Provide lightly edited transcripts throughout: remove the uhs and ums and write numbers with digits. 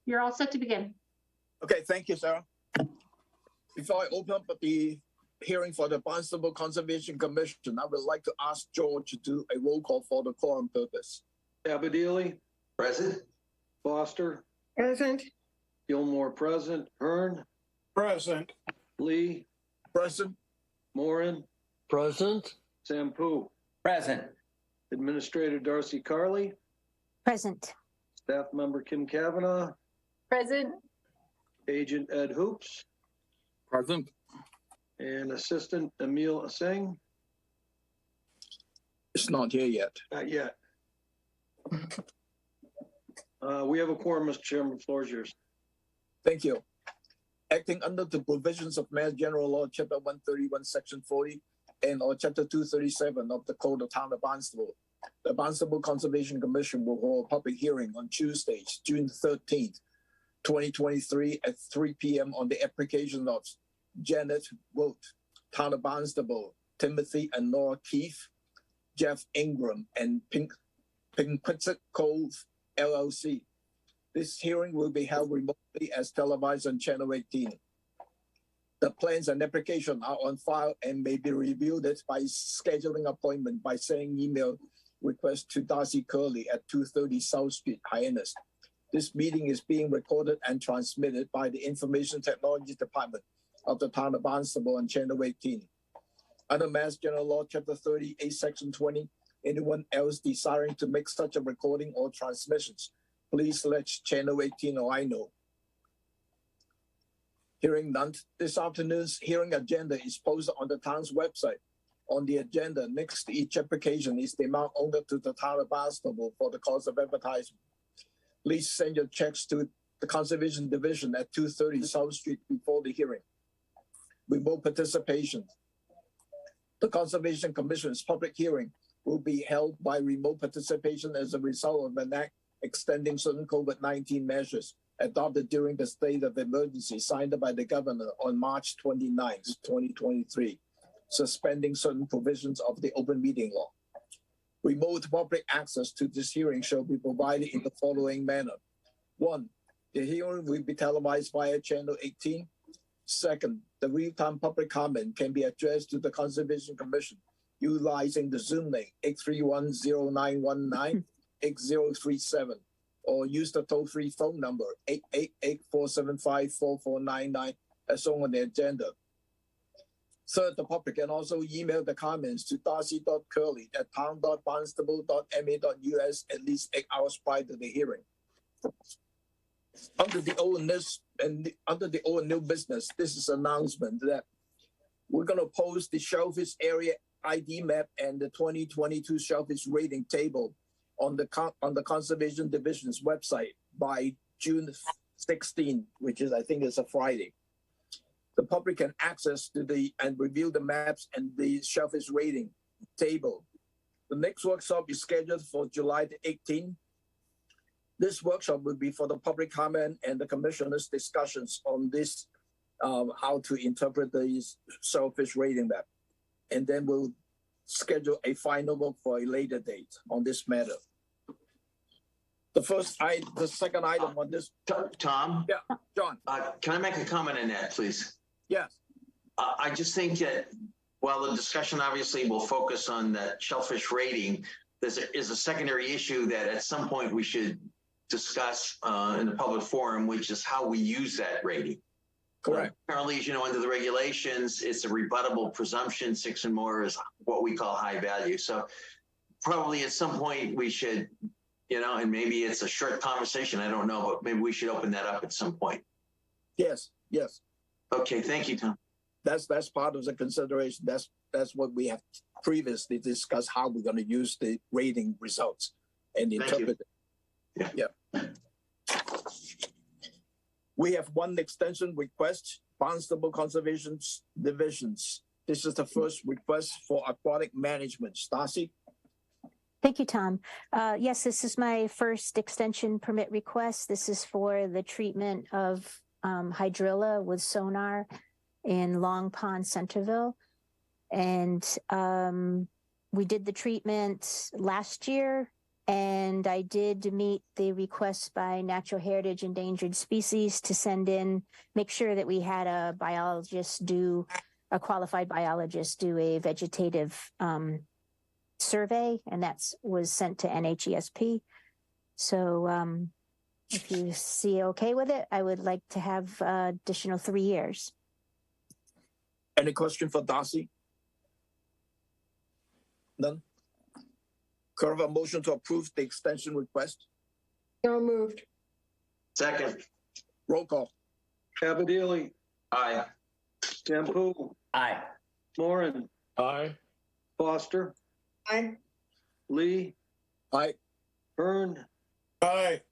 You're all set to begin. Okay, thank you, Sarah. Before I open up the hearing for the Barnstable Conservation Commission, I would like to ask George to do a roll call for the quorum purpose. Abadili, Present. Foster, Present. Gilmore present, Hearn, Present. Lee, Present. Moran, Present. Sampu, Present. Administrator Darcy Carley, Present. Staff Member Kim Kavanaugh, Present. Agent Ed Hoops, Present. and Assistant Emil Singh. It's not here yet. Not yet. We have a quorum, Mr. Chairman. The floor is yours. Thank you. Acting under the provisions of Mass General Law, Chapter 131, Section 40, and or Chapter 237 of the Code of Town of Barnstable, the Barnstable Conservation Commission will hold a public hearing on Tuesday, June 13th, 2023 at 3 p.m. on the application of Janet Wood, Town of Barnstable, Timothy and Nora Keith, Jeff Ingram, and Pinquisset Cove LLC. This hearing will be held remotely as televised on Channel 18. The plans and application are on file and may be reviewed by scheduling appointment by sending email request to Darcy Curley at 230 South Street, Hyannis. This meeting is being recorded and transmitted by the Information Technology Department of the Town of Barnstable on Channel 18. Under Mass General Law, Chapter 38, Section 20, anyone else desiring to make such a recording or transmissions, please let Channel 18 or I know. Hearing none, this afternoon's hearing agenda is posted on the town's website. On the agenda, next to each application is the amount owed to the Town of Barnstable for the cost of advertisement. Please send your checks to the Conservation Division at 230 South Street before the hearing. Remote participation. The Conservation Commission's public hearing will be held by remote participation as a result of an act extending certain COVID-19 measures adopted during the state of emergency signed by the governor on March 29, 2023, suspending certain provisions of the open meeting law. Remote public access to this hearing shall be provided in the following manner. 1, the hearing will be televised via Channel 18. Second, the real-time public comment can be addressed to the Conservation Commission utilizing the Zoom link 831-0919-8037 or use the toll-free phone number 888-475-4499 as shown on the agenda. Third, the public can also email the comments to darcy.curley@town.barnstable.ma.us at least 8 hours prior to the hearing. Under the old new business, this is an announcement that we're going to post the shellfish area ID map and the 2022 shellfish rating table on the Conservation Division's website by June 16, which is, I think, is a Friday. The public can access to and review the maps and the shellfish rating table. The next workshop is scheduled for July the 18th. This workshop will be for the public comment and the commissioners' discussions on this, how to interpret the shellfish rating map. And then we'll schedule a final vote for a later date on this matter. The second item on this. Tom? Yeah, John. Can I make a comment on that, please? Yes. I just think that while the discussion obviously will focus on the shellfish rating, there is a secondary issue that at some point we should discuss in the public forum, which is how we use that rating. Correct. Apparently, as you know, under the regulations, it's a rebuttable presumption. 6 and more is what we call high value. So probably at some point we should, and maybe it's a short conversation, I don't know, but maybe we should open that up at some point. Yes. Okay, thank you, Tom. That's part of the consideration. That's what we have previously discussed, how we're going to use the rating results and interpret it. Yeah. We have one extension request, Barnstable Conservation Divisions. This is the first request for aquatic management. Darcy? Thank you, Tom. Yes, this is my first extension permit request. This is for the treatment of hydrilla with sonar in Long Pond, Centerville. And we did the treatment last year And I did meet the request by Natural Heritage Endangered Species to send in, make sure that we had a qualified biologist do a vegetative survey, and was sent to NHESP. So if you see okay with it, I would like to have additional 3 years. Any question for Darcy? None? Could I have a motion to approve the extension request? So moved. Second. Roll call. Cavadili, Aye. Sampu, Aye. Moran, Aye. Foster, Aye. Lee, Aye. Hearn, Aye.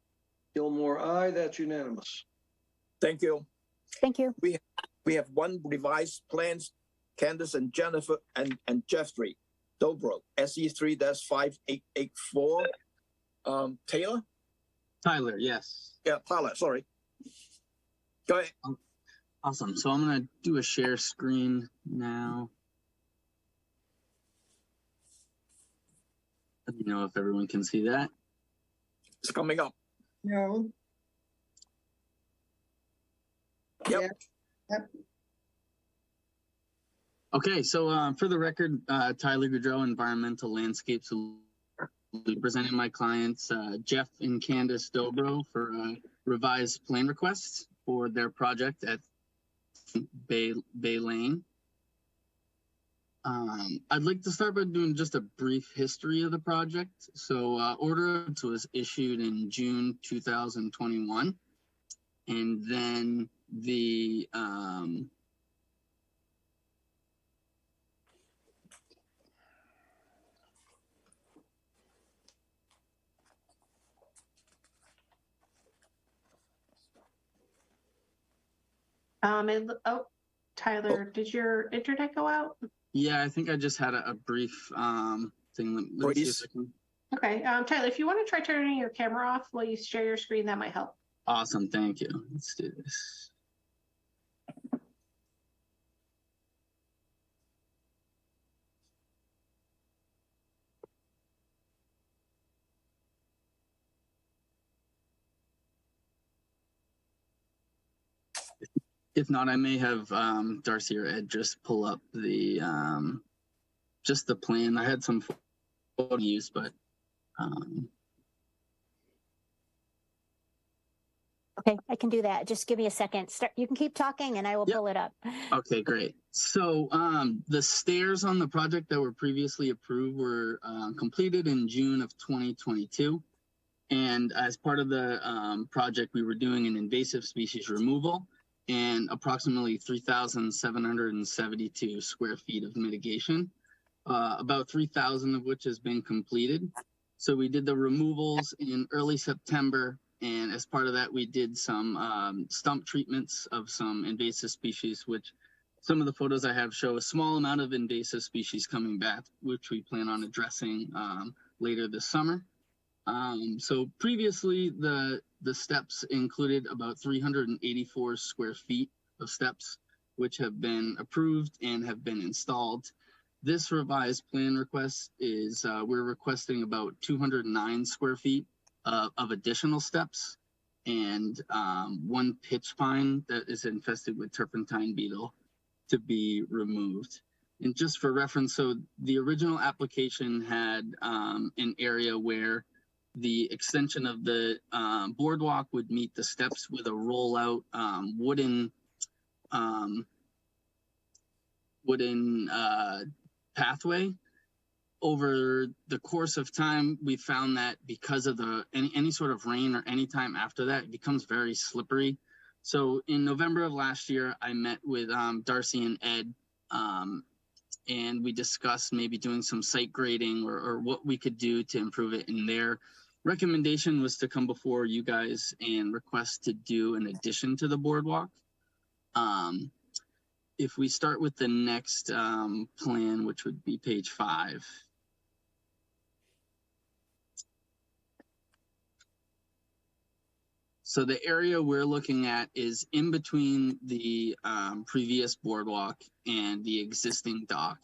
Gilmore, aye. That's unanimous. Thank you. Thank you. We have one revised plans, Candace and Jennifer and Jeffrey Dobro, SE 3-5884. Taylor? Tyler, yes. Yeah, Tyler, sorry. Go ahead. Awesome. So I'm going to do a share screen now. Let me know if everyone can see that. It's coming up. No. Yep. Yeah. Yep. Okay, so for the record, Tyler Goudreau, Environmental Landscape Solutions, presenting my clients, Jeff and Candace Dobro, for revised plan requests for their project at Bay Lane. I'd like to start by doing just a brief history of the project. So order was issued in June 2021, and then the Tyler, did your internet go out? yeah, I think I just had a brief thing. Let me see if I can. Okay, Tyler, if you want to try turning your camera off while you share your screen, that might help. Awesome, thank you. Let's do this. If not, I may have Darcy or Ed just pull up the just the plan. I had some photo use, but Okay, I can do that. Just give me a second. You can keep talking and I will pull it up. okay, great. So the stairs on the project that were previously approved were completed in June of 2022. And as part of the project, we were doing an invasive species removal and approximately 3,772 square feet of mitigation, about 3,000 of which has been completed. So we did the removals in early September, and as part of that, we did some stump treatments of some invasive species, which some of the photos I have show a small amount of invasive species coming back, which we plan on addressing later this summer. So previously, the steps included about 384 square feet of steps, which have been approved and have been installed. This revised plan request is we're requesting about 209 square feet of additional steps and one pitch pine that is infested with turpentine beetle to be removed. And just for reference, so the original application had an area where the extension of the boardwalk would meet the steps with a rollout wooden pathway. Over the course of time, we found that because of any sort of rain or any time after that, it becomes very slippery. So in November of last year, I met with Darcy and Ed, and we discussed maybe doing some site grading or what we could do to improve it. And their recommendation was to come before you guys and request to do an addition to the boardwalk. If we start with the next plan, which would be page 5. So the area we're looking at is in between the previous boardwalk and the existing dock. .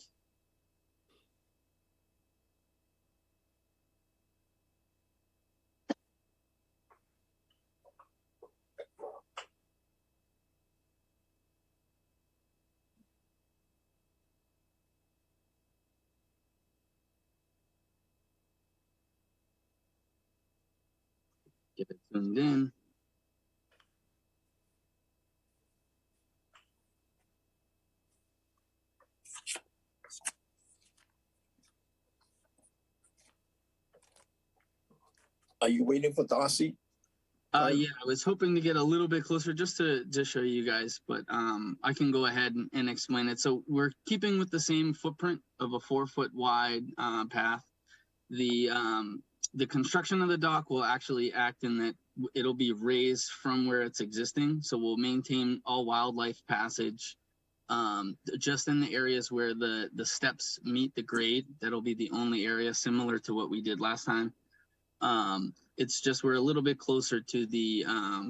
Get it zoomed in. Are you waiting for Darcy? Yeah, I was hoping to get a little bit closer just to show you guys, but I can go ahead and explain it. So we're keeping with the same footprint of a 4-foot wide path. The construction of the dock will actually act in that it'll be raised from where it's existing. So we'll maintain all wildlife passage just in the areas where the steps meet the grade. That'll be the only area similar to what we did last time. It's just we're a little bit closer to the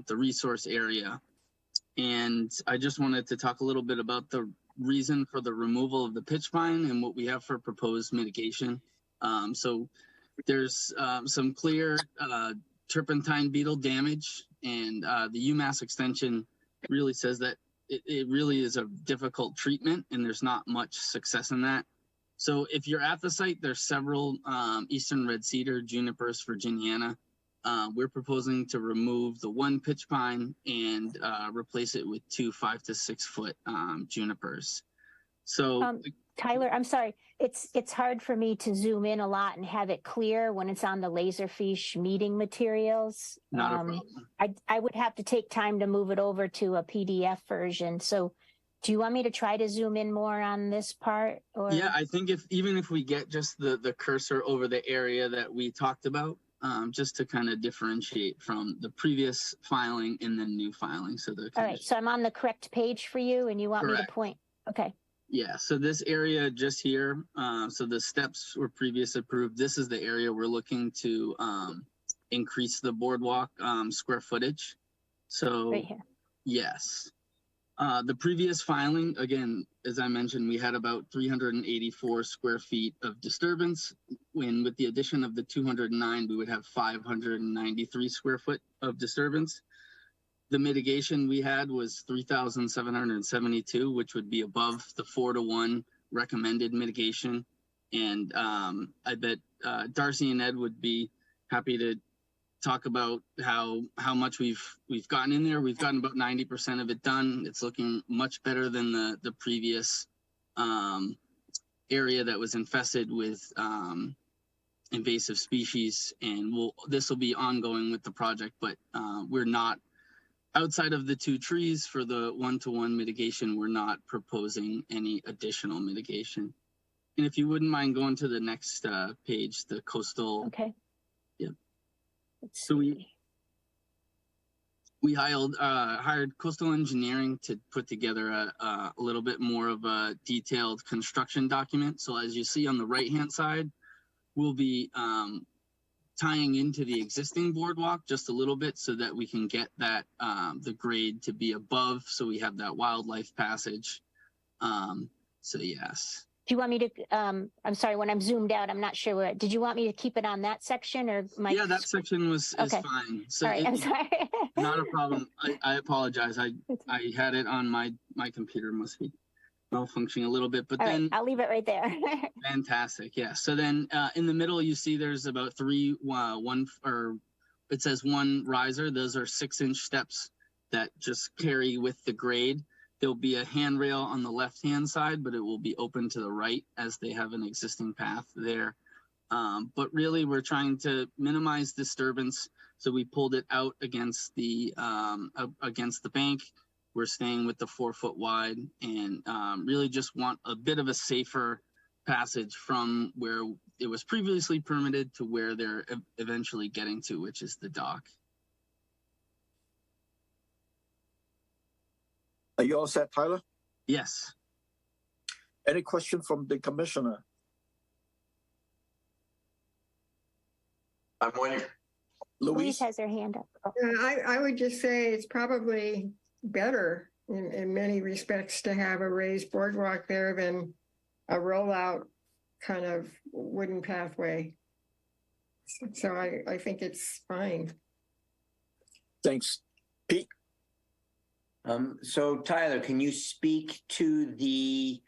resource area. And I just wanted to talk a little bit about the reason for the removal of the pitch pine and what we have for proposed mitigation. So there's some clear turpentine beetle damage, and the UMass extension really says that it really is a difficult treatment and there's not much success in that. So if you're at the site, there's several eastern red cedar, junipers, virginiana. We're proposing to remove the one pitch pine and replace it with 2 5 to 6 foot junipers. So Tyler, I'm sorry. It's hard for me to zoom in a lot and have it clear when it's on the Laserfiche meeting materials. not a problem. I would have to take time to move it over to a PDF version. So do you want me to try to zoom in more on this part? Or? Yeah, I think even if we get just the cursor over the area that we talked about, just to kind of differentiate from the previous filing and the new filing. So all right, so I'm on the correct page for you and you want me to Correct. point. Okay. Yeah, so this area just here, so the steps were previously approved. This is the area we're looking to increase the boardwalk square footage. So Right here. yes. The previous filing, again, as I mentioned, we had about 384 square feet of disturbance. When with the addition of the 209, we would have 593 square foot of disturbance. The mitigation we had was 3,772, which would be above the 4-to-1 recommended mitigation. And I bet Darcy and Ed would be happy to talk about how much we've gotten in there. We've gotten about 90% of it done. It's looking much better than the previous area that was infested with invasive species. And this will be ongoing with the project, but we're not, outside of the 2 trees for the 1-to-1 mitigation, we're not proposing any additional mitigation. And if you wouldn't mind going to the next page, the coastal. Okay. Yep. Let's So see. we hired coastal engineering to put together a little bit more of a detailed construction document. So as you see on the right-hand side, we'll be tying into the existing boardwalk just a little bit so that we can get that the grade to be above, so we have that wildlife passage. So yes. Do you want me to, I'm sorry, when I'm zoomed out, I'm not sure where, did you want me to keep it on that section or my? Yeah, that section is Okay. fine. So All right, I'm sorry. not a problem. I apologize. I had it on my computer, must be malfunctioning a little bit, but All then right, I'll leave it right there. fantastic. Yeah. So then in the middle, you see there's about 3, it says 1 riser. Those are 6-inch steps that just carry with the grade. There'll be a handrail on the left-hand side, but it will be open to the right as they have an existing path there. But really, we're trying to minimize disturbance. So we pulled it out against the bank. We're staying with the 4-foot wide and really just want a bit of a safer passage from where it was previously permitted to where they're eventually getting to, which is the dock. Are you all set, Tyler? Yes. Any question from the commissioner? I'm wondering, Louise Louise? has her hand up. Oh, I would just say it's probably better in many respects to have a raised boardwalk there than a rollout kind of wooden pathway. So I think it's fine. Thanks. Pete? So Tyler, can you speak to the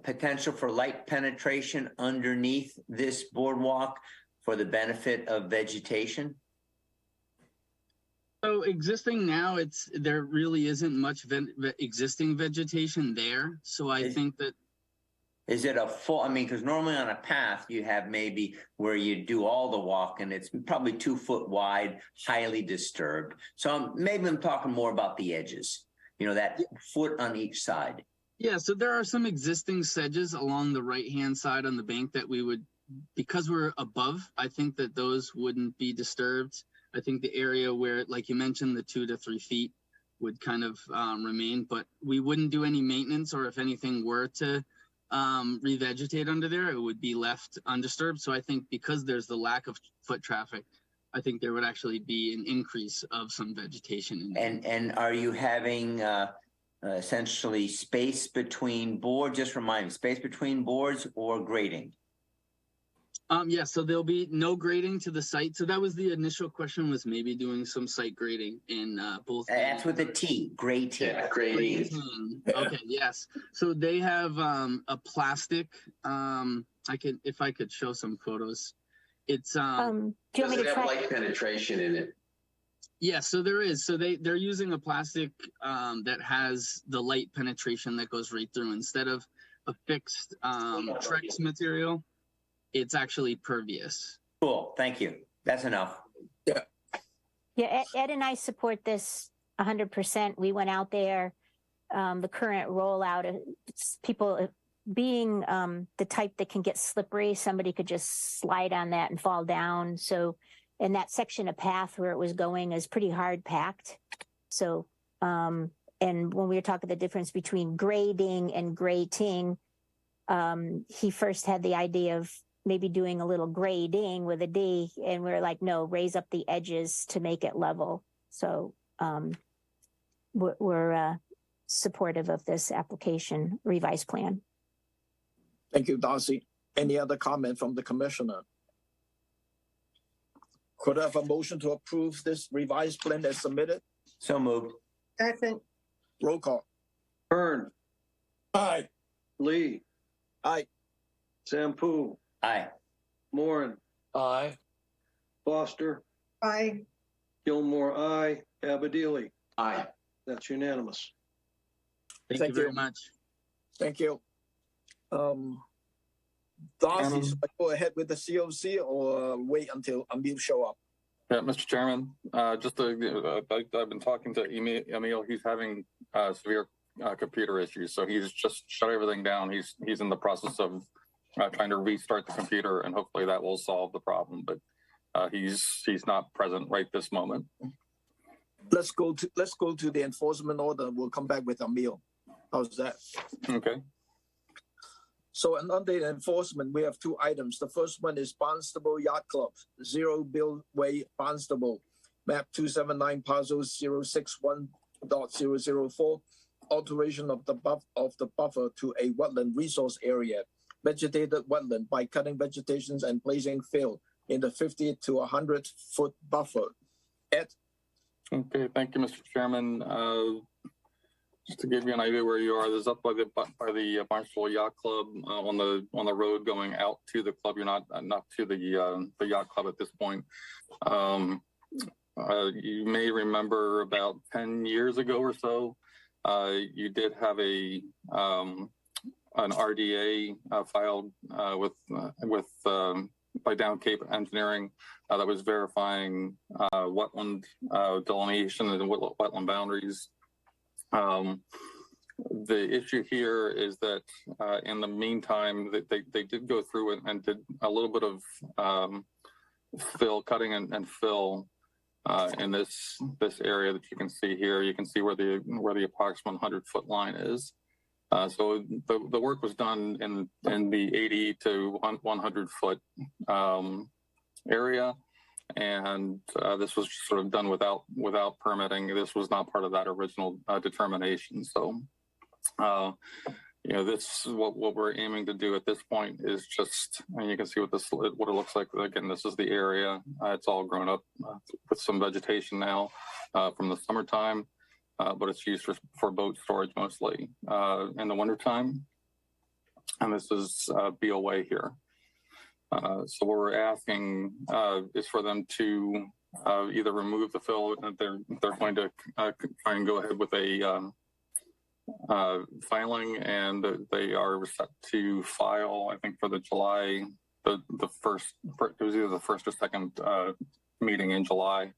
potential for light penetration underneath this boardwalk for the benefit of vegetation? So existing now, there really isn't much existing vegetation there. So I think that Is it a full, I mean, because normally on a path, you have maybe where you do all the walk and it's probably 2 foot wide, highly disturbed. So maybe I'm talking more about the edges, you know, that foot on each side. yeah, so there are some existing sedges along the right-hand side on the bank that we would, because we're above, I think that those wouldn't be disturbed. I think the area where, like you mentioned, the 2 to 3 feet would kind of remain, but we wouldn't do any maintenance, or if anything were to revegetate under there, it would be left undisturbed. So I think because there's the lack of foot traffic, I think there would actually be an increase of some vegetation. And are you having essentially space between boards? Just remind me, space between boards or grading? Yeah, so there'll be no grading to the site. So that was the initial question, was maybe doing some site grading in both. That's with the T, gray T. Yeah, grading. Okay, yes. So they have a plastic. If I could show some photos. It's do you want Does me it to have try? light penetration in it? yeah, so there is. So they're using a plastic that has the light penetration that goes right through. Instead of a fixed Trex material, it's actually pervious. Cool, thank you. That's enough. Yeah, Ed and I support this 100%. We went out there. The current rollout, people being the type that can get slippery, somebody could just slide on that and fall down. So, and that section of path where it was going is pretty hard packed. So, and when we were talking the difference between grading and grating, he first had the idea of maybe doing a little grading with a D, and we're like, no, raise up the edges to make it level. So we're supportive of this application revised plan. Thank you, Darcy. Any other comment from the commissioner? Could I have a motion to approve this revised plan as submitted? So moved. Second, Roll call. Kern, Aye. Lee, Aye. Sampu, Aye. Moran, Aye. Foster, aye. Gilmore, aye. Abadili. Aye. That's unanimous. Thank you very much. Thank you. Darcy, should I go ahead with the COC or wait until Emil show up? Yeah, Mr. Chairman, I've been talking to Emil. He's having severe computer issues, so he's just shut everything down. He's in the process of trying to restart the computer, and hopefully that will solve the problem. But he's not present right this moment. Let's go to the enforcement order. We'll come back with Emil. How's that? Okay. So under the enforcement, we have 2 items. The first one is Barnstable Yacht Club, 0 Bill Way, Barnstable, map 279, parcel 061.004, alteration of the buffer to a wetland resource area, vegetated wetland by cutting vegetations and placing fill in the 50 to 100 foot buffer. Ed? Okay, thank you, Mr. Chairman. Just to give you an idea where you are, this is up by the Barnstable Yacht Club on the road going out to the club. You're not to the yacht club at this point. You may remember about 10 years ago or so, you did have an RDA filed by Down Cape Engineering that was verifying wetland delineation and wetland boundaries. The issue here is that in the meantime, they did go through and did a little bit of cutting and fill in this area that you can see here. You can see where the approximate 100-foot line is. So the work was done in the 80 to 100-foot area. And this was sort of done without permitting. This was not part of that original determination. So, this what we're aiming to do at this point is just, and you can see what it looks like. Again, this is the area. It's all grown up with some vegetation now from the summertime, but it's used for boat storage mostly in the wintertime. And this is BOA here. So what we're asking is for them to either remove the fill. They're going to try and go ahead with a filing, and they are set to file, I think, for the July, the first, it was either the first or second meeting in July.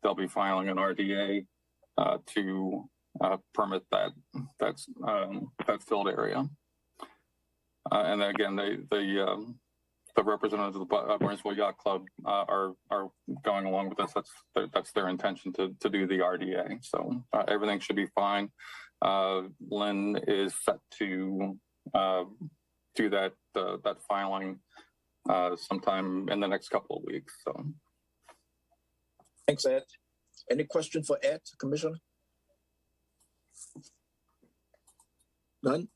They'll be filing an RDA to permit that filled area. And then again, the representatives of the Barnstable Yacht Club are going along with this. That's their intention to do the RDA. So everything should be fine. Lynn is set to do that filing sometime in the next couple of weeks. So Thanks, Ed. Any question for Ed, Commissioner? None?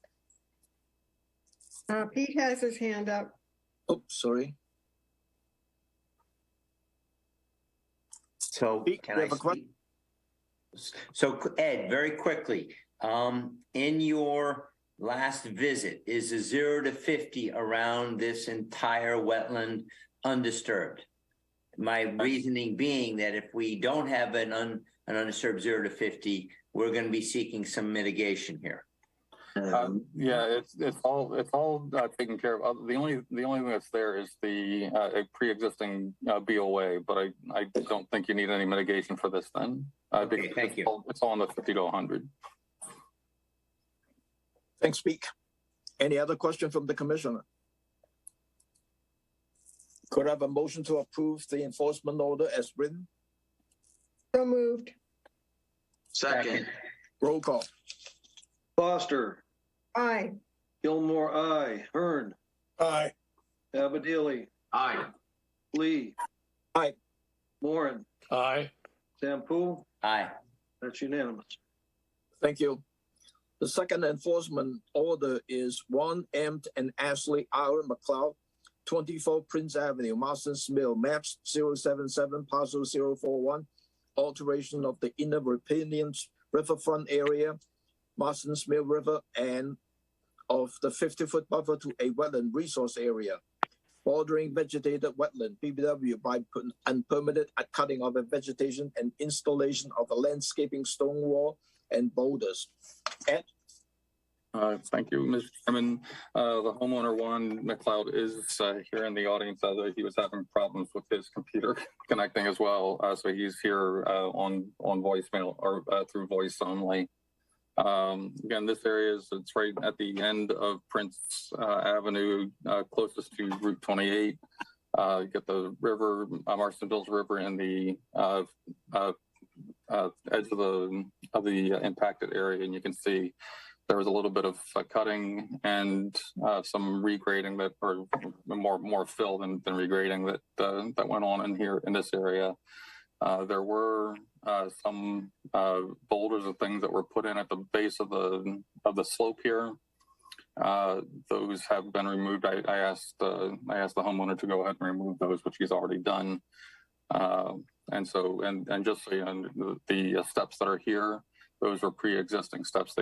Pete has his hand up. Oh, sorry. So Pete, can you I have a question? speak? So Ed, very quickly, in your last visit, is the 0 to 50 around this entire wetland undisturbed? My reasoning being that if we don't have an undisturbed 0 to 50, we're going to be seeking some mitigation here. Yeah, it's all taken care of. The only thing that's there is the a pre-existing BOA, but I don't think you need any mitigation for this then. Okay, thank you. It's all in the 50 to 100. Thanks, Pete. Any other question from the Commissioner? Could I have a motion to approve the enforcement order as written? So moved. Second. Roll call. Foster, Aye. Gilmore, aye. Hearn, Aye. Abadili, Aye. Lee. Aye. Moran, Aye. Sampool, Aye. that's unanimous. Thank you. The second enforcement order is 1 M and Ashley Aaron McLeod, 24 Prince Avenue, Marston's Mill, maps 077, parcel 041, alteration of the inner riparian riverfront area, Marston's Mill River, and of the 50-foot buffer to a wetland resource area, bordering vegetated wetland, BBW, by unpermitted cutting of a vegetation and installation of a landscaping stone wall and boulders. Ed? Thank you, Mr. Chairman. The homeowner, Juan McLeod, is here in the audience. He was having problems with his computer connecting as well, so he's here on voicemail or through voice only. Again, this area it's right at the end of Prince Avenue, closest to Route 28. You get the river, Marston Bills River, in the edge of the impacted area, and you can see there was a little bit of cutting and some regrading that, or more fill than regrading that went on in here in this area. There were some boulders and things that were put in at the base of the slope here. Those have been removed. I asked the homeowner to go ahead and remove those, which he's already done. And just so you know, the steps that are here, those are pre-existing steps.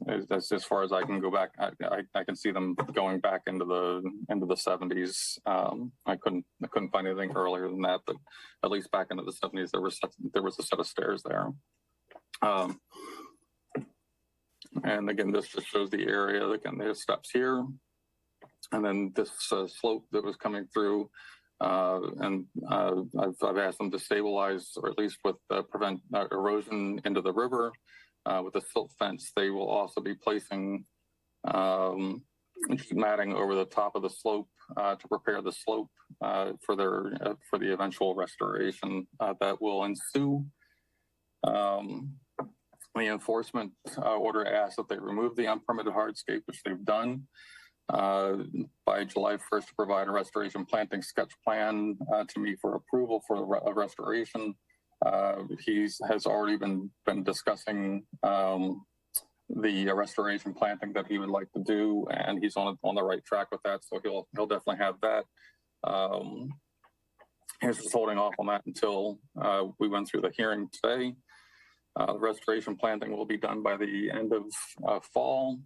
As far as I can go back, I can see them going back into the 70s. I couldn't find anything earlier than that, but at least back into the 70s, there was a set of stairs there. And again, this just shows the area. Again, there's steps here, and then this slope that was coming through. And I've asked them to stabilize, or at least with prevent erosion into the river. With the silt fence, they will also be placing matting over the top of the slope to prepare the slope for the eventual restoration that will ensue. The enforcement order asks that they remove the unpermitted hardscape, which they've done. By July 1st, to provide a restoration planting sketch plan to me for approval for the restoration. He has already been discussing the restoration planting that he would like to do, and he's on the right track with that. So he'll definitely have that. He's just holding off on that until we went through the hearing today. The restoration planting will be done by the end of fall.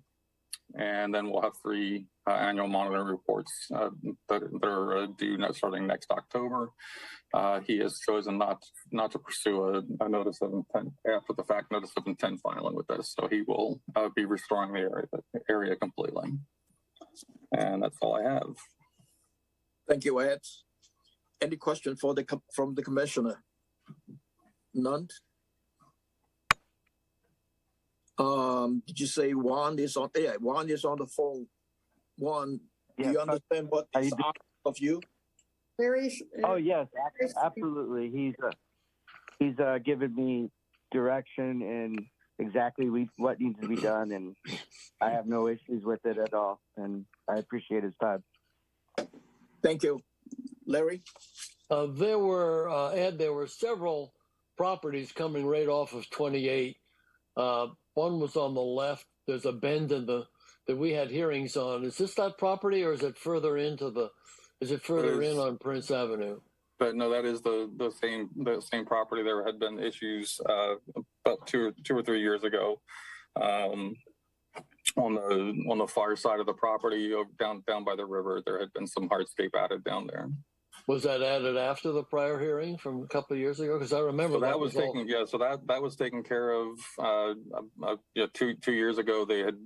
And then we'll have 3 annual monitoring reports that are due starting next October. He has chosen not to pursue a notice of intent after the fact notice of intent filing with this. So he will be restoring the area completely. And that's all I have. Thank you, Ed. Any question from the commissioner? None. Did you say Juan is on? Yeah, Juan is on the phone. Juan, do you understand what is asked of you? Larry's. Oh yes, absolutely. He's given me direction and exactly what needs to be done, and I have no issues with it at all. And I appreciate his time. Thank you, Larry. There were Ed. There were several properties coming right off of 28. One was on the left. There's a bend that we had hearings on. Is this that property, or is it further into the? Is it further in on Prince Avenue? But no, that is the same property. There had been issues about two or 3 years ago on the far side of the property down by the river. There had been some hardscape added down there. Was that added after the prior hearing from a couple of years ago? Because I remember so that was taken. Yeah, so that was taken care of. 2 years ago, they had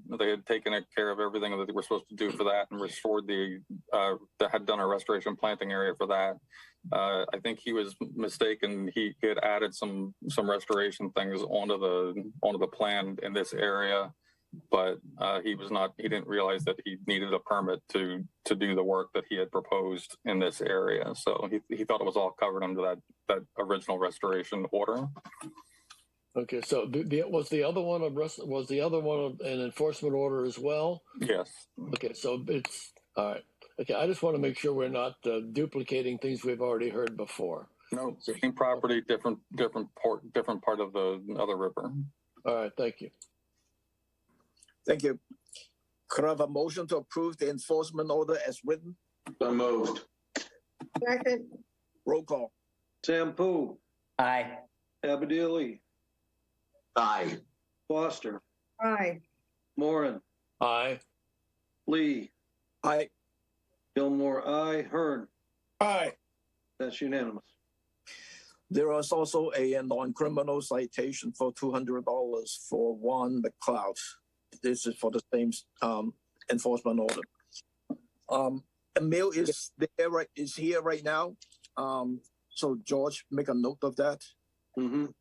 taken care of everything that they were supposed to do for that and restored that had done a restoration planting area for that. I think he was mistaken. He had added some restoration things onto the plan in this area, but he didn't realize that he needed a permit to do the work that he had proposed in this area. So he thought it was all covered under that original restoration order. Okay, so was the other one an enforcement order as well? Yes. Okay, so it's all right. Okay, I just want to make sure we're not duplicating things we've already heard before. No, same property, different part of the other river. All right, thank you. Thank you. Could I have a motion to approve the enforcement order as written? So moved. Second. Roll call. Sam Poo, Aye. Abadili, Aye. Foster, Aye. Moran, Aye. Lee, Aye. Gilmore, aye. Hearn. Aye. That's unanimous. There was also a non-criminal citation for $200 for Juan McLeod. This is for the same enforcement order. Emil is here right now. So George, make a note of that. Mm-hmm.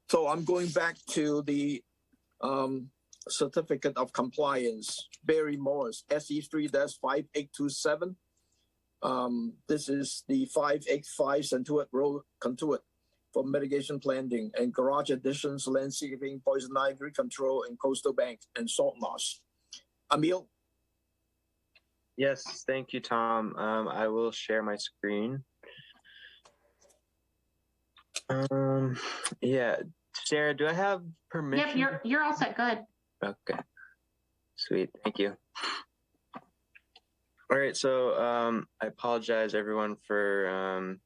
So I'm going back to the certificate of compliance. Barry Morris, SE3-5827. This is the 585 Centuit Road Conduit for mitigation planting and garage additions, landscaping, poison ivy control, and coastal bank and salt marsh. Emil? Yes, thank you, Tom. I will share my screen. Yeah, Sarah, do I have permission? Yep, you're all set. Good. Okay, sweet. Thank you. All right, so I apologize, everyone, for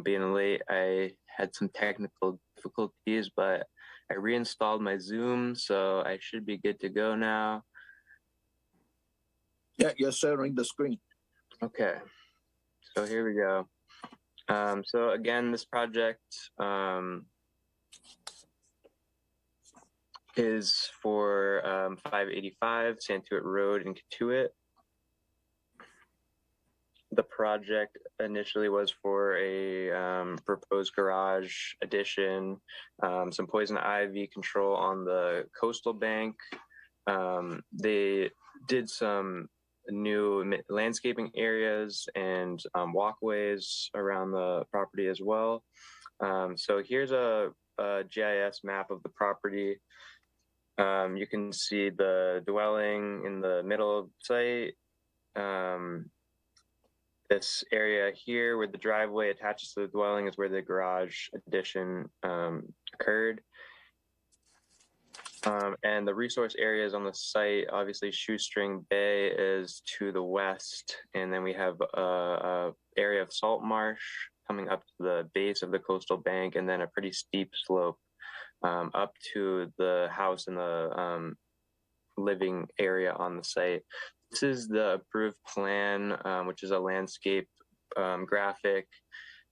being late. I had some technical difficulties, but I reinstalled my Zoom, so I should be good to go now. Yeah, you're sharing the screen. Okay, so here we go. So again, this project is for 585 Santuit Road in Katuitt. The project initially was for a proposed garage addition, some poison ivy control on the coastal bank. They did some new landscaping areas and walkways around the property as well. So here's a GIS map of the property. You can see the dwelling in the middle of the site. This area here where the driveway attaches to the dwelling is where the garage addition occurred. And the resource areas on the site, obviously Shoestring Bay is to the west. And then we have a area of salt marsh coming up to the base of the coastal bank, and then a pretty steep slope up to the house and the living area on the site. This is the approved plan, which is a landscape graphic.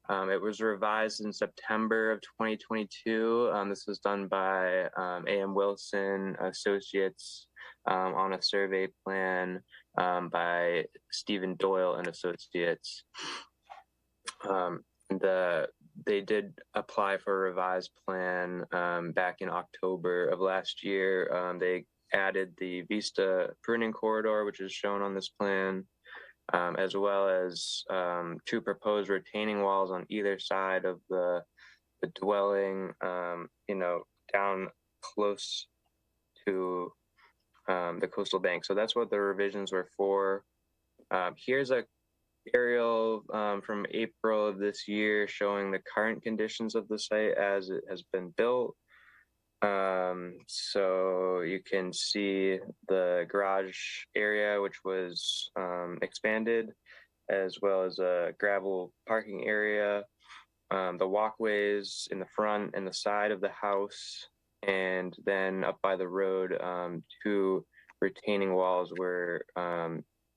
It was revised in September of 2022. This was done by A.M. Wilson Associates on a survey plan by Stephen Doyle and Associates. They did apply for a revised plan back in October of last year. They added the Vista pruning corridor, which is shown on this plan, as well as 2 proposed retaining walls on either side of the dwelling, down close to the coastal bank. So that's what the revisions were for. Here's a aerial from April of this year showing the current conditions of the site as it has been built. So you can see the garage area, which was expanded, as well as a gravel parking area, the walkways in the front and the side of the house, and then up by the road, 2 retaining walls were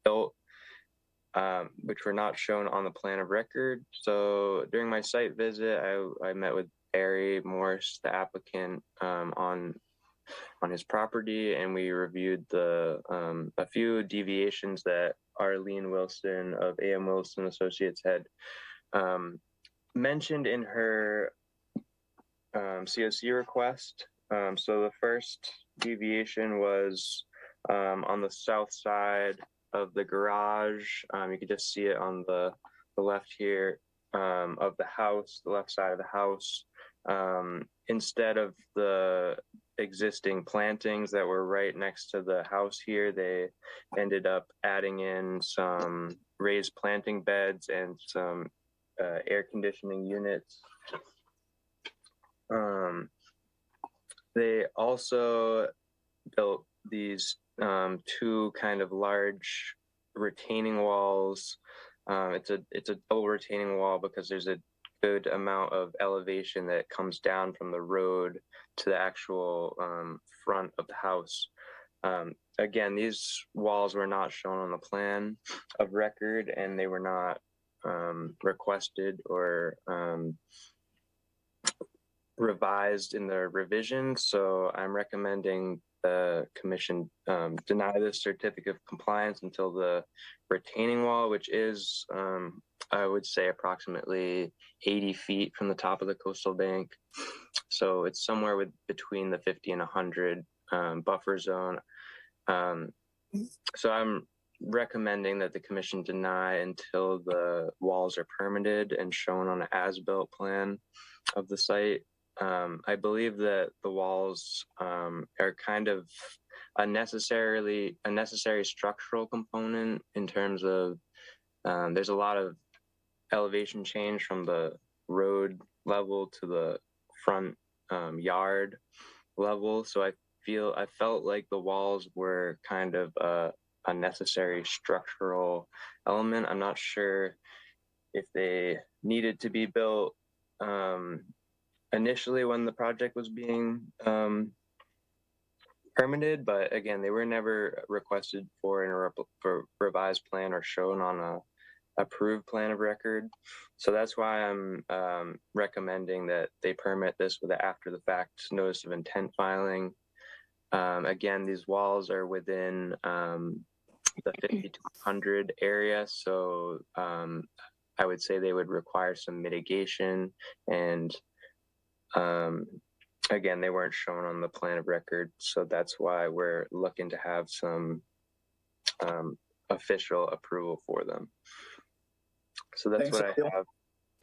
built, which were not shown on the plan of record. So during my site visit, I met with Barry Morse, the applicant, on his property, and we reviewed the a few deviations that Arlene Wilson of A.M. Wilson Associates had mentioned in her COC request. So the first deviation was on the south side of the garage. You can just see it on the left here of the house, the left side of the house. Instead of the existing plantings that were right next to the house here, they ended up adding in some raised planting beds and some air conditioning units. They also built these 2 kind of large retaining walls. It's a double retaining wall because there's a good amount of elevation that comes down from the road to the actual front of the house. Again, these walls were not shown on the plan of record, and they were not requested or revised in the revision. So I'm recommending the commission deny this certificate of compliance until the retaining wall, which is, I would say, approximately 80 feet from the top of the coastal bank. So it's somewhere between the 50 and 100 buffer zone. So I'm recommending that the commission deny until the walls are permitted and shown on an as-built plan of the site. I believe that the walls are kind of a necessary structural component in terms of there's a lot of elevation change from the road level to the front yard level. So I felt like the walls were kind of a necessary structural element. I'm not sure if they needed to be built initially when the project was being permitted, but again, they were never requested for in a revised plan or shown on a approved plan of record. So that's why I'm recommending that they permit this with an after the fact notice of intent filing. Again, these walls are within the 50 to 100 area, so I would say they would require some mitigation, and again, they weren't shown on the plan of record, so that's why we're looking to have some official approval for them. So that's Thanks, what Emil. I have.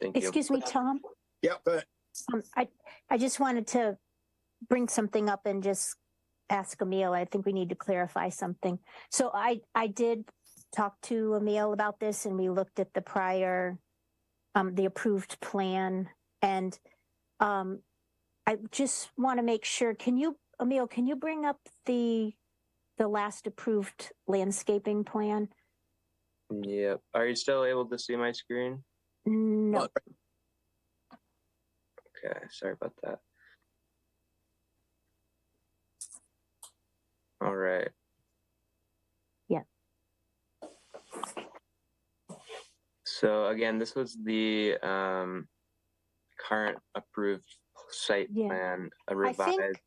Thank you. Excuse me, Tom. Yeah, go ahead. I just wanted to bring something up and just ask Emil. I think we need to clarify something. So I did talk to Emil about this, and we looked at the prior, the approved plan, and I just want to make sure. Emil, can you bring up the last approved landscaping plan? Yep. Are you still able to see my screen? No. Okay, sorry about that. All right. Yeah. So again, this was the current approved site Yeah. plan, I think- revised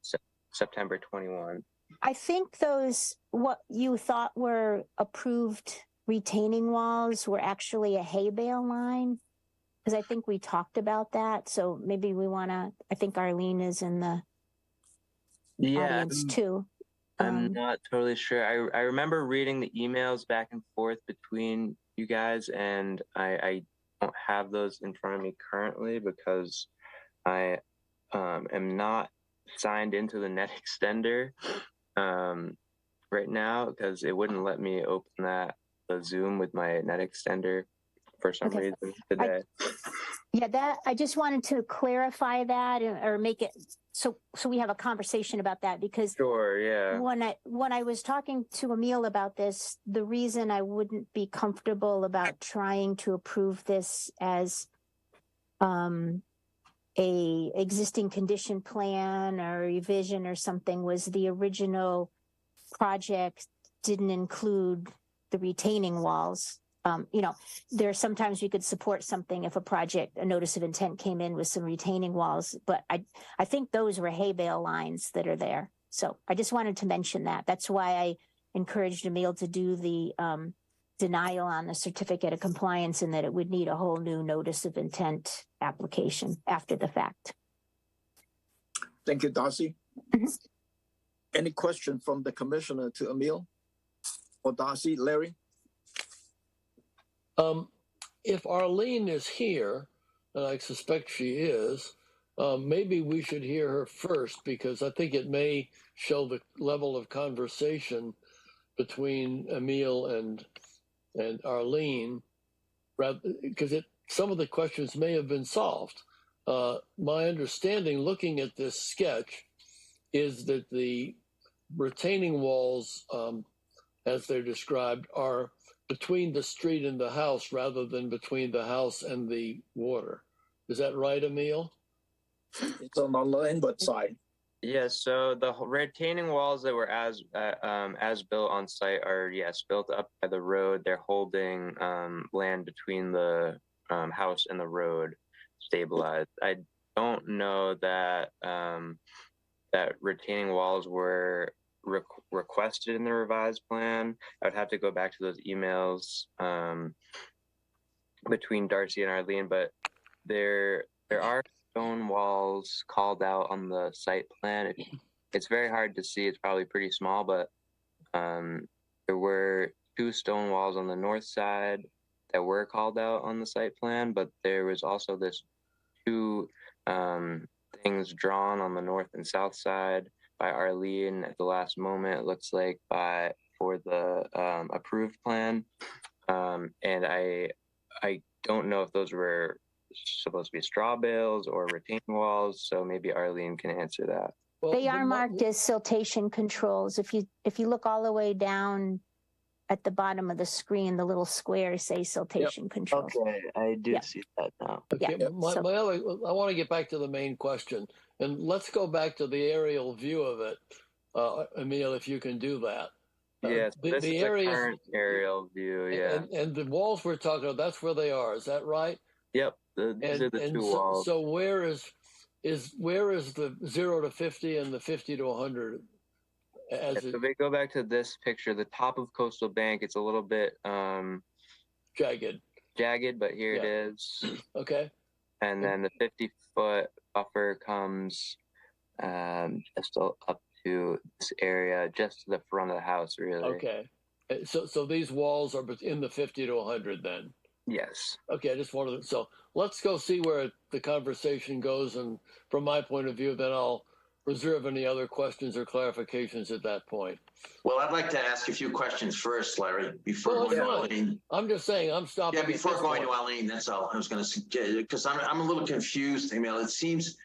September 21. I think those, what you thought were approved retaining walls were actually a hay bale line. Because I think we talked about that. So maybe we want to, I think Arlene is in the Yeah, audience too. I'm not totally sure. I remember reading the emails back and forth between you guys, and I don't have those in front of me currently because I am not signed into the net extender right now because it wouldn't let me open the Zoom with my net extender for some Okay. reason today. Yeah, that I just wanted to clarify that or make it so we have a conversation about that because Sure, yeah. when I was talking to Emil about this, the reason I wouldn't be comfortable about trying to approve this as a existing condition plan or revision or something was the original project didn't include the retaining walls. You know, there are sometimes we could support something if a notice of intent came in with some retaining walls, but I think those were hay bale lines that are there. So I just wanted to mention that. That's why I encouraged Emil to do the denial on the certificate of compliance and that it would need a whole new notice of intent application after the fact. Thank you, Darcy. Mhm. Any question from the commissioner to Emil or Darcy? Larry? If Arlene is here, and I suspect she is, maybe we should hear her first because I think it may show the level of conversation between Emil and Arlene, because some of the questions may have been solved. My understanding, looking at this sketch, is that the retaining walls, as they're described, are between the street and the house rather than between the house and the water. Is that right, Emil? It's on the landward side. Yeah, so the retaining walls that were as built on site are, yes, built up by the road. They're holding land between the house and the road stabilized. I don't know that that retaining walls were requested in the revised plan. I would have to go back to those emails between Darcy and Arlene, but there are stone walls called out on the site plan. It's very hard to see. It's probably pretty small, but there were 2 stone walls on the north side that were called out on the site plan, but there was also this 2 things drawn on the north and south side by Arlene at the last moment, it looks like, for the approved plan. And I don't know if those were supposed to be straw bales or retaining walls, so maybe Arlene can answer that. Well, They are marked as siltation controls. If you look all the way down at the bottom of the screen, the little squares say siltation controls. Okay, I do Yeah. see that now. Okay, Yeah, my other, I want to get back to the main question, and let's go back to the aerial view of it, Emil, if you can do that. Yes, this the is areas, a current aerial view. Yeah. and the walls we're talking about, that's where they are. Is that right? Yep. These are the 2 walls. So where is the 0 to 50 and the 50 to 100? So if we go back to this picture, the top of Coastal Bank, it's a little bit jagged, but here it is. Okay. And then the 50-foot buffer comes just up to this area, just to the front of the house, really. Okay. So these walls are in the 50 to 100 then? Yes. Okay, I just wanted to, so let's go see where the conversation goes, and from my point of view, then I'll reserve any other questions or clarifications at that point. Well, I'd like to ask a few questions first, Larry, before Well, going to that's Arlene. I'm just saying, I'm stopping. Yeah, before at this going to point. Arlene, that's all I was going to suggest, because I'm a little confused, Emil. It seems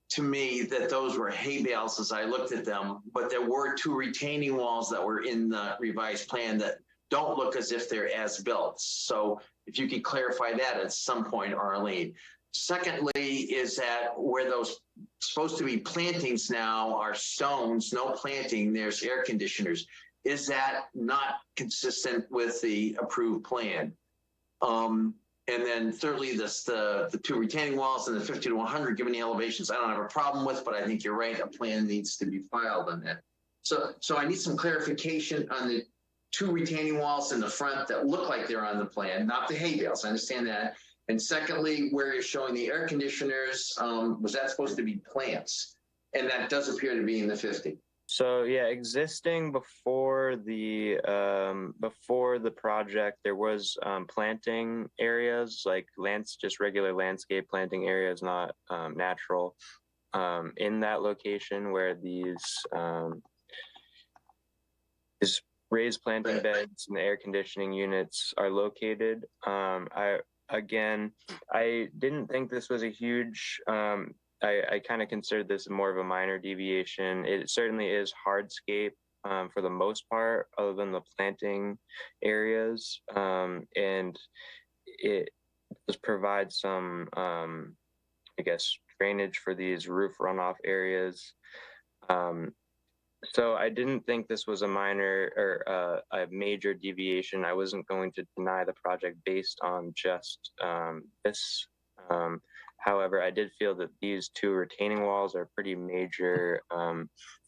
to me that those were hay bales as I looked at them, but there were 2 retaining walls that were in the revised plan that don't look as if they're as built. So if you could clarify that at some point, Arlene. Secondly, is that where those supposed to be plantings now are stones, no planting, there's air conditioners. Is that not consistent with the approved plan? And then thirdly, the two retaining walls and the 50 to 100, given the elevations, I don't have a problem with, but I think you're right. A plan needs to be filed on that. So I need some clarification on the two retaining walls in the front that look like they're on the plan, not the hay bales. I understand that. And secondly, where you're showing the air conditioners, was that supposed to be plants? And that does appear to be in the 50. So yeah, existing before the project, there was planting areas like just regular landscape planting areas, not natural, in that location where these raised planting beds and the air conditioning units are located. I didn't think this was a huge. I kind of considered this more of a minor deviation. It certainly is hardscape for the most part, other than the planting areas, and it does provide some, I guess, drainage for these roof runoff areas. So I didn't think this was a minor or a major deviation. I wasn't going to deny the project based on just this. However, I did feel that these two retaining walls are pretty major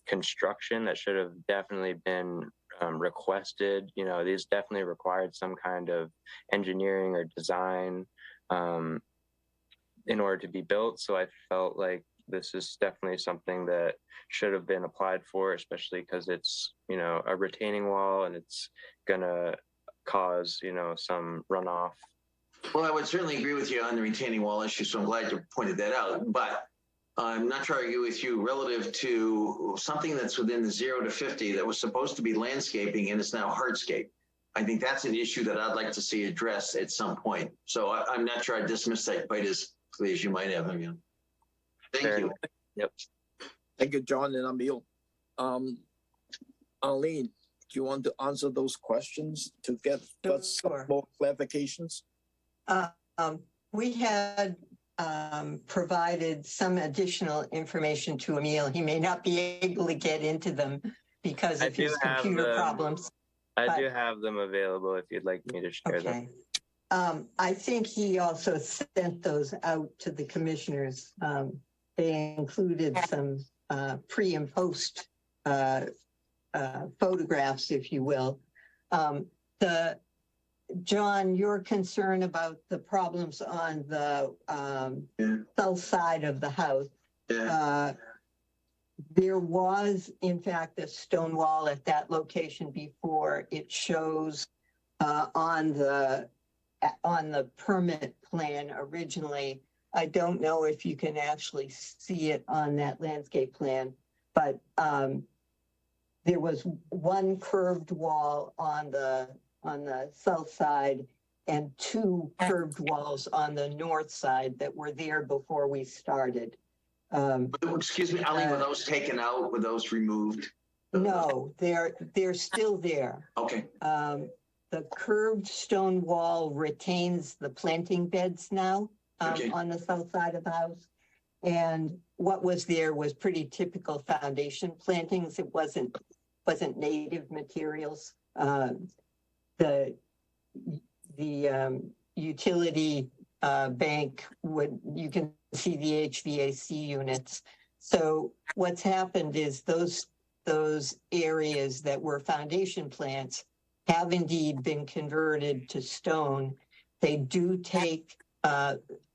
construction that should have definitely been requested. You know, these definitely required some kind of engineering or design in order to be built. So I felt like this is definitely something that should have been applied for, especially because it's, you know, a retaining wall and it's gonna cause, you know, some runoff. Well, I would certainly agree with you on the retaining wall issue, so I'm glad you pointed that out. But I'm not sure I agree with you relative to something that's within the 0 to 50 that was supposed to be landscaping and is now hardscape. I think that's an issue that I'd like to see addressed at some point. So I'm not sure I dismiss that quite as clearly as you might have. I mean, thank you. Yep. Thank you, John and Emil. Arlene, do you want to answer those questions to get some more clarifications? We had provided some additional information to Emil. He may not be able to get into them because of his computer problems. I do have them available if you'd like me to share them. I think he also sent those out to the commissioners. They included some pre and post photographs, if you will. John, your concern about the problems on the south side of the house. There was, in fact, a stone wall at that location before. It shows on the permit plan originally. I don't know if you can actually see it on that landscape plan, but there was one curved wall on the south side and two curved walls on the north side that were there before we started. Excuse me, Eileen, were those taken out? Were those removed? No, they're still there. Okay. The curved stone wall retains the planting beds now on the south side of the house. And what was there was pretty typical foundation plantings. It wasn't native materials. The utility bank you can see the HVAC units. So what's happened is those areas that were foundation plants have indeed been converted to stone. They do take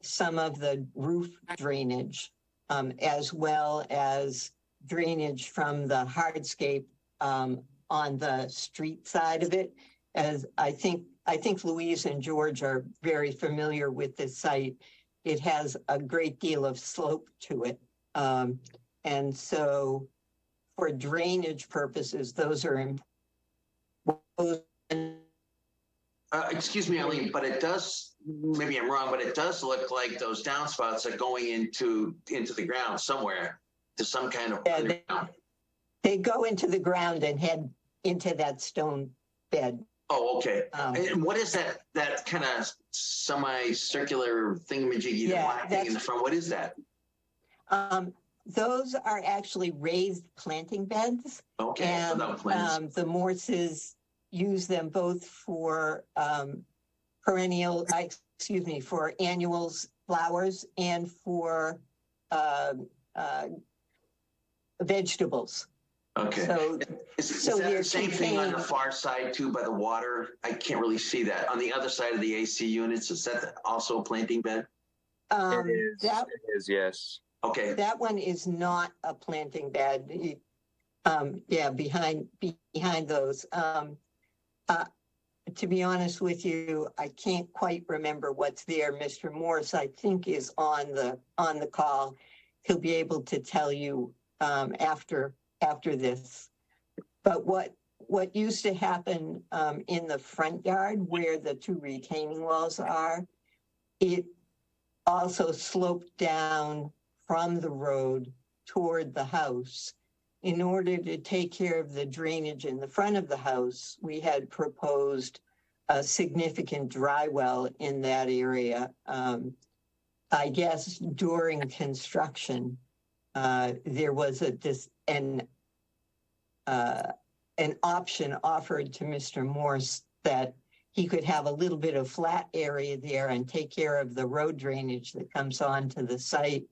some of the roof drainage as well as drainage from the hardscape on the street side of it. As I think Louise and George are very familiar with this site. It has a great deal of slope to it. And so for drainage purposes, those are excuse me, Eileen, but it does, maybe I'm wrong, but it does look like those downspouts are going into the ground somewhere to some kind of underground. They go into the ground and head into that stone bed. Oh, okay. And what is that kind of semicircular thingamajiggy, the black thing in the front? What is that? Those are actually raised planting beds. Okay, and without plants. The Morses use them both for perennial, excuse me, for annuals, flowers, and for uh, uh, vegetables. Okay. So, Is so that we're the same thing on the contained- far side too, by the water? I can't really see that. On the other side of the AC units, is that also a planting bed? that It is, yes. Okay. that one is not a planting bed. Yeah, behind those. To be honest with you, I can't quite remember what's there. Mr. Morse, I think, is on the call. He'll be able to tell you after this. But what used to happen in the front yard where the two retaining walls are, it also sloped down from the road toward the house. In order to take care of the drainage in the front of the house, we had proposed a significant dry well in that area. I guess during construction, there was an option offered to Mr. Morse that he could have a little bit of flat area there and take care of the road drainage that comes onto the site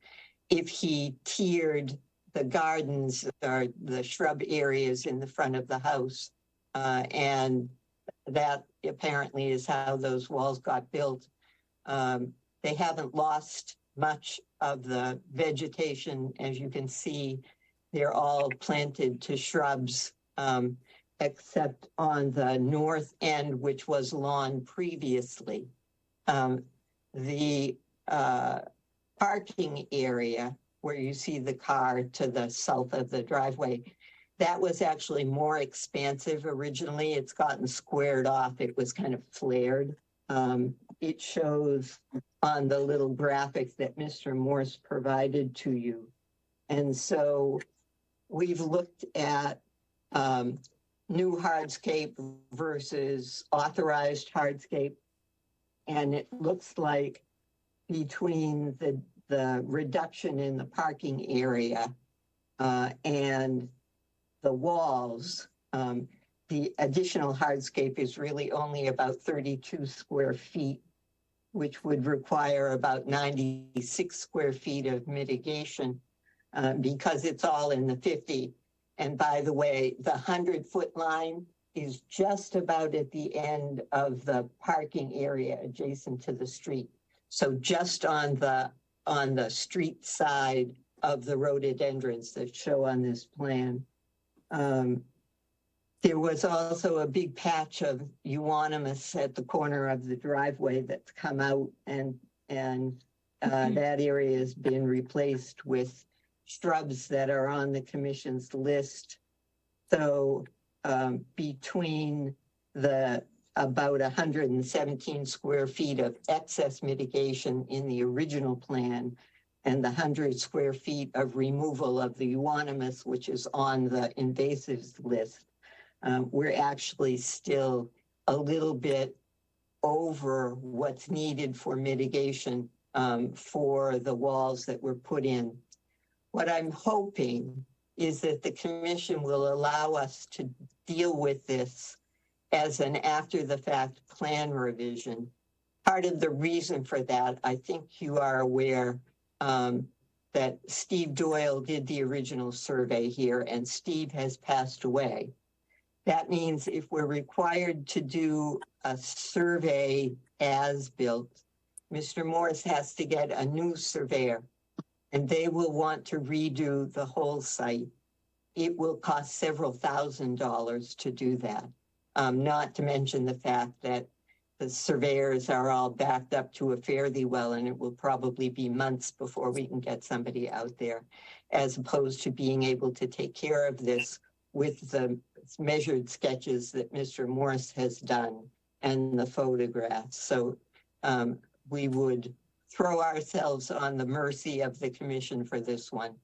if he tiered the gardens or the shrub areas in the front of the house. And that apparently is how those walls got built. They haven't lost much of the vegetation. As you can see, they're all planted to shrubs, except on the north end, which was lawn previously. The parking area where you see the car to the south of the driveway, that was actually more expansive originally. It's gotten squared off. It was kind of flared. It shows on the little graphic that Mr. Morse provided to you. And so we've looked at new hardscape versus authorized hardscape. And it looks like between the reduction in the parking area and the walls, the additional hardscape is really only about 32 square feet, which would require about 96 square feet of mitigation because it's all in the 50. And by the way, the 100-foot line is just about at the end of the parking area adjacent to the street. So just on the street side of the rhododendrons that show on this plan. There was also a big patch of euonymus at the corner of the driveway that's come out, and that area has been replaced with shrubs that are on the commission's list. So between the about 117 square feet of excess mitigation in the original plan and the 100 square feet of removal of the euonymus, which is on the invasives list, we're actually still a little bit over what's needed for mitigation for the walls that were put in. What I'm hoping is that the commission will allow us to deal with this as an after-the-fact plan revision. Part of the reason for that, I think you are aware that Steve Doyle did the original survey here, and Steve has passed away. That means if we're required to do a survey as built, Mr. Morris has to get a new surveyor, and they will want to redo the whole site. It will cost several $1,000s to do that. Not to mention the fact that the surveyors are all backed up to a fairly well, and it will probably be months before we can get somebody out there, as opposed to being able to take care of this with the measured sketches that Mr. Morris has done and the photographs. So we would throw ourselves on the mercy of the commission for this one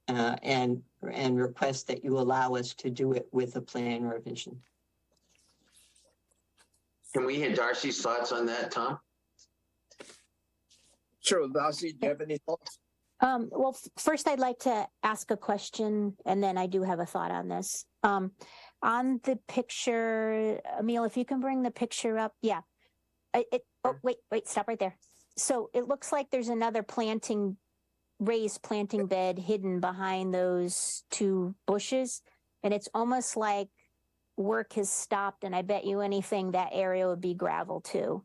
and request that you allow us to do it with a plan revision. Can we hear Darcy's thoughts on that, Tom? Sure, Darcy, do you have any thoughts? Well, first I'd like to ask a question, and then I do have a thought on this. On the picture, Emil, if you can bring the picture up. Yeah. Oh, wait, stop right there. So it looks like there's another raised planting bed hidden behind those two bushes. And it's almost like work has stopped, and I bet you anything that area would be gravel too,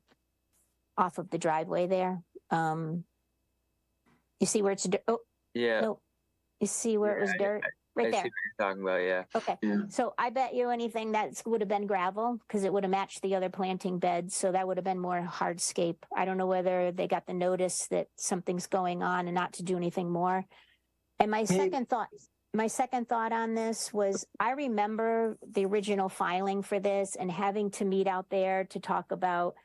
off of the driveway there. You see where it's, oh, Yeah. no, you see where it was dirt? Right I there. see what you're talking about. Yeah. Okay, Yeah. so I bet you anything that would have been gravel because it would have matched the other planting beds. So that would have been more hardscape. I don't know whether they got the notice that something's going on and not to do anything more. And my second thought on this was I remember the original filing for this and having to meet out there to talk about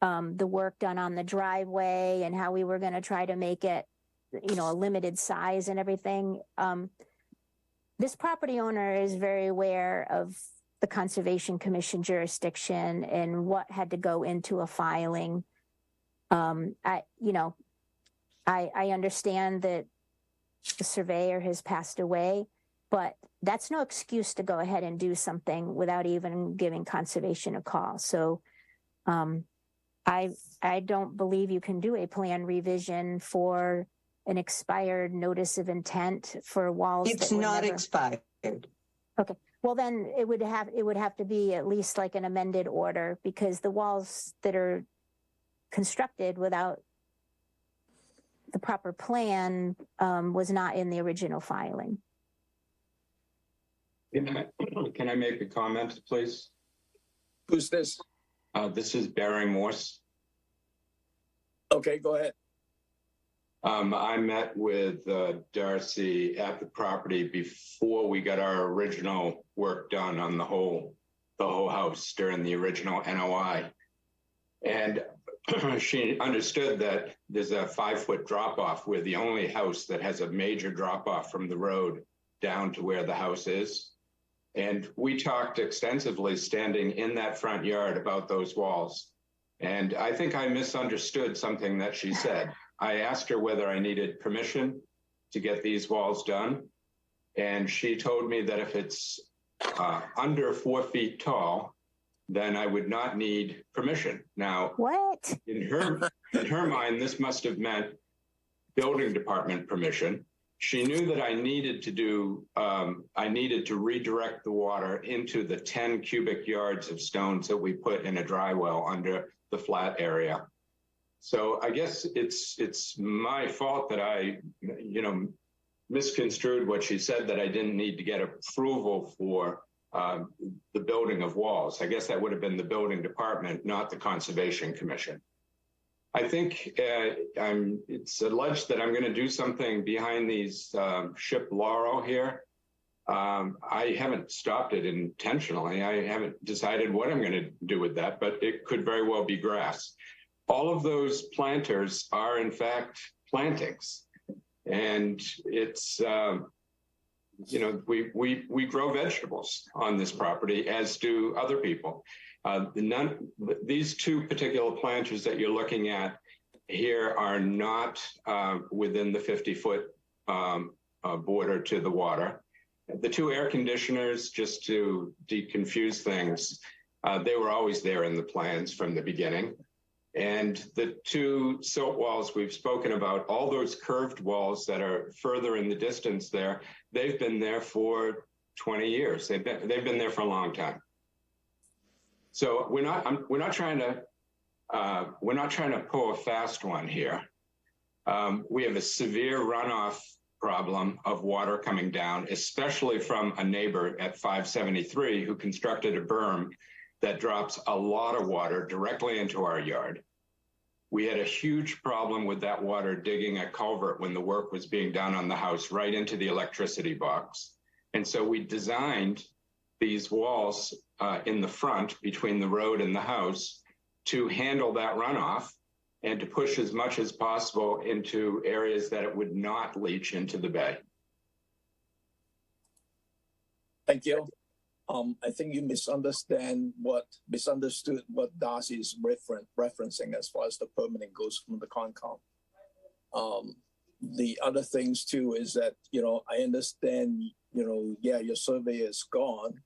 the work done on the driveway and how we were going to try to make it, you know, a limited size and everything. This property owner is very aware of the Conservation Commission jurisdiction and what had to go into a filing. I understand that the surveyor has passed away, but that's no excuse to go ahead and do something without even giving conservation a call. So I don't believe you can do a plan revision for an expired notice of intent for walls. It's not expired. Okay. Well, then it would have to be at least like an amended order because the walls that are constructed without the proper plan was not in the original filing. Can I make a comment, please? Who's this? This is Barry Morse. Okay, go ahead. I met with Darcy at the property before we got our original work done on the whole house during the original NOI. And she understood that there's a 5-foot drop off. We're the only house that has a major drop off from the road down to where the house is. And we talked extensively standing in that front yard about those walls. And I think I misunderstood something that she said. I asked her whether I needed permission to get these walls done. And she told me that if it's under 4 feet tall, then I would not need permission. Now, what? In her mind, this must have meant building department permission. She knew that I needed to redirect the water into the 10 cubic yards of stones that we put in a dry well under the flat area. So I guess it's my fault that I, misconstrued what she said, that I didn't need to get approval for the building of walls. I guess that would have been the building department, not the Conservation Commission. I think it's alleged that I'm going to do something behind these ship laurel here. I haven't stopped it intentionally. I haven't decided what I'm going to do with that, but it could very well be grass. All of those planters are in fact plantings, and it's we grow vegetables on this property, as do other people. These two particular planters that you're looking at here are not within the 50-foot border to the water. The two air conditioners, just to deconfuse things, they were always there in the plans from the beginning. And the two silt walls we've spoken about, all those curved walls that are further in the distance there, they've been there for 20 years. They've been there for a long time. So we're not trying to pull a fast one here. We have a severe runoff problem of water coming down, especially from a neighbor at 573 who constructed a berm that drops a lot of water directly into our yard. We had a huge problem with that water digging a culvert when the work was being done on the house right into the electricity box. And so we designed these walls in the front between the road and the house to handle that runoff and to push as much as possible into areas that it would not leach into the bay. Thank you. I think you misunderstood what Darcy is referencing as far as the permitting goes from the Concom. The other things too is that, I understand, your survey is gone,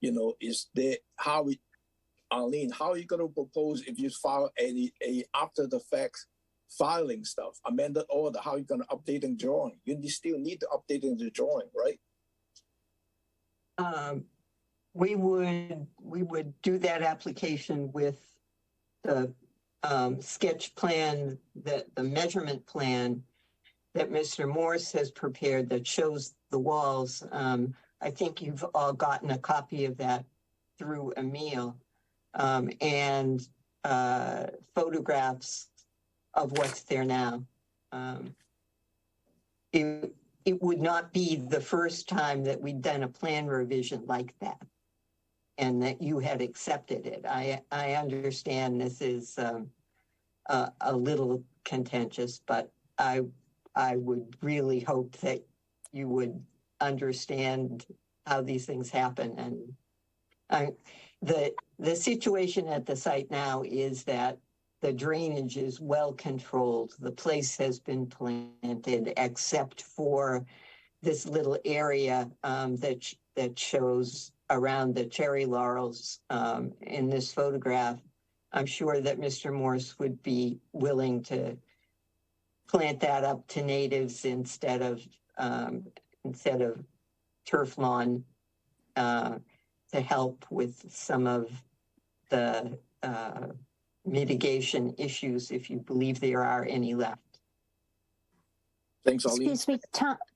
is there, Arlene, how are you going to propose if you file a after the fact filing stuff, amended order? How are you going to update the drawing? You still need to update the drawing, right? We would do that application with the sketch plan, the measurement plan that Mr. Morse has prepared that shows the walls. I think you've all gotten a copy of that through Emil, and photographs of what's there now. It would not be the first time that we'd done a plan revision like that and that you had accepted it. I understand this is a little contentious, but I would really hope that you would understand how these things happen. And the situation at the site now is that the drainage is well controlled. The place has been planted except for this little area that shows around the cherry laurels in this photograph. I'm sure that Mr. Morse would be willing to plant that up to natives instead of turf lawn to help with some of the mitigation issues, if you believe there are any left. Thanks, Arlene. Excuse me,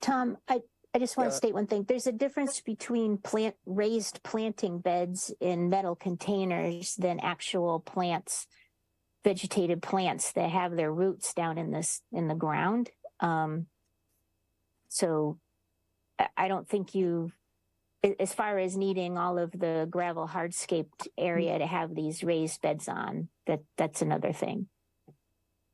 Tom, I just want to state one thing. There's a difference between raised planting beds in metal containers than actual plants, vegetated plants that have their roots down in the ground. So I don't think as far as needing all of the gravel hardscaped area to have these raised beds on, that's another thing.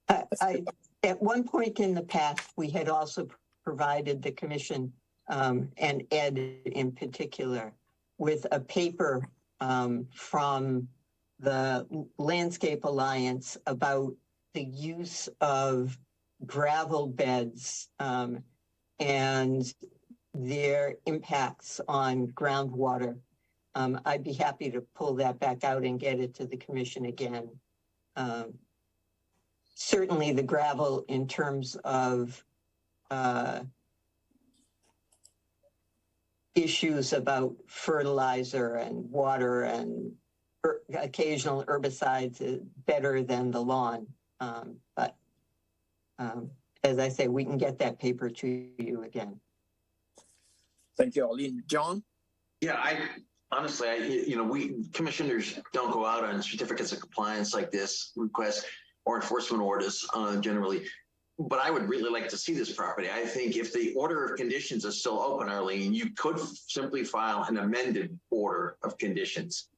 At one point in the past, we had also provided the commission and Ed in particular with a paper from the Landscape Alliance about the use of gravel beds and their impacts on groundwater. I'd be happy to pull that back out and get it to the commission again. Certainly the gravel in terms of issues about fertilizer and water and occasional herbicides is better than the lawn. But as I say, we can get that paper to you again. Thank you, Arlene. John? Yeah, honestly, we commissioners don't go out on certificates of compliance like this requests or enforcement orders generally. But I would really like to see this property. I think if the order of conditions is still open, Arlene, you could simply file an amended order of conditions.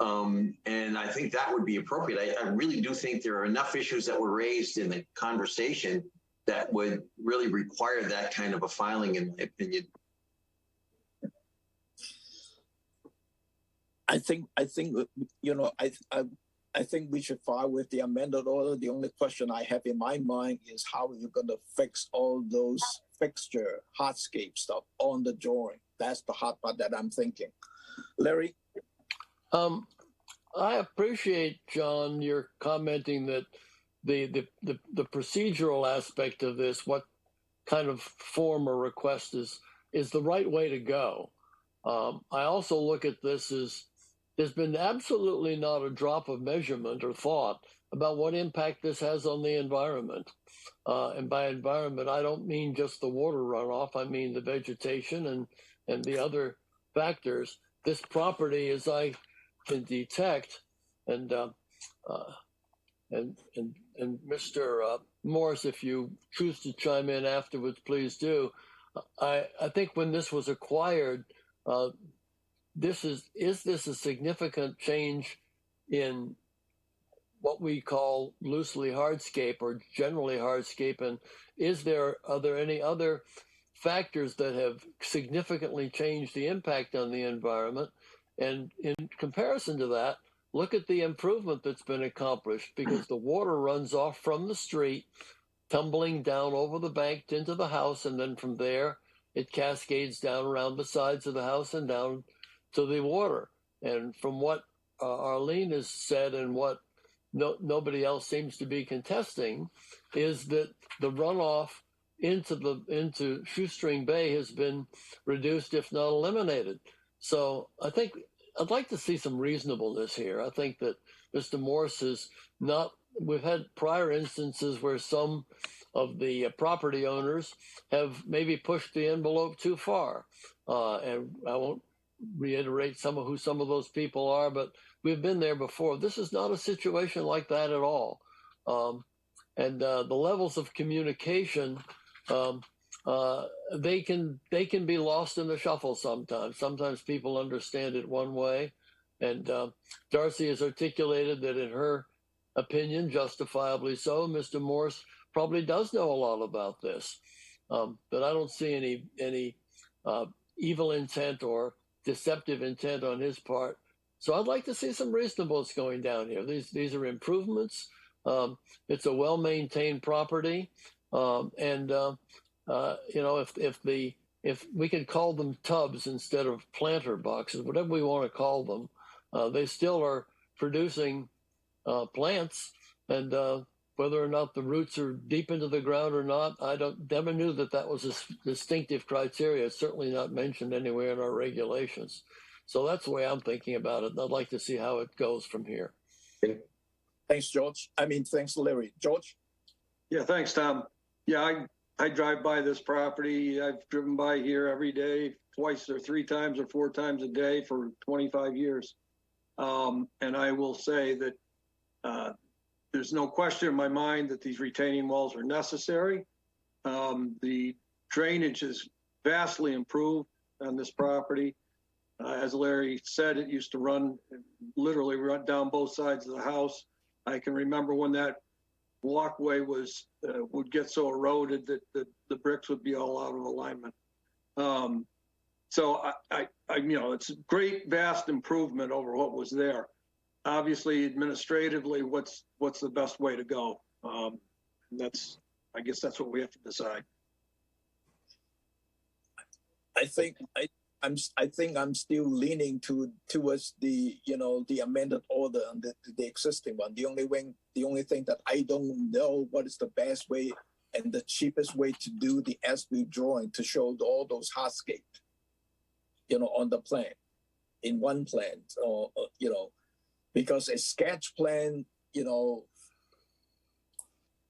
And I think that would be appropriate. I really do think there are enough issues that were raised in the conversation that would really require that kind of a filing, in my opinion. I think we should file with the amended order. The only question I have in my mind is how you're going to fix all those fixture hardscape stuff on the drawing. That's the hard part that I'm thinking. Larry? I appreciate, John, your commenting that the procedural aspect of this, what kind of form or request is the right way to go. I also look at this as there's been absolutely not a drop of measurement or thought about what impact this has on the environment. And by environment, I don't mean just the water runoff. I mean the vegetation and the other factors. This property, as I can detect, and Mr. Morris, if you choose to chime in afterwards, please do. I think when this was acquired, is this a significant change in what we call loosely hardscape or generally hardscape? And are there any other factors that have significantly changed the impact on the environment? And in comparison to that, look at the improvement that's been accomplished, because the water runs off from the street, tumbling down over the bank into the house, and then from there it cascades down around the sides of the house and down to the water. And from what Arlene has said and what nobody else seems to be contesting is that the runoff into Shoestring Bay has been reduced, if not eliminated. So I think I'd like to see some reasonableness here. I think that Mr. Morse is not. We've had prior instances where some of the property owners have maybe pushed the envelope too far, and I won't reiterate who some of those people are, but we've been there before. This is not a situation like that at all. And the levels of communication, they can be lost in the shuffle sometimes. Sometimes people understand it one way, and Darcy has articulated that in her opinion, justifiably so, Mr. Morse probably does know a lot about this, but I don't see any evil intent or deceptive intent on his part. So I'd like to see some reasonableness going down here. These are improvements. It's a well-maintained property, and you know, if we can call them tubs instead of planter boxes, whatever we want to call them, they still are producing plants, and whether or not the roots are deep into the ground or not, I never knew that was a distinctive criteria. It's certainly not mentioned anywhere in our regulations. So that's the way I'm thinking about it. And I'd like to see how it goes from here. Thanks, George. Thanks, Larry. George? Yeah, thanks, Tom. Yeah, I drive by this property. I've driven by here every day, twice or three times or four times a day for 25 years. And I will say that there's no question in my mind that these retaining walls are necessary. The drainage is vastly improved on this property. As Larry said, it used to literally run down both sides of the house. I can remember when that walkway would get so eroded that the bricks would be all out of alignment. So it's a great, vast improvement over what was there. Obviously, administratively, what's the best way to go? I guess that's what we have to decide. I think I'm still leaning towards the amended order and the existing one. The only thing that I don't know what is the best way and the cheapest way to do the as-built drawing to show all those hardscape, on the plan, in one plan, or because a sketch plan,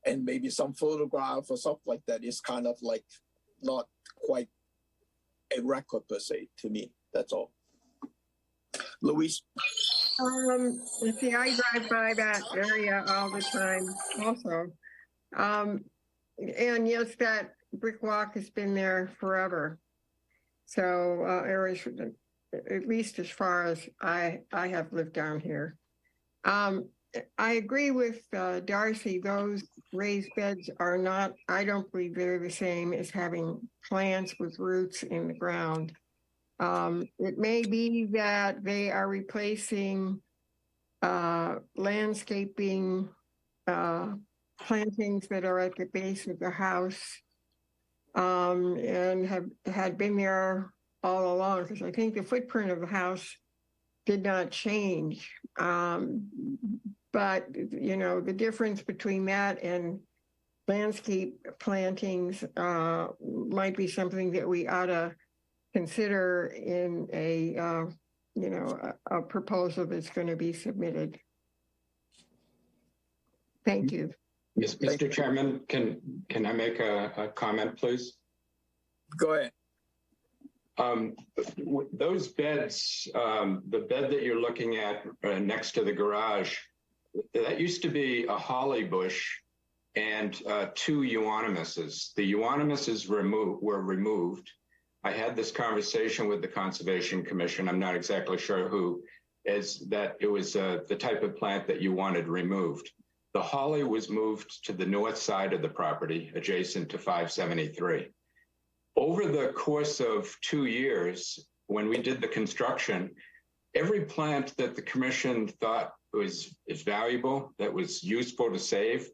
and maybe some photograph or something like that is kind of like not quite a record per se to me. That's all. Louise? See, I drive by that area all the time also. And yes, that brick walk has been there forever. So at least as far as I have lived down here. I agree with Darcy. Those raised beds are not, I don't believe they're the same as having plants with roots in the ground. It may be that they are replacing landscaping plantings that are at the base of the house and had been there all along, because I think the footprint of the house did not change. But, the difference between that and landscape plantings might be something that we ought to consider in a proposal that's going to be submitted. Thank you. Yes, Mr. Chairman, can I make a comment, please? Go ahead. Those beds, the bed that you're looking at next to the garage, that used to be a holly bush and two euonymuses. The euonymuses were removed. I had this conversation with the Conservation Commission. I'm not exactly sure who, is that it was the type of plant that you wanted removed. The holly was moved to the north side of the property, adjacent to 573. Over the course of 2 years, when we did the construction, every plant that the commission thought is valuable, that was useful to save,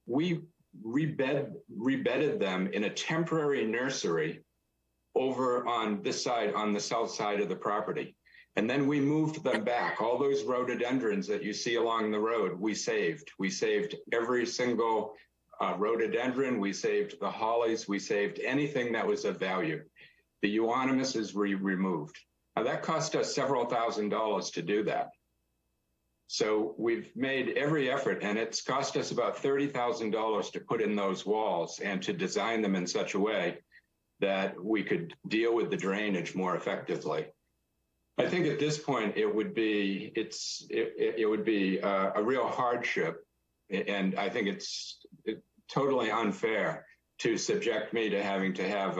we rebedded them in a temporary nursery over on this side, on the south side of the property. And then we moved them back. All those rhododendrons that you see along the road, we saved. We saved every single rhododendron. We saved the hollies. We saved anything that was of value. The euonymuses were removed. Now that cost us several $1,000s to do that. So we've made every effort, and it's cost us about $30,000 to put in those walls and to design them in such a way that we could deal with the drainage more effectively. I think at this point it would be a real hardship, and I think it's totally unfair to subject me to having to have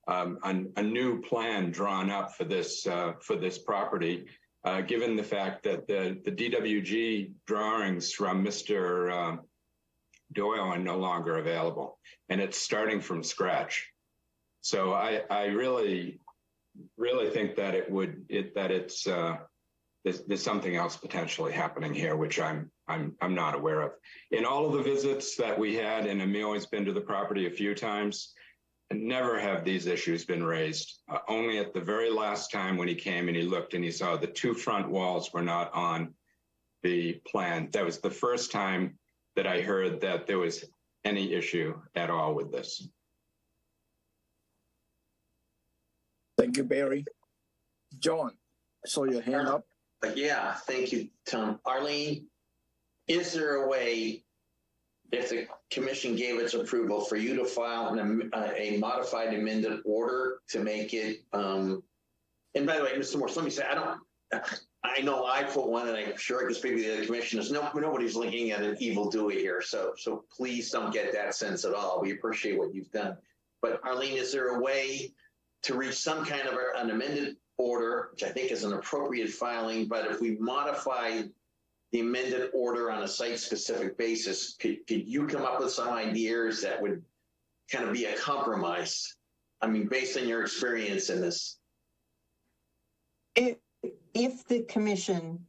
a new plan drawn up for this property, given the fact that the DWG drawings from Mr. Doyle are no longer available, and it's starting from scratch. So I really think that there's something else potentially happening here, which I'm not aware of. In all of the visits that we had, and Emil's been to the property a few times, and never have these issues been raised. Only at the very last time when he came and he looked and he saw the two front walls were not on the plan. That was the first time that I heard that there was any issue at all with this. Thank you, Barry. John, I saw your hand up. Yeah, thank you, Tom. Arlene, is there a way, if the commission gave its approval, for you to file a modified amended order to make it, and by the way, Mr. Morse, let me say, I know I put one, and I'm sure I can speak with the other commissioners. Nobody's looking at an evildoer here, so please don't get that sense at all. We appreciate what you've done. But Arlene, is there a way to reach some kind of an amended order, which I think is an appropriate filing, but if we modify the amended order on a site-specific basis, could you come up with some ideas that would kind of be a compromise? I mean, based on your experience in this. If the commission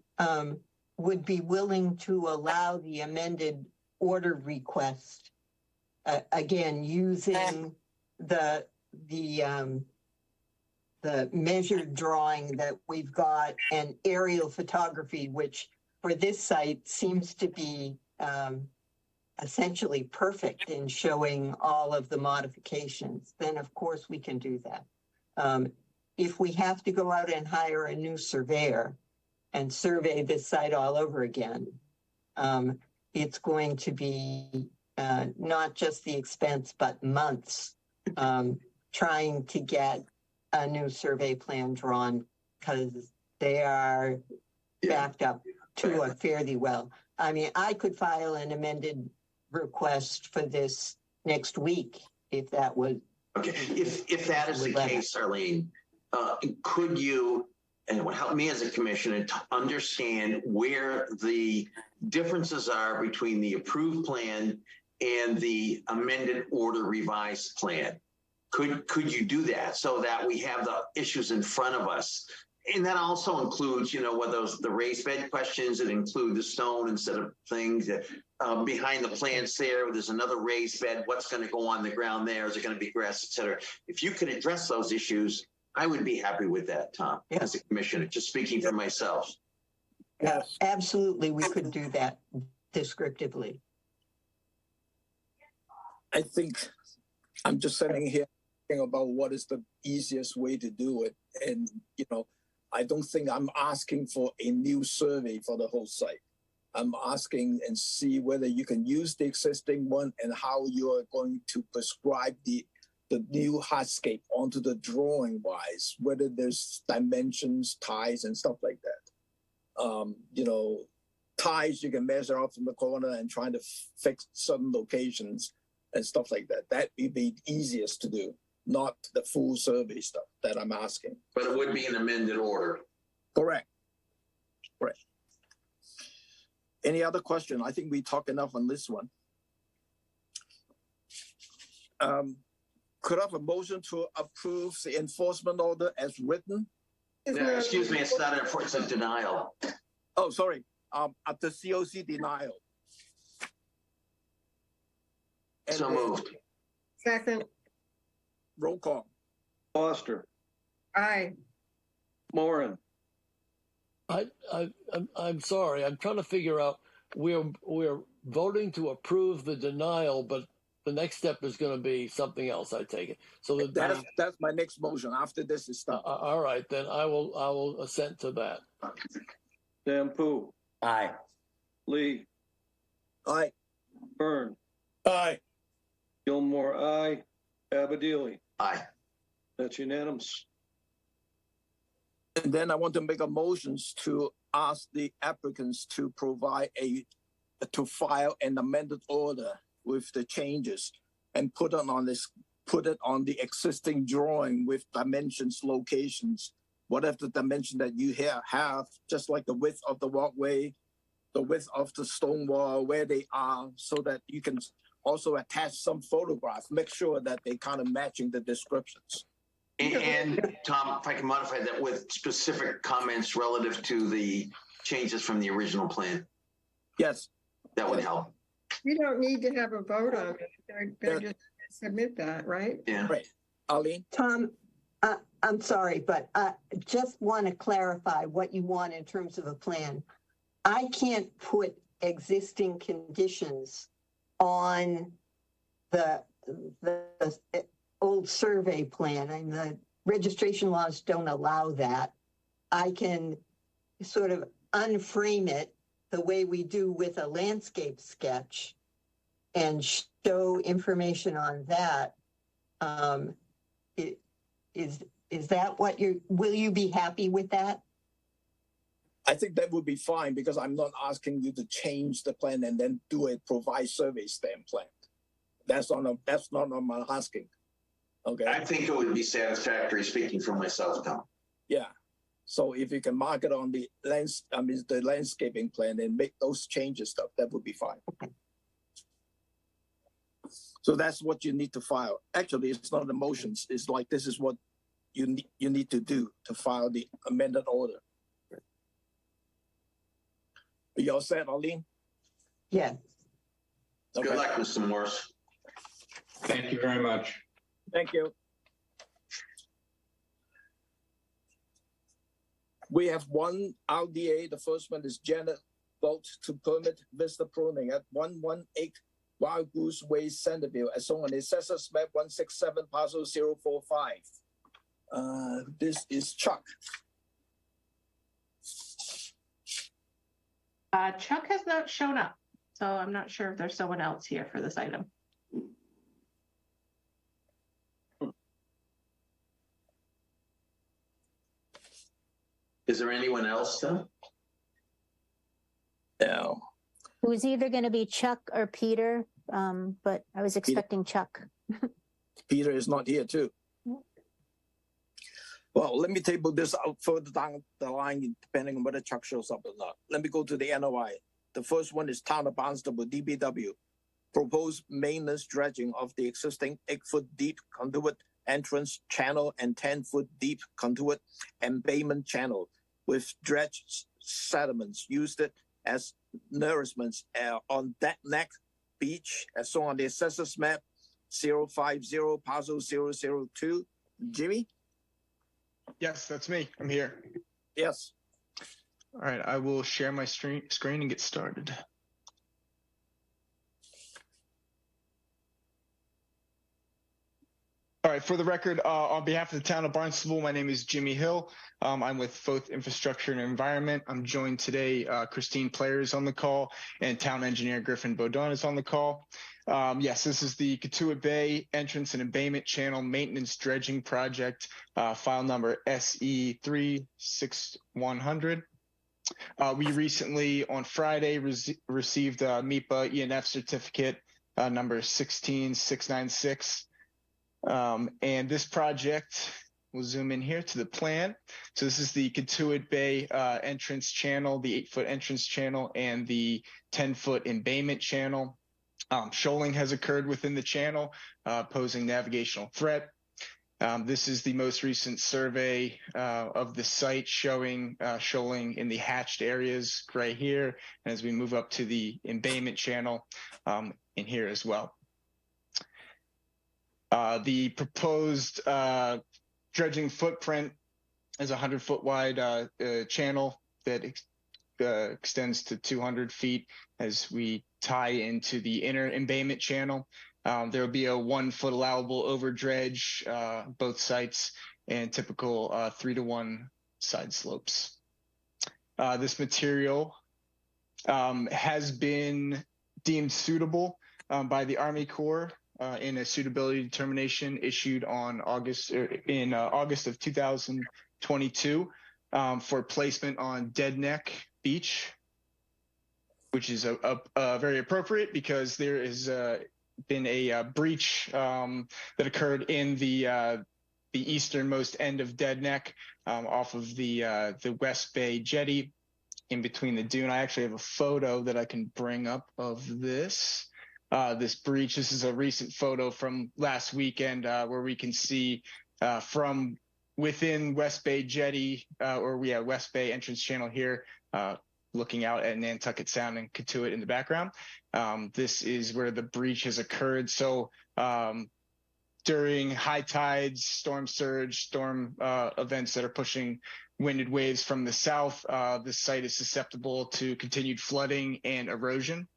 would be willing to allow the amended order request, again, using the measured drawing that we've got and aerial photography, which for this site seems to be essentially perfect in showing all of the modifications, then of course we can do that. If we have to go out and hire a new surveyor and survey this site all over again, it's going to be not just the expense, but months trying to get a new survey plan drawn, because they are backed up to a fairly well. I mean, I could file an amended request for this next week if that would. Okay, if that is the case, Arlene, could you, and it would help me as a commissioner to understand where the differences are between the approved plan and the amended order revised plan? Could you do that so that we have the issues in front of us? And that also includes, what the raised bed questions that include the stone instead of things that behind the plants there's another raised bed. What's going to go on the ground there? Is it going to be grass, et cetera? If you could address those issues, I would be happy with that, Tom, as a commissioner, just speaking for myself. Yes, absolutely. We could do that descriptively. I think I'm just sitting here thinking about what is the easiest way to do it. And, I don't think I'm asking for a new survey for the whole site. I'm asking and see whether you can use the existing one and how you are going to prescribe the new hardscape onto the drawing wise, whether there's dimensions, ties, and stuff like that. Ties you can measure out from the corner and try to fix certain locations and stuff like that. That would be easiest to do, not the full survey stuff that I'm asking. But it would be an amended order. Correct. Any other question? I think we talked enough on this one. Could I have a motion to approve the enforcement order as written? No, excuse me, it's not an enforcement denial. Oh, sorry. At the COC denial. So moved. Second. Roll call. Foster, Aye. Moran, I'm sorry. I'm trying to figure out. We're voting to approve the denial, but the next step is going to be something else. I take it. So That's my next motion. After this is done. all right, then I will assent to that. Dampu, Aye. Lee, Aye. Byrne, Aye. Gilmore, aye. Abadili. Aye. That's unanimous. And then I want to make a motions to ask the applicants to provide to file an amended order with the changes and put it on the existing drawing with dimensions, locations, whatever the dimension that you have, just like the width of the walkway, the width of the stone wall, where they are, so that you can also attach some photographs, make sure that they kind of matching the descriptions. And Tom, if I can modify that with specific comments relative to the changes from the original plan, Yes. that would help. We don't need to have a vote on it. They're just submit that, right? Yeah. Right. Arlene? Tom, I'm sorry, but I just want to clarify what you want in terms of a plan. I can't put existing conditions on the old survey plan, and the registration laws don't allow that. I can sort of unframe it the way we do with a landscape sketch and show information on that. Is that what will you be happy with that? I think that would be fine, because I'm not asking you to change the plan and then do a provide survey stamp plan. That's not what I'm asking. Okay. I think it would be satisfactory, speaking for myself, Tom. Yeah. So if you can mark it on the landscaping plan and make those changes stuff, that would be fine. Okay. So that's what you need to file. Actually, it's not the motions. It's like, this is what you need to do to file the amended order. Are you all set, Arlene? Yeah. Okay. Good luck, Mr. Morris. Thank you very much. Thank you. We have one RDA. The first one is Janet vote to permit vista pruning at 118 Wild Goose Way, Centerville, as shown on the assessors map 167 parcel 045. This is Chuck. Chuck has not shown up, so I'm not sure if there's someone else here for this item. Is there anyone else though? No. It was either going to be Chuck or Peter, but I was expecting Chuck. Peter is not here too. Well, let me table this out further down the line, depending on whether Chuck shows up or not. Let me go to the NOI. The first one is Town of Barnstable, DBW. Proposed maintenance dredging of the existing 8-foot deep conduit entrance channel and 10-foot deep conduit embayment channel with dredged sediments used as nourishments on that neck beach, as shown on the assessors map 050 parcel 002. Jimmy? Yes, that's me. I'm here. Yes. All right, I will share my screen and get started. All right, for the record, on behalf of the town of Barnstable, my name is Jimmy Hill. I'm with Foth Infrastructure and Environment. I'm joined today, Christine Player is on the call, and town engineer Griffin Bodon is on the call. Yes, this is the Katuah Bay Entrance and Embayment Channel Maintenance Dredging Project, file number SE36100. We recently, on Friday, received MEPA ENF certificate number 16696. And this project, we'll zoom in here to the plan. So this is the Katuah Bay entrance channel, the 8-foot entrance channel, and the 10-foot embayment channel. Shoaling has occurred within the channel, posing navigational threat. This is the most recent survey of the site showing shoaling in the hatched areas right here. And as we move up to the embayment channel in here as well. The proposed dredging footprint is a 100-foot wide channel that extends to 200 feet as we tie into the inner embayment channel. There will be a 1 foot allowable over dredge, both sites, and typical 3-to-1 side slopes. This material has been deemed suitable by the Army Corps in a suitability determination issued on August of 2022 for placement on Dead Neck Beach, which is very appropriate because there has been a breach that occurred in the easternmost end of Dead Neck off of the West Bay jetty in between the dune. I actually have a photo that I can bring up of this breach. This is a recent photo from last weekend where we can see from within West Bay jetty, West Bay entrance channel here, looking out at Nantucket Sound and Katuitt in the background. This is where the breach has occurred. So during high tides, storm surge, storm events that are pushing winded waves from the south, this site is susceptible to continued flooding and erosion.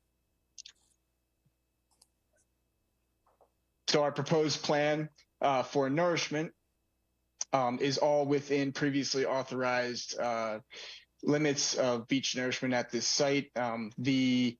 So our proposed plan for nourishment is all within previously authorized limits of beach nourishment at this site. The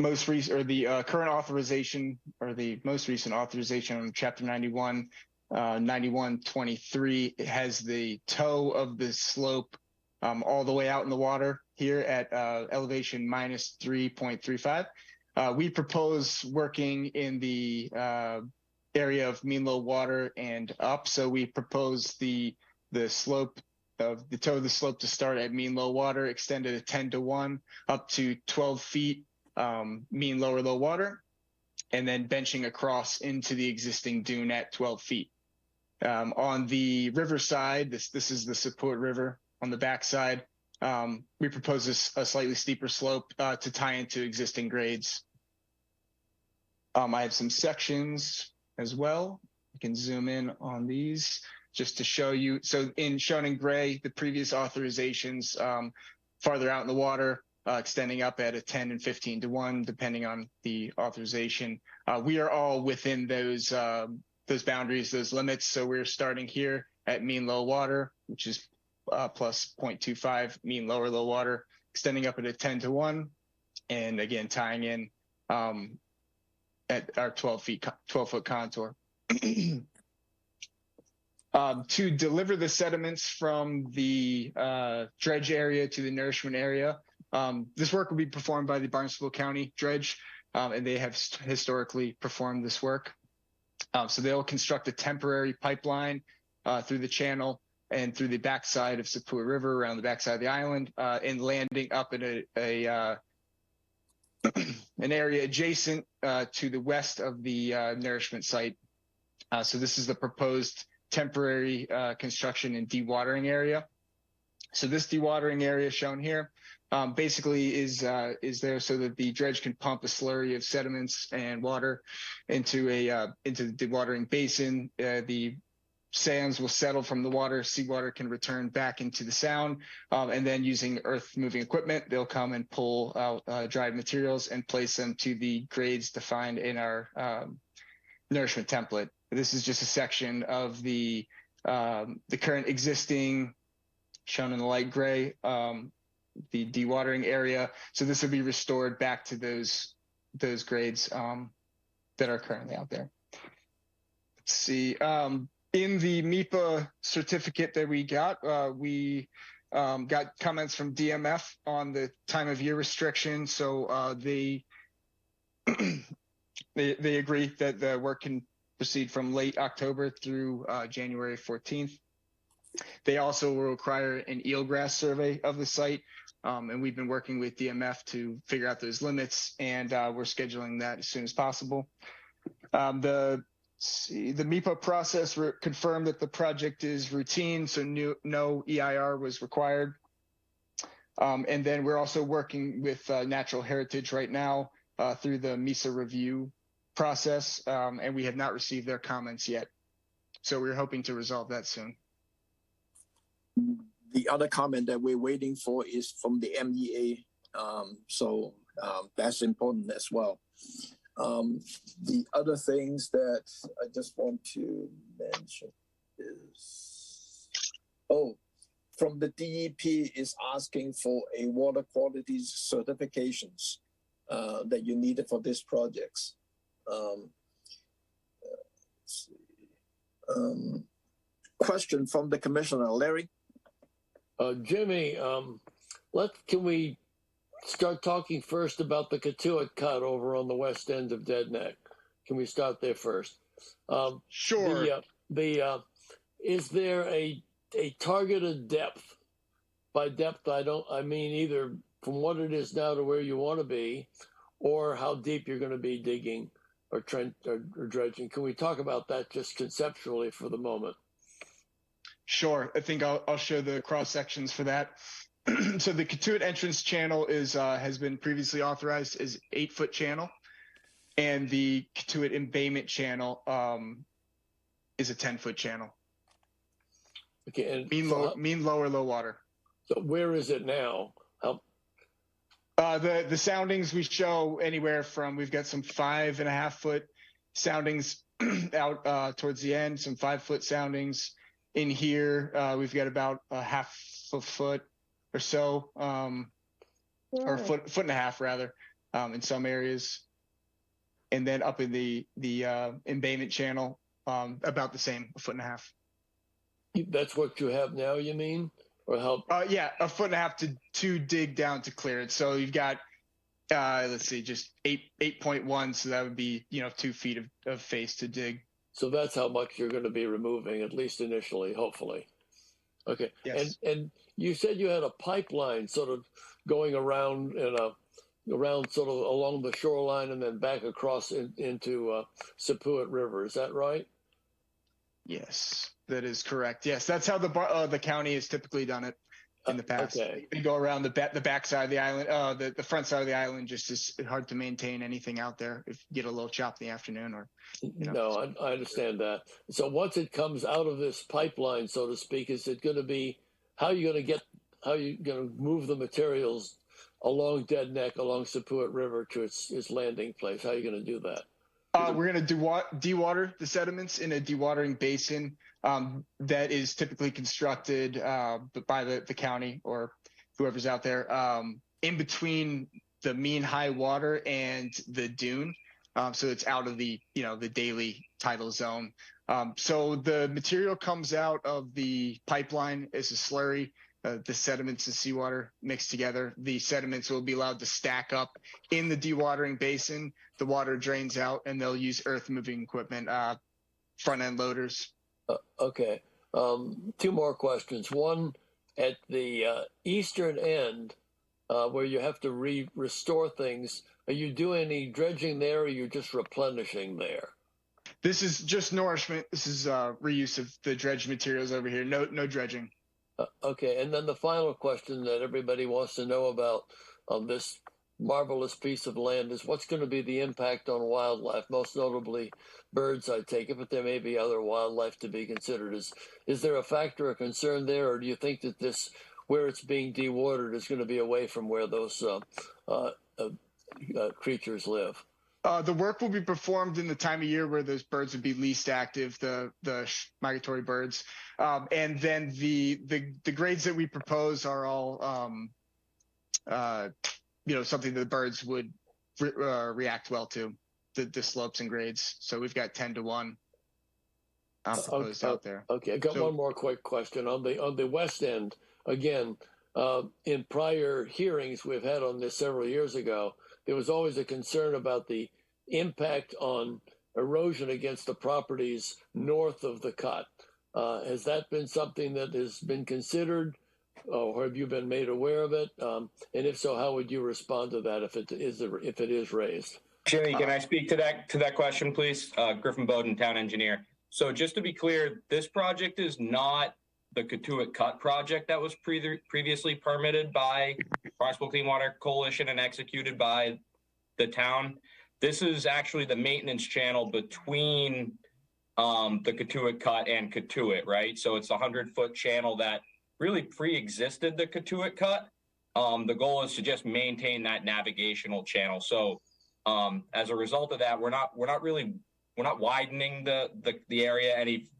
most recent, or the current authorization, or the most recent authorization on Chapter 91, 9123, it has the toe of the slope all the way out in the water here at elevation minus 3.35. We propose working in the area of mean low water and up. So we propose the slope of the toe of the slope to start at mean low water, extended at 10-to-1 up to 12 feet mean lower low water, and then benching across into the existing dune at 12 feet. On the river side, this is the Support River. On the back side, we propose a slightly steeper slope to tie into existing grades. I have some sections as well. You can zoom in on these just to show you. So shown in gray, the previous authorizations farther out in the water, extending up at a 10 and 15-to-1, depending on the authorization. We are all within those boundaries, those limits. So we're starting here at mean low water, which is plus 0.25 mean lower low water, extending up at a 10-to-1, and again tying in at our 12-foot contour. To deliver the sediments from the dredge area to the nourishment area, this work will be performed by the Barnstable County Dredge, and they have historically performed this work. So they'll construct a temporary pipeline through the channel and through the backside of Support River, around the backside of the island, and landing up in an area adjacent to the west of the nourishment site. So this is the proposed temporary construction and dewatering area. So this dewatering area shown here basically is there so that the dredge can pump a slurry of sediments and water into the dewatering basin. The sands will settle from the water, seawater can return back into the sound, and then using earth moving equipment, they'll come and pull out dried materials and place them to the grades defined in our nourishment template. This is just a section of the current existing, shown in the light gray, the dewatering area. So this will be restored back to those grades that are currently out there. Let's see. In the MEPA certificate that we got comments from DMF on the time of year restriction. So they agree that the work can proceed from late October through January 14th. They also will require an eelgrass survey of the site, and we've been working with DMF to figure out those limits, and we're scheduling that as soon as possible. The MEPA process confirmed that the project is routine, so no EIR was required. And then we're also working with Natural Heritage right now through the MESA review process, and we have not received their comments yet. So we're hoping to resolve that soon. the other comment that we're waiting for is from the MEA. That's important as well. The other things that I just want to mention is, from the DEP is asking for a water quality certifications that you needed for this projects. Let's see. Question from the commissioner, Larry. Jimmy, can we start talking first about the Katuitt cut over on the west end of Dead Neck? Can we start there first? Sure. Is there a targeted depth? By depth, I mean either from what it is now to where you want to be, or how deep you're going to be digging or dredging. Can we talk about that just conceptually for the moment? Sure. I think I'll show the cross sections for that. So the Katuitt entrance channel has been previously authorized as 8-foot channel, and the Katuitt embayment channel is a 10-foot channel. Okay, and mean lower low water. So where is it now? The soundings we show anywhere from, we've got some 5.5-foot soundings out towards the end, some 5-foot soundings in here. We've got about a half a foot or so, or a foot and a half rather, in some areas. And then up in the embayment channel, about the same, 1.5 feet. That's what you have now, you mean? Or help? Yeah, 1.5 feet to dig down to clear it. So you've got, let's see, just 8.1. So that would be, 2 feet of face to dig. So that's how much you're going to be removing, at least initially, hopefully. Okay. Yes. And you said you had a pipeline sort of going around sort of along the shoreline and then back across into Sepuit River. Is that right? Yes, that is correct. Yes, that's how the county has typically done it in the past. Okay. They go around the back side of the island. The front side of the island just is hard to maintain anything out there if you get a little chop in the afternoon or. No, I understand that. So once it comes out of this pipeline, so to speak, is it going to be how are you going to move the materials along Dead Neck, along Sepuit River to its landing place? How are you going to do that? We're going to dewater the sediments in a dewatering basin that is typically constructed by the county or whoever's out there in between the mean high water and the dune. So it's out of the daily tidal zone. So the material comes out of the pipeline as a slurry. The sediments and seawater mixed together. The sediments will be allowed to stack up in the dewatering basin. The water drains out, and they'll use earth-moving equipment, front-end loaders. Okay. 2 more questions. One, at the eastern end, where you have to restore things, are you doing any dredging there, or are you just replenishing there? This is just nourishment. This is reuse of the dredged materials over here. No dredging. Okay, and then the final question that everybody wants to know about this marvelous piece of land is what's going to be the impact on wildlife, most notably birds, I take it, but there may be other wildlife to be considered. Is there a factor of concern there, or do you think that this, where it's being dewatered, is going to be away from where those creatures live? The work will be performed in the time of year where those birds would be least active, the migratory birds. And then the grades that we propose are all, something that the birds would react well to, the slopes and grades. So we've got 10-to-1 proposed out there. Okay, I got one more quick question. On the west end, again, in prior hearings we've had on this several years ago, there was always a concern about the impact on erosion against the properties north of the cut. Has that been something that has been considered, or have you been made aware of it? And if so, how would you respond to that if it is raised? Jimmy, can I speak to that question, please? Griffin Bowden, town engineer. So just to be clear, this project is not the Katuitt Cut project that was previously permitted by Barnstable Clean Water Coalition and executed by the town. This is actually the maintenance channel between the Katuitt Cut and Katuitt, right? So it's a 100-foot channel that really pre-existed the Katuitt cut. The goal is to just maintain that navigational channel. So as a result of that, we're not widening the area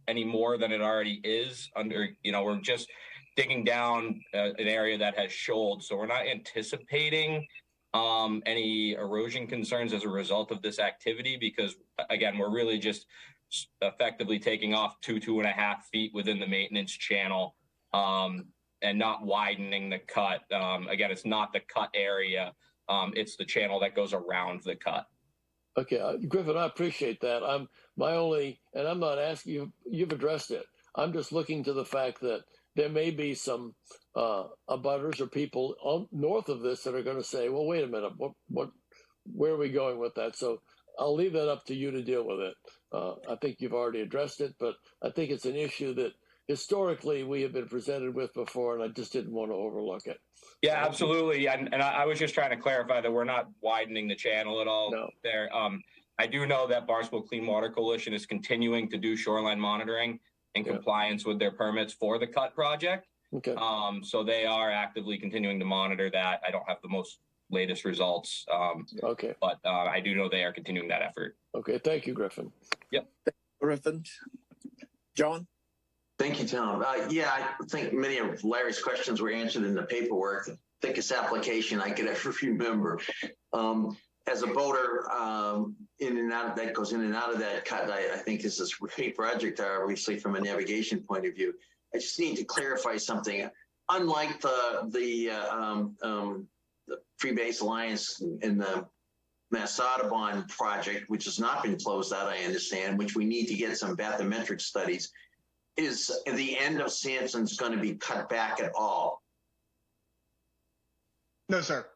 any more than it already is. We're just digging down an area that has shoaled. So we're not anticipating any erosion concerns as a result of this activity, because again, we're really just effectively taking off 2.5 feet within the maintenance channel and not widening the cut. Again, it's not the cut area. It's the channel that goes around the cut. Okay, Griffin, I appreciate that. I'm not asking you, you've addressed it. I'm just looking to the fact that there may be some abutters or people north of this that are going to say, well, wait a minute, where are we going with that? So I'll leave that up to you to deal with it. I think you've already addressed it, but I think it's an issue that historically we have been presented with before, and I just didn't want to overlook it. Yeah, absolutely. And I was just trying to clarify that we're not widening the channel at all there. I do know that Barnstable Clean Water Coalition is continuing to do shoreline monitoring in compliance with their permits for the cut project. Okay. So they are actively continuing to monitor that. I don't have the latest results. Okay. But I do know they are continuing that effort. Okay. Thank you, Griffin. Yep. Griffin. John? Thank you, Tom. Yeah, I think many of Larry's questions were answered in the paperwork. The thickest application I could ever remember. As a boater, in and out that goes in and out of that cut, I think this is a great project, obviously from a navigation point of view. I just need to clarify something. Unlike the Free Base Alliance and the Mass Audubon project, which has not been closed out, I understand, which we need to get some bathymetric studies, is the end of Sampson's going to be cut back at all? No, sir.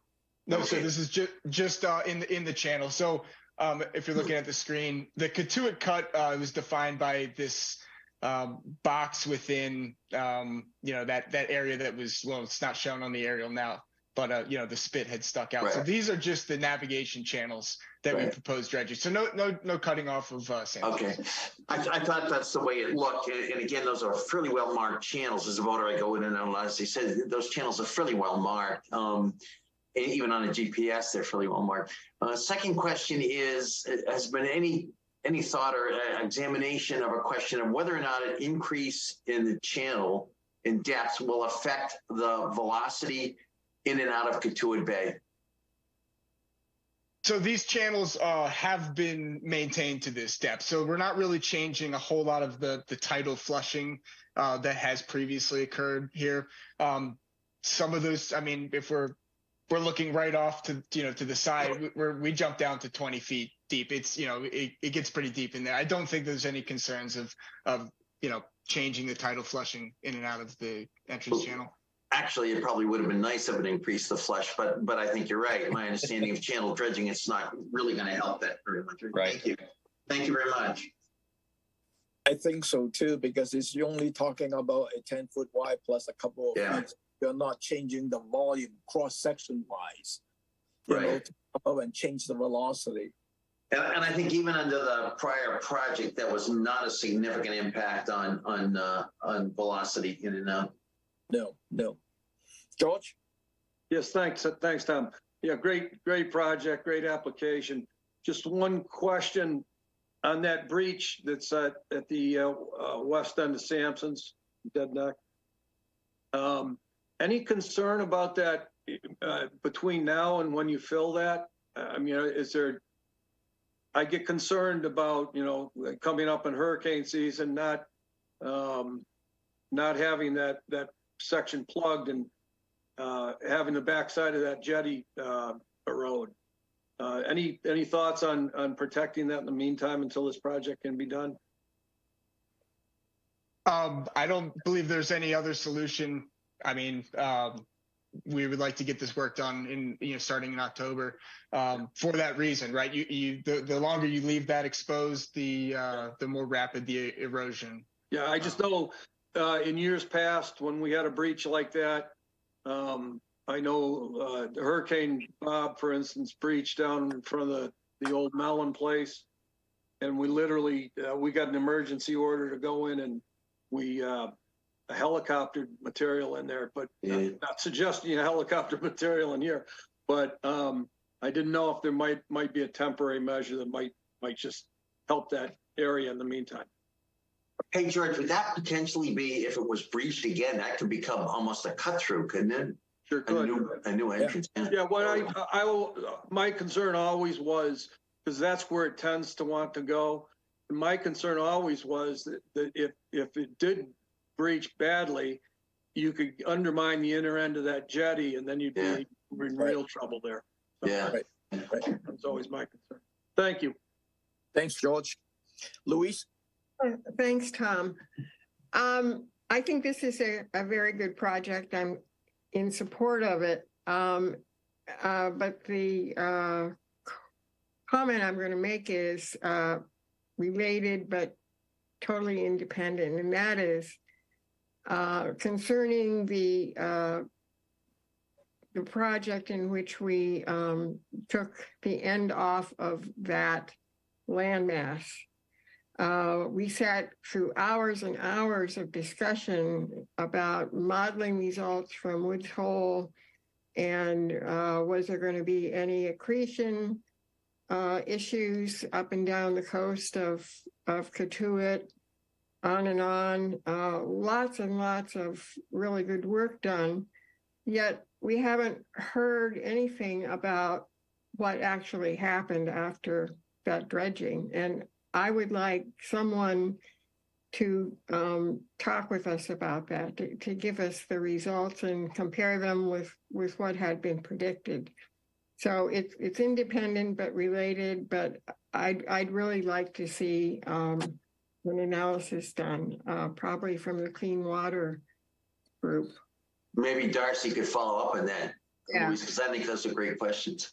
No, sir. This is just in the channel. So if you're looking at the screen, the Katuitt cut was defined by this box within that area that was, well, it's not shown on the aerial now, but the spit had stuck out. Right. So these are just the navigation channels that we proposed dredging. So no cutting off of Sampson. Okay. I thought that's the way it looked. And again, those are fairly well marked channels. As a boater, I go in and out. As they said, those channels are fairly well marked. Even on a GPS, they're fairly well marked. Second question is, has been any thought or examination of a question of whether or not an increase in the channel in depth will affect the velocity in and out of Katuitt Bay? So these channels have been maintained to this depth. So we're not really changing a whole lot of the tidal flushing that has previously occurred here. Some of those, I mean, if we're looking right off to the side, we jump down to 20 feet deep. It's it gets pretty deep in there. I don't think there's any concerns of changing the tidal flushing in and out of the entrance channel. Actually, it probably would have been nice if it increased the flush, but I think you're right. My understanding of channel dredging, it's not really going to help that very much. Right. Thank you. Thank you very much. I think so too, because it's only talking about a 10-foot wide plus a couple of feet. You're not changing the volume cross-section wise. Right. And change the velocity. And I think even under the prior project, that was not a significant impact on velocity in and out. No. George? Yes, thanks, Tom. Yeah, great project, great application. Just one question on that breach that's at the west end of Sampson's, Dead Neck. Any concern about that between now and when you fill that? I mean, I get concerned about, coming up in hurricane season, not having that section plugged and having the backside of that jetty erode. Any thoughts on protecting that in the meantime until this project can be done? I don't believe there's any other solution. I mean, we would like to get this work done starting in October for that reason, right? The longer you leave that exposed, the more rapid the erosion. Yeah, I just know in years past when we had a breach like that, I know Hurricane Bob, for instance, breached down in front of the old Mellon place, and we literally we got an emergency order to go in, and we a helicopter material in there, but Yeah. not suggesting a helicopter material in here. But I didn't know if there might be a temporary measure that might just help that area in the meantime. Hey, George, would that potentially be, if it was breached again, that could become almost a cut through, couldn't it? Sure could. A new entrance. Yeah, what I will, my concern always was, because that's where it tends to want to go. My concern always was that if it did breach badly, you could undermine the inner end of that jetty, and then you'd be in real trouble there. So Yeah. that's always my concern. Thank you. Thanks, George. Luis? Thanks, Tom. I think this is a very good project. I'm in support of it. But the comment I'm going to make is related but totally independent, and that is concerning the project in which we took the end off of that landmass. We sat through hours and hours of discussion about modeling results from Woods Hole, and was there going to be any accretion issues up and down the coast of Cotuit, on and on. Lots and lots of really good work done, yet we haven't heard anything about what actually happened after that dredging. And I would like someone to talk with us about that, to give us the results and compare them with what had been predicted. So it's independent but related, but I'd really like to see an analysis done, probably from the Clean Water Group. Maybe Darcy could follow up on that, Yeah. because I think those are great questions.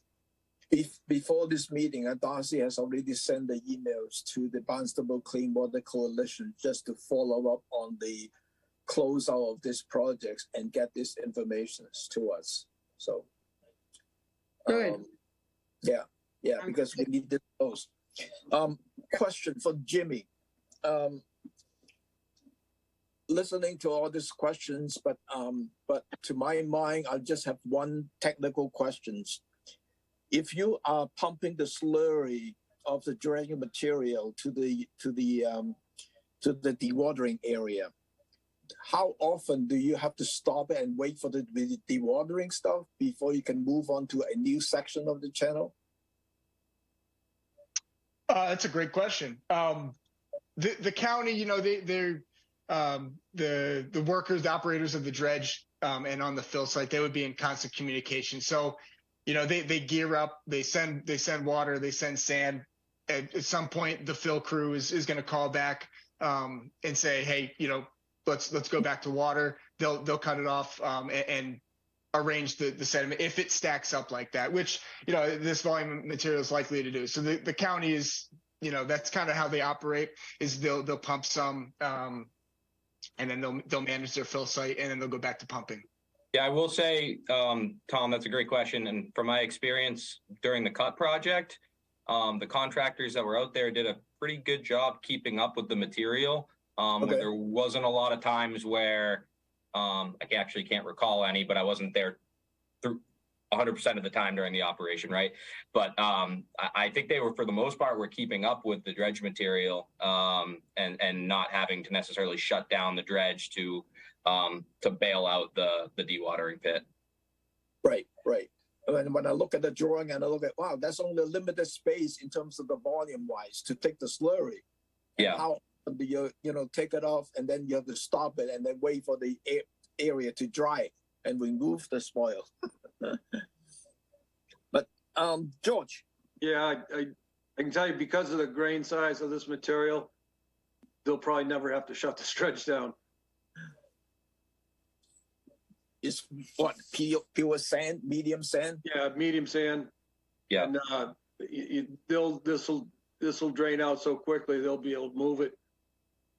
Before this meeting, Darcy has already sent the emails to the Barnstable Clean Water Coalition just to follow up on the closeout of this project and get this information to us. So, Good. Yeah, because we need this post. Question for Jimmy. Listening to all these questions, but to my mind, I just have one technical questions. If you are pumping the slurry of the dredging material to the dewatering area, how often do you have to stop it and wait for the dewatering stuff before you can move on to a new section of the channel? That's a great question. The county, they're the workers, the operators of the dredge, and on the fill site, they would be in constant communication. So, they gear up, they send water, they send sand. At some point, the fill crew is going to call back and say, hey, let's go back to water. They'll cut it off and arrange the sediment if it stacks up like that, which this volume of material is likely to do. So the county is, that's kind of how they operate. Is they'll pump some, and then they'll manage their fill site, and then they'll go back to pumping. Yeah, I will say, Tom, that's a great question. And from my experience during the cut project, the contractors that were out there did a pretty good job keeping up with the material. Okay. There wasn't a lot of times where I actually can't recall any, but I wasn't there through 100% of the time during the operation, right? But I think they were, for the most part, were keeping up with the dredge material and not having to necessarily shut down the dredge to bail out the dewatering pit. Right. And when I look at the drawing and I look at, wow, that's only a limited space in terms of the volume wise to take the slurry. Yeah. How do you take it off, and then you have to stop it and then wait for the area to dry and remove the spoil. But George. Yeah, I can tell you, because of the grain size of this material, they'll probably never have to shut the dredge down. Is what, pure sand, medium sand? Yeah, medium sand. Yeah. And this will drain out so quickly they'll be able to move it,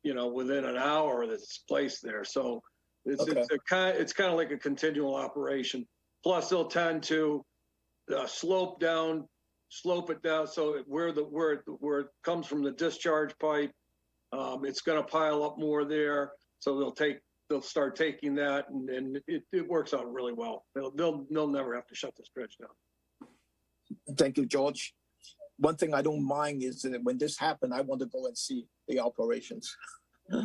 within an hour that's placed there. So it's kind of like a continual operation. Plus, they'll tend to slope it down so where it comes from the discharge pipe, it's going to pile up more there. So they'll take they'll start taking that, and it works out really well. They'll never have to shut this bridge down. Thank you, George. One thing I don't mind is that when this happened, I want to go and see the operations.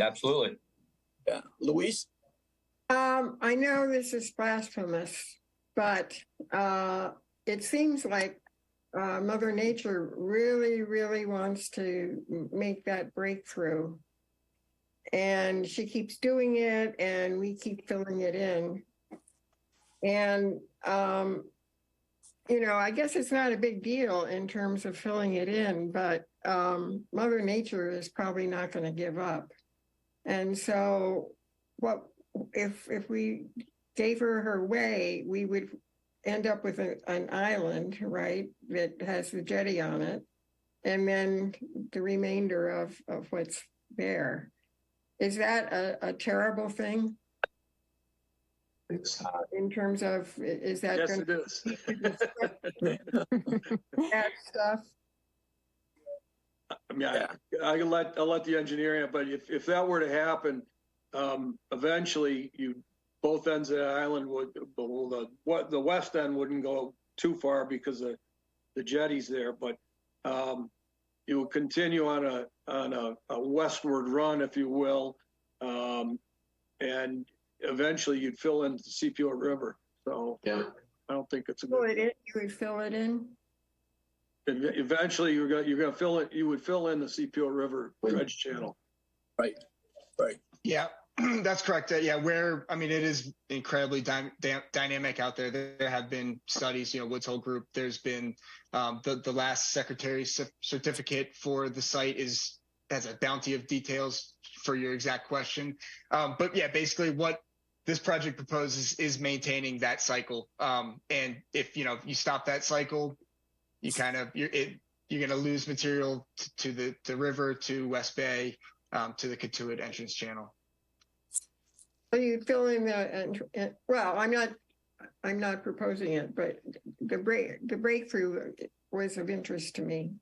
Absolutely. Yeah, Luis. I know this is blasphemous, but it seems like Mother Nature really, really wants to make that breakthrough. And she keeps doing it, and we keep filling it in. And, I guess it's not a big deal in terms of filling it in, but Mother Nature is probably not going to give up. And so what if we gave her way, we would end up with an island, right, that has the jetty on it, and then the remainder of what's there. Is that a terrible thing? In terms of, is that Yes, going it is. that stuff? I mean, I'll let the engineer, but if that were to happen, eventually both ends of the island would, the west end wouldn't go too far because of the jetties there, but you would continue on a westward run, if you will, and eventually you'd fill in the CPO River. So Yeah. I don't think it's a Fill good. it in, you would fill it in? Eventually you're gonna fill it. You would fill in the CPO River dredge channel. Right. Yeah, that's correct. Yeah, it is incredibly dynamic out there. There have been studies, Woods Hole Group, there's been the last secretary's certificate for the site has a bounty of details for your exact question. But yeah, basically what this project proposes is maintaining that cycle. And if, you stop that cycle, you're going to lose material to the river, to West Bay, to the Katuitt entrance channel. So you fill in well, I'm not proposing it, but the breakthrough was of interest to me.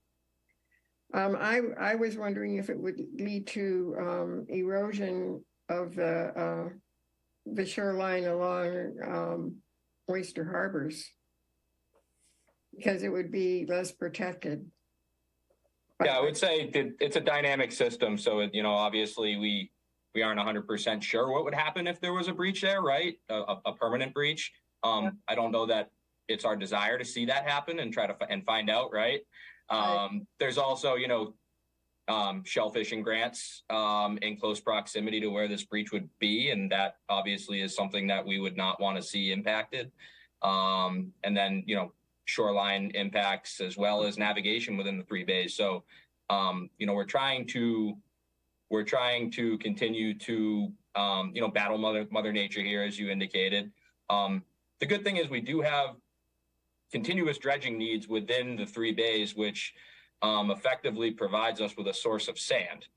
I was wondering if it would lead to erosion of the shoreline along oyster harbors, because it would be less protected. Yeah, I would say that it's a dynamic system. So, obviously we aren't 100% sure what would happen if there was a breach there, right? A permanent breach. I don't know that it's our desire to see that happen and try to find out, right? There's also, shellfishing grants in close proximity to where this breach would be. And that obviously is something that we would not want to see impacted. And then, shoreline impacts as well as navigation within the 3 bays. So, we're trying to continue to, battle Mother Nature here, as you indicated. The good thing is we do have continuous dredging needs within the 3 bays, which effectively provides us with a source of sand.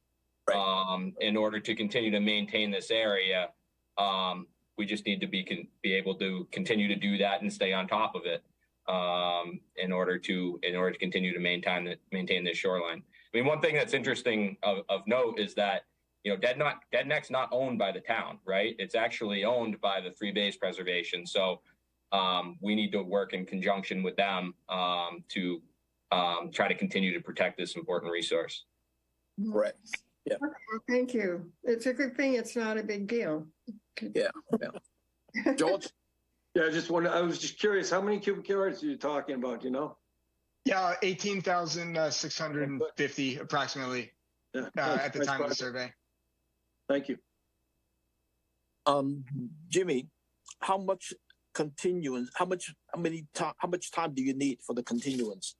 Right. In order to continue to maintain this area, we just need to be able to continue to do that and stay on top of it in order to continue to maintain this shoreline. I mean, one thing that's interesting of note is that, Dead Neck's not owned by the town, right? It's actually owned by the 3 Bays Preservation. So we need to work in conjunction with them to try to continue to protect this important resource. Right. Yeah. Okay, well, thank you. It's a good thing it's not a big deal. Yeah. George? Yeah, I was just curious, how many cubic yards are you talking about, Yeah, 18,650 approximately at the time of the survey. Thank you. Jimmy, how much time do you need for the continuance?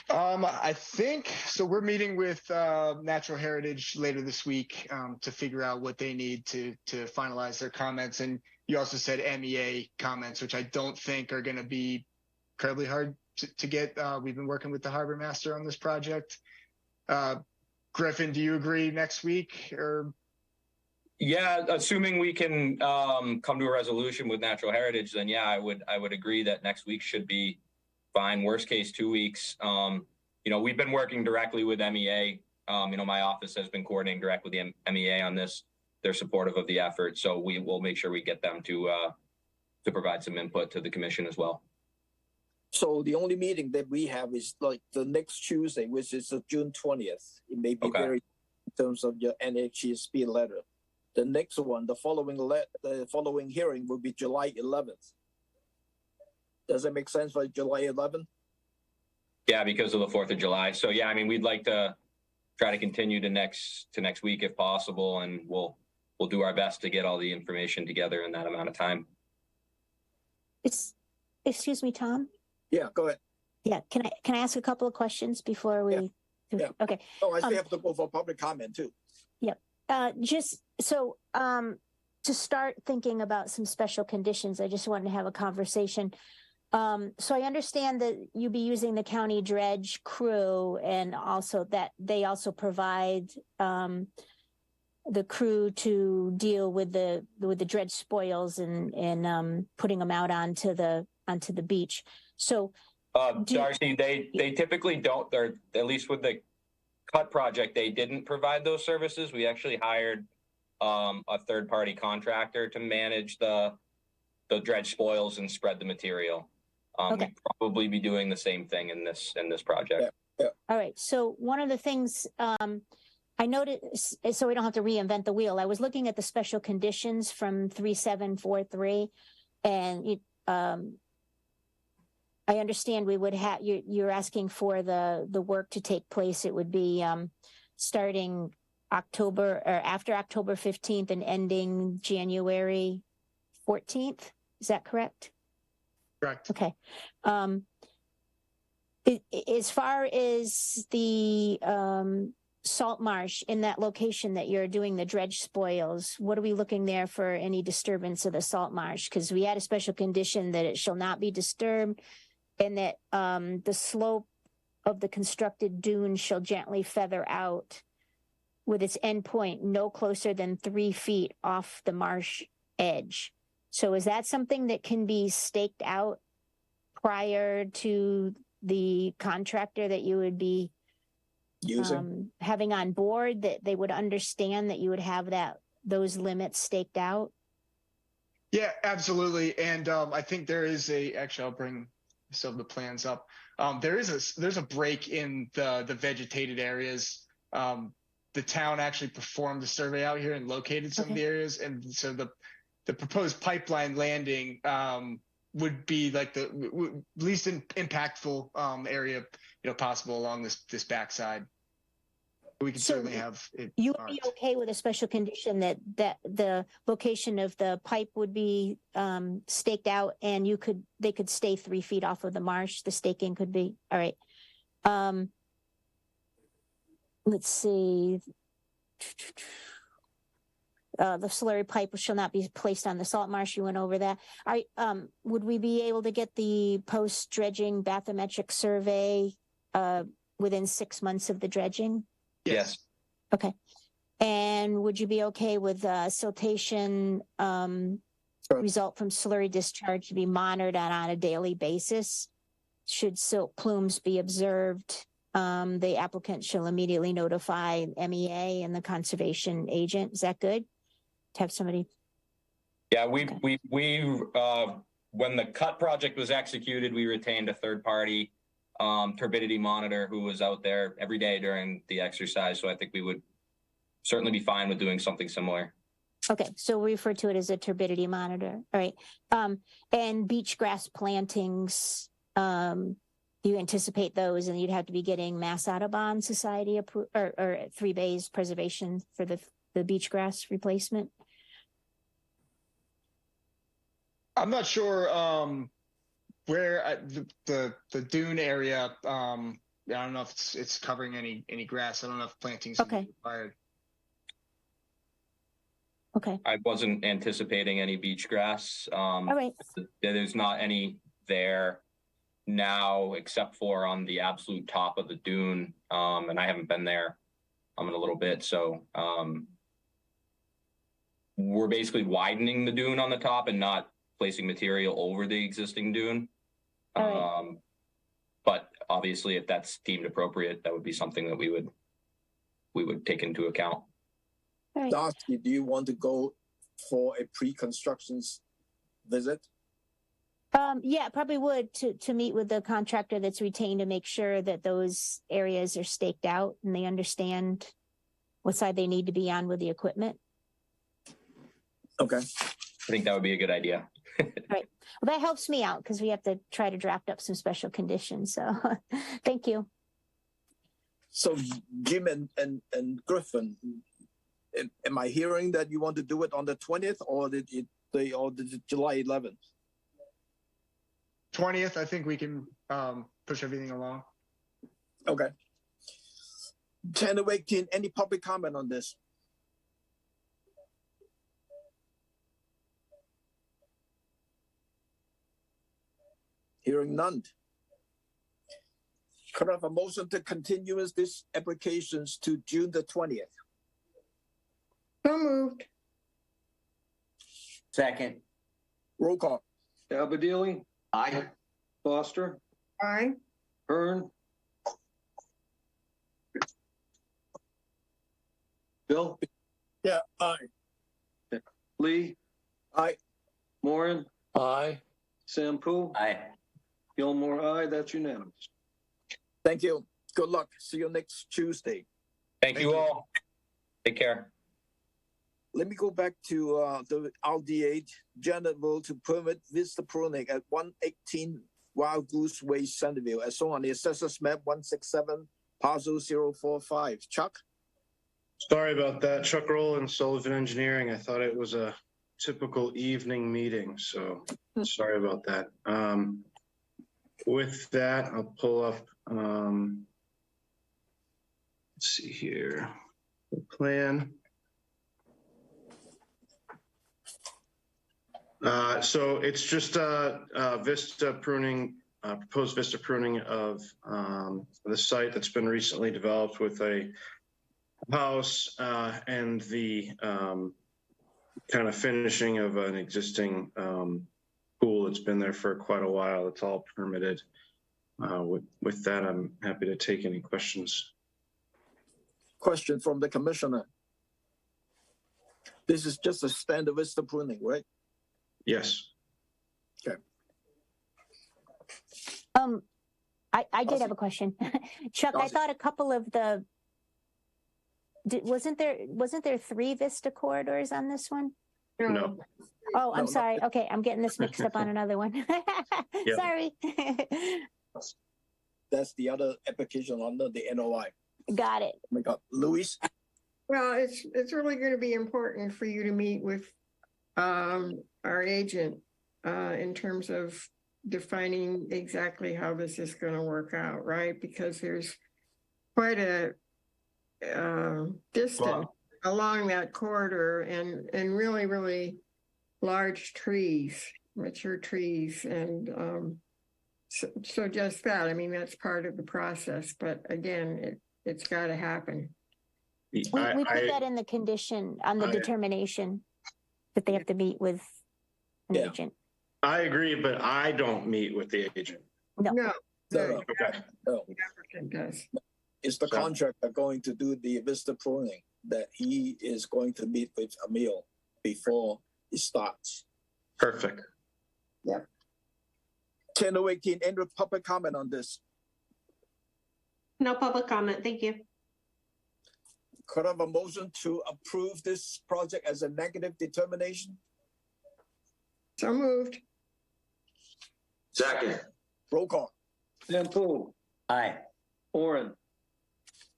I think so. We're meeting with Natural Heritage later this week to figure out what they need to finalize their comments. And you also said MEA comments, which I don't think are going to be incredibly hard to get. We've been working with the harbor master on this project. Griffin, do you agree next week or? Yeah, assuming we can come to a resolution with Natural Heritage, then yeah, I would agree that next week should be fine. Worst case, 2 weeks. We've been working directly with MEA. My office has been coordinating direct with the MEA on this they're supportive of the effort. So we will make sure we get them to provide some input to the commission as well. So the only meeting that we have is like the next Tuesday, which is June 20th. It may be Okay. very in terms of your NHESP letter. The next one, the following hearing will be July 11th. Does it make sense for July 11th? Yeah, because of the 4th of July. So yeah, I mean, we'd like to try to continue to next week if possible, and we'll do our best to get all the information together in that amount of time. Excuse me, Tom. Yeah, go ahead. Yeah, can I ask a couple of questions before we? Yeah. Okay. Oh, I still have to go for public comment too. Yep. Just so to start thinking about some special conditions, I just wanted to have a conversation. So I understand that you'll be using the county dredge crew, and also that they also provide the crew to deal with the dredge spoils and putting them out onto the beach. So Darcy, they typically don't. They're, at least with the cut project, they didn't provide those services. We actually hired a third-party contractor to manage the dredge spoils and spread the material. Okay. We'd probably be doing the same thing in this project. Yeah. All right. So one of the things I noticed, so we don't have to reinvent the wheel. I was looking at the special conditions from 3743, and I understand we would have, you're asking for the work to take place. It would be starting October or after October 15th and ending January 14th. Is that correct? Correct. Okay. As far as the salt marsh in that location that you're doing the dredge spoils, what are we looking there for any disturbance of the salt marsh? Because we had a special condition that it shall not be disturbed, and that the slope of the constructed dune shall gently feather out with its endpoint no closer than 3 feet off the marsh edge. So is that something that can be staked out prior to the contractor that you would be having on board, that they would understand that you would have those limits staked out? Yeah, absolutely. And I think there is actually, I'll bring some of the plans up. There's a break in the vegetated areas. The town actually performed the survey out here and located some of the areas. And so the proposed pipeline landing would be like the least impactful area, possible along this backside. We can certainly have it. You would be okay with a special condition that the location of the pipe would be staked out, and they could stay 3 feet off of the marsh. The staking could be all right. Let's see. The slurry pipe shall not be placed on the salt marsh. You went over that. Would we be able to get the post dredging bathymetric survey within 6 months of the dredging? Yes. Okay. And would you be okay with siltation result from slurry discharge to be monitored on a daily basis? Should silt plumes be observed, the applicant shall immediately notify MEA and the conservation agent. Is that good? To have somebody? Yeah, we when the cut project was executed, we retained a third party turbidity monitor who was out there every day during the exercise. So I think we would certainly be fine with doing something similar. Okay, so we refer to it as a turbidity monitor. All right. And beach grass plantings, you anticipate those, and you'd have to be getting Mass Audubon Society or 3 Bays preservation for the beach grass replacement? I'm not sure where the dune area. I don't know if it's covering any grass. I don't know if plantings are required. Okay. I wasn't anticipating any beach grass. All right. There's not any there now, except for on the absolute top of the dune. And I haven't been there in a little bit. So we're basically widening the dune on the top and not placing material over the existing dune. Right. But obviously, if that's deemed appropriate, that would be something that we would take into account. All right. Darcy, do you want to go for a pre-construction visit? Yeah, probably would to meet with the contractor that's retained to make sure that those areas are staked out and they understand what side they need to be on with the equipment. Okay. I think that would be a good idea. Right. Well, that helps me out because we have to try to draft up some special conditions. So thank you. So Jim and Griffin, am I hearing that you want to do it on the 20th or the July 11th? 20th, I think we can push everything along. Okay. 10 to 18, any public comment on this? Hearing none. Could I have a motion to continue this applications to June the 20th? So moved. Second. Roll call. Abadili, Aye. Foster, Aye. Hearn. Bill, Yeah, aye. Lee, Aye. Moran, Aye. Sampu, Aye. Gilmore, aye. That's unanimous. Thank you. Good luck. See you next Tuesday. Thank you all. Take care. Let me go back to the RDA general to permit Vista pruning at 118 Wild Goose Way, Centerville, as shown on the assessors map 167, parcel 045. Chuck? Sorry about that. Chuck Rowland, Sullivan Engineering. I thought it was a typical evening meeting, so sorry about that. With that, I'll pull up, let's see here, the plan. So it's just Vista pruning, proposed Vista pruning of the site that's been recently developed with a house and the kind of finishing of an existing pool that's been there for quite a while. It's all permitted. With that, I'm happy to take any questions. Question from the commissioner. This is just a standard Vista pruning, right? Yes. Okay. I did have a question. Chuck, I thought a couple of the wasn't there 3 Vista corridors on this one? No. Oh, I'm sorry. Okay, I'm getting this mixed up on another one. Yep. Sorry. That's the other application under the NOI. Got it. Oh my God, Luis? Well, it's really going to be important for you to meet with our agent in terms of defining exactly how this is going to work out, right? Because there's quite a distance along that corridor and really, really large trees, mature trees. And so just that, I mean, that's part of the process. But again, it's got to happen. We put that in the condition on the determination that they have to meet with an agent. I agree, but I don't meet with the agent. No. Okay. No. The applicant does. Is the contractor going to do the Vista pruning that he is going to meet with Emil before it starts? Perfect. Yeah. 10:18, any public comment on this? No public comment. Thank you. Could I have a motion to approve this project as a negative determination? So moved. Second. Roll call. Sampu, Aye. Moran,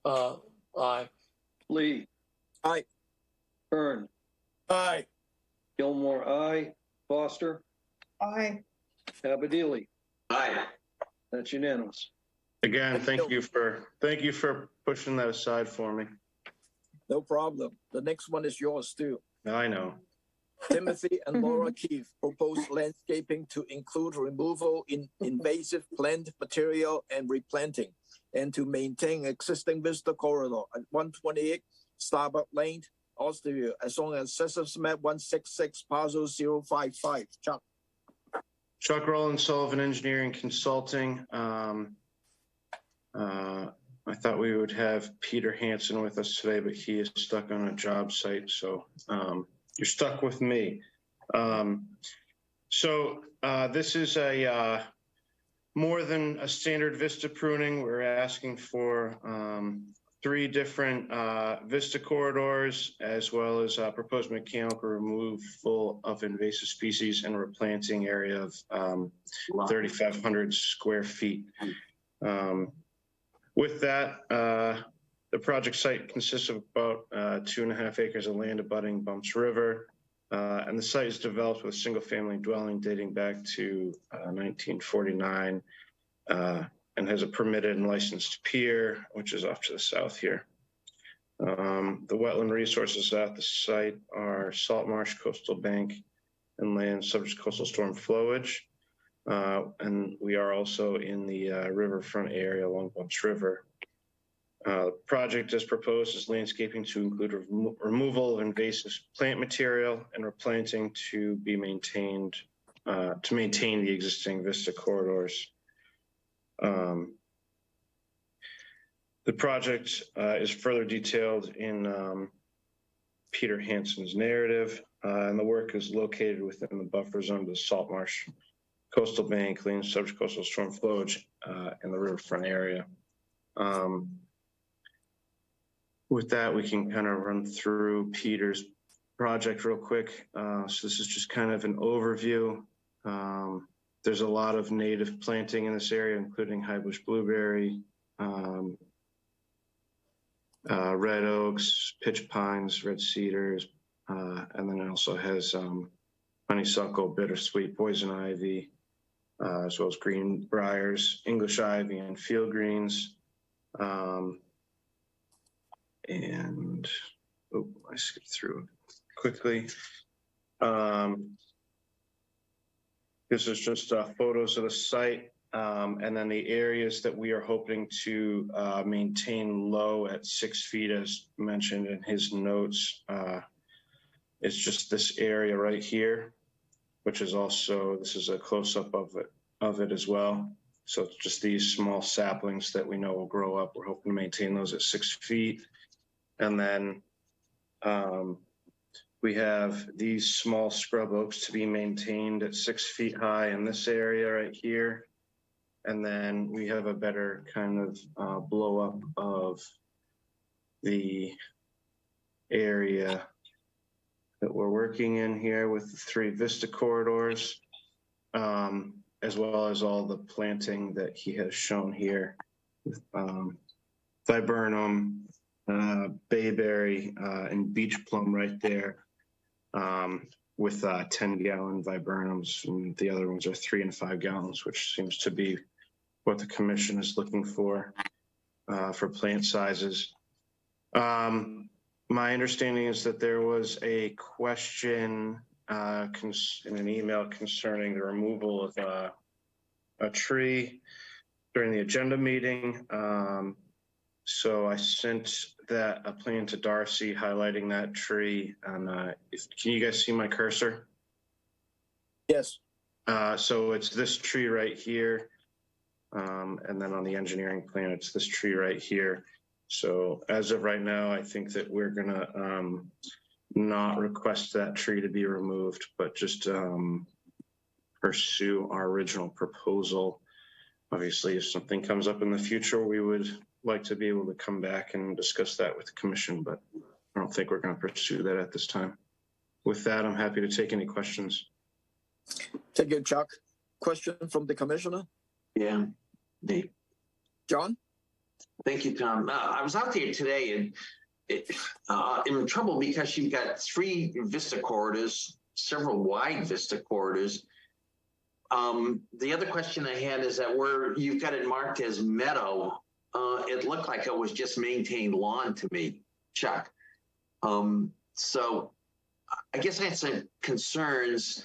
Aye. Lee, Aye. Hearn, Aye. Gilmore, aye. Foster, Aye. Abadili. Aye. That's unanimous. Again, thank you for pushing that aside for me. No problem. The next one is yours too. I know. Timothy and Laura Keefe propose landscaping to include removal in invasive plant material and replanting, and to maintain existing Vista corridor at 128 Starbuck Lane, Austin, as long as Assessors Map 166, parcel 055. Chuck. Chuck Rowland, Sullivan Engineering Consulting. I thought we would have Peter Hansen with us today, but he is stuck on a job site. So you're stuck with me. This is a more than a standard vista pruning. We're asking for 3 different vista corridors, as well as proposed mechanical removal of invasive species and replanting area of 3,500 square feet. With that, the project site consists of about 2.5 acres of land abutting Bumps River, and the site is developed with a single-family dwelling dating back to 1949, and has a permitted and licensed pier, which is off to the south here. The wetland resources at the site are salt marsh, coastal bank, and land subject to coastal storm flowage. And we are also in the riverfront area along Bumps River. Project as proposed is landscaping to include removal of invasive plant material and replanting to be maintained, to maintain the existing vista corridors. The project is further detailed in Peter Hansen's narrative, and the work is located within the buffer zone of the salt marsh, coastal bank, land subject coastal storm flowage, in the riverfront area. With that, we can kind of run through Peter's project real quick. So this is just kind of an overview. There's a lot of native planting in this area, including high bush blueberry, red oaks, pitch pines, red cedars, and then it also has honeysuckle, bittersweet, poison ivy, as well as green briars, English ivy, and field greens. And I skipped through quickly. This is just photos of the site, and then the areas that we are hoping to maintain low at 6 feet, as mentioned in his notes. It's just this area right here, which is also, this is a close-up of it as well. So it's just these small saplings that we know will grow up. We're hoping to maintain those at 6 feet. And then we have these small scrub oaks to be maintained at 6 feet high in this area right here. And then we have a better kind of blow up of the area that we're working in here with the 3 vista corridors, as well as all the planting that he has shown here with viburnum, bayberry, and beach plum right there, with 10-gallon viburnums, and the other ones are 3 and 5 gallons, which seems to be what the commission is looking for plant sizes. My understanding is that there was a question in an email concerning the removal of a tree during the agenda meeting. So I sent a plan to Darcy highlighting that tree. And can you guys see my cursor? Yes. So it's this tree right here. And then on the engineering plan, it's this tree right here. So as of right now, I think that we're gonna not request that tree to be removed, but just pursue our original proposal. Obviously, if something comes up in the future, we would like to be able to come back and discuss that with the commission, but I don't think we're going to pursue that at this time. With that, I'm happy to take any questions. Thank you, Chuck. Question from the commissioner? Yeah, Dave. John? Thank you, Tom. I was out there today and in trouble because you've got 3 vista corridors, several wide vista corridors. The other question I had is that where you've got it marked as meadow, it looked like it was just maintained lawn to me, Chuck. So I guess I had some concerns.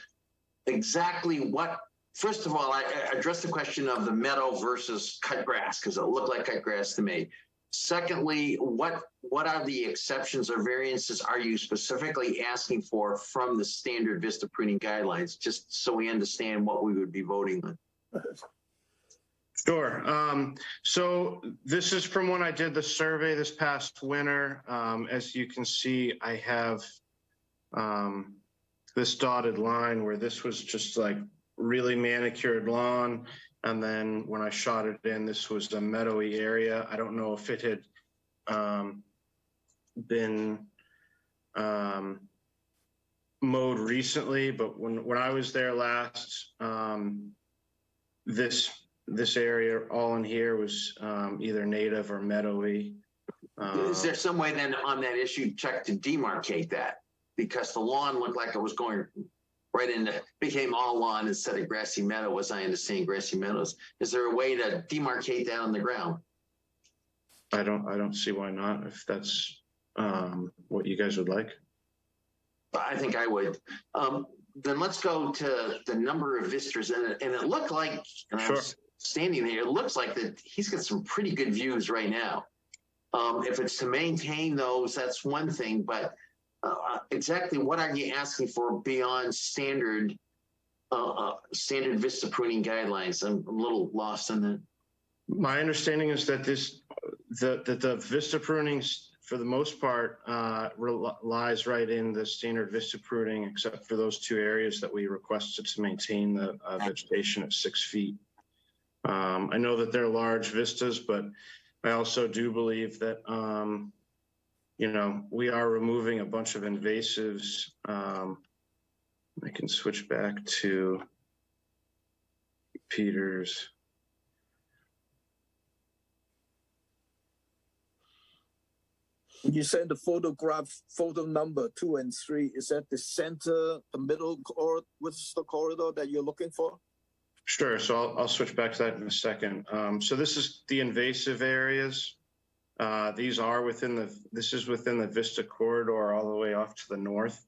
Exactly what, first of all, I addressed the question of the meadow versus cut grass, because it looked like cut grass to me. Secondly, what are the exceptions or variances are you specifically asking for from the standard vista pruning guidelines, just so we understand what we would be voting on? Sure. So this is from when I did the survey this past winter. As you can see, I have this dotted line where this was just like really manicured lawn. And then when I shot it in, this was a meadowy area. I don't know if it had been mowed recently, but when I was there last, this area all in here was either native or meadowy. Is there some way then on that issue, Chuck, to demarcate that? Because the lawn looked like it was going right into, became all lawn instead of grassy meadow, as I understand grassy meadows. Is there a way to demarcate that on the ground? I don't see why not, if that's what you guys would like. I think I would. Then let's go to the number of visitors, and it looked like, and I was standing there, it looks like that he's got some pretty good views right now. If it's to maintain those, that's one thing, but exactly what are you asking for beyond standard vista pruning guidelines? I'm a little lost on that. My understanding is that the vista prunings, for the most part, lies right in the standard vista pruning, except for those two areas that we requested to maintain the vegetation at 6 feet. I know that they're large vistas, but I also do believe that, we are removing a bunch of invasives. I can switch back to Peter's. You said the photo number 2 and 3. Is that the center, the middle, or what's the corridor that you're looking for? Sure. So I'll switch back to that in a second. So this is the invasive areas. These are this is within the Vista corridor all the way off to the north.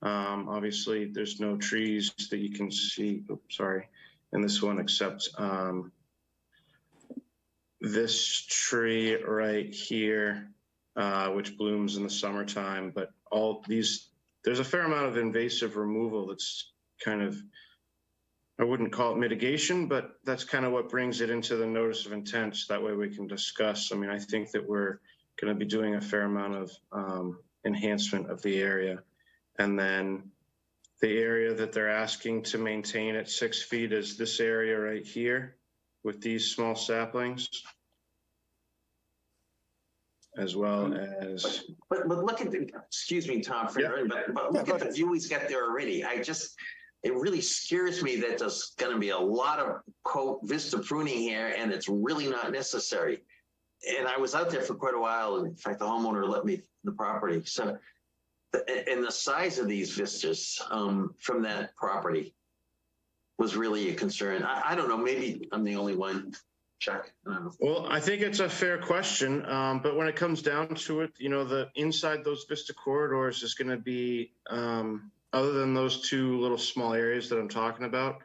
Obviously, there's no trees that you can see, in this one, except this tree right here, which blooms in the summertime. But there's a fair amount of invasive removal that's kind of, I wouldn't call it mitigation, but that's kind of what brings it into the notice of intent. So that way we can discuss. I mean, I think that we're going to be doing a fair amount of enhancement of the area. And then the area that they're asking to maintain at 6 feet is this area right here with these small saplings, as well as. But look at the, excuse me, Tom, but look at the view he's got there already. It really scares me that there's going to be a lot of, quote, vista pruning here, and it's really not necessary. And I was out there for quite a while. And in fact, the homeowner let me the property. So, and the size of these vistas from that property was really a concern. I don't know. Maybe I'm the only one. Chuck? Well, I think it's a fair question. But when it comes down to it, the inside those vista corridors is going to be, other than those two little small areas that I'm talking about,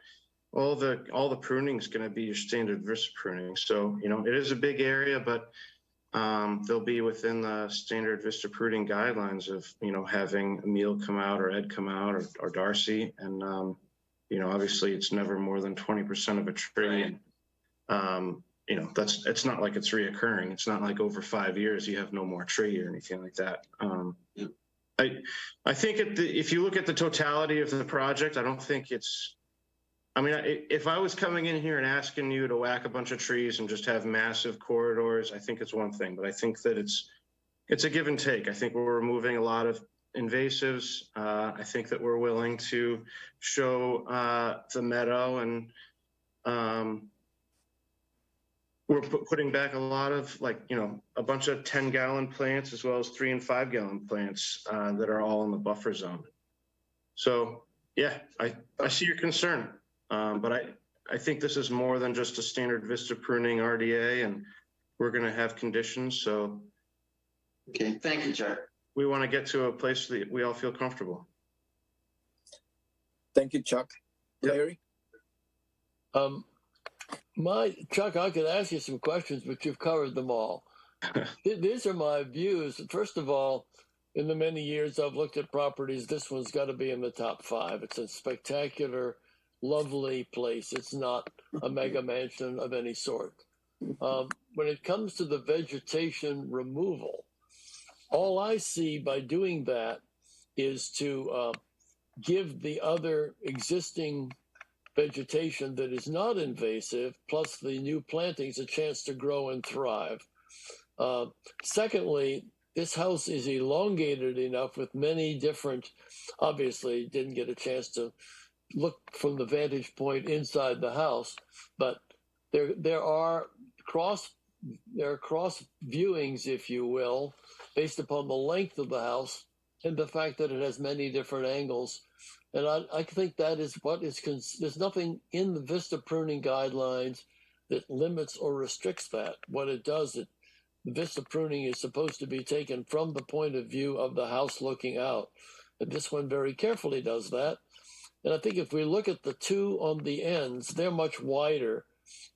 all the pruning is going to be your standard vista pruning. So, it is a big area, but they'll be within the standard vista pruning guidelines of, having Emil come out or Ed come out or Darcy. And, obviously it's never more than 20% of a tree. Right. It's not like it's reoccurring. It's not like over 5 years you have no more tree or anything like that. I think if you look at the totality of the project, I don't think it's, if I was coming in here and asking you to whack a bunch of trees and just have massive corridors, I think it's one thing, but I think that it's a give and take. I think we're removing a lot of invasives. I think that we're willing to show the meadow, and we're putting back a lot of a bunch of 10-gallon plants as well as 3 and 5 gallon plants that are all in the buffer zone. So yeah, I see your concern, but I think this is more than just a standard vista pruning RDA, and we're going to have conditions. So okay, thank you, Chuck. We want to get to a place that we all feel comfortable. Thank you, Chuck. Larry? Chuck, I could ask you some questions, but you've covered them all. These are my views. First of all, in the many years I've looked at properties, this one's got to be in the top 5. It's a spectacular, lovely place. It's not a mega mansion of any sort. When it comes to the vegetation removal, all I see by doing that is to give the other existing vegetation that is not invasive, plus the new plantings, a chance to grow and thrive. Secondly, this house is elongated enough with many different, obviously didn't get a chance to look from the vantage point inside the house, but there are cross viewings, if you will, based upon the length of the house and the fact that it has many different angles. And I think that is what is, there's nothing in the vista pruning guidelines that limits or restricts that. What it does, the vista pruning is supposed to be taken from the point of view of the house looking out. And this one very carefully does that. And I think if we look at the two on the ends, they're much wider,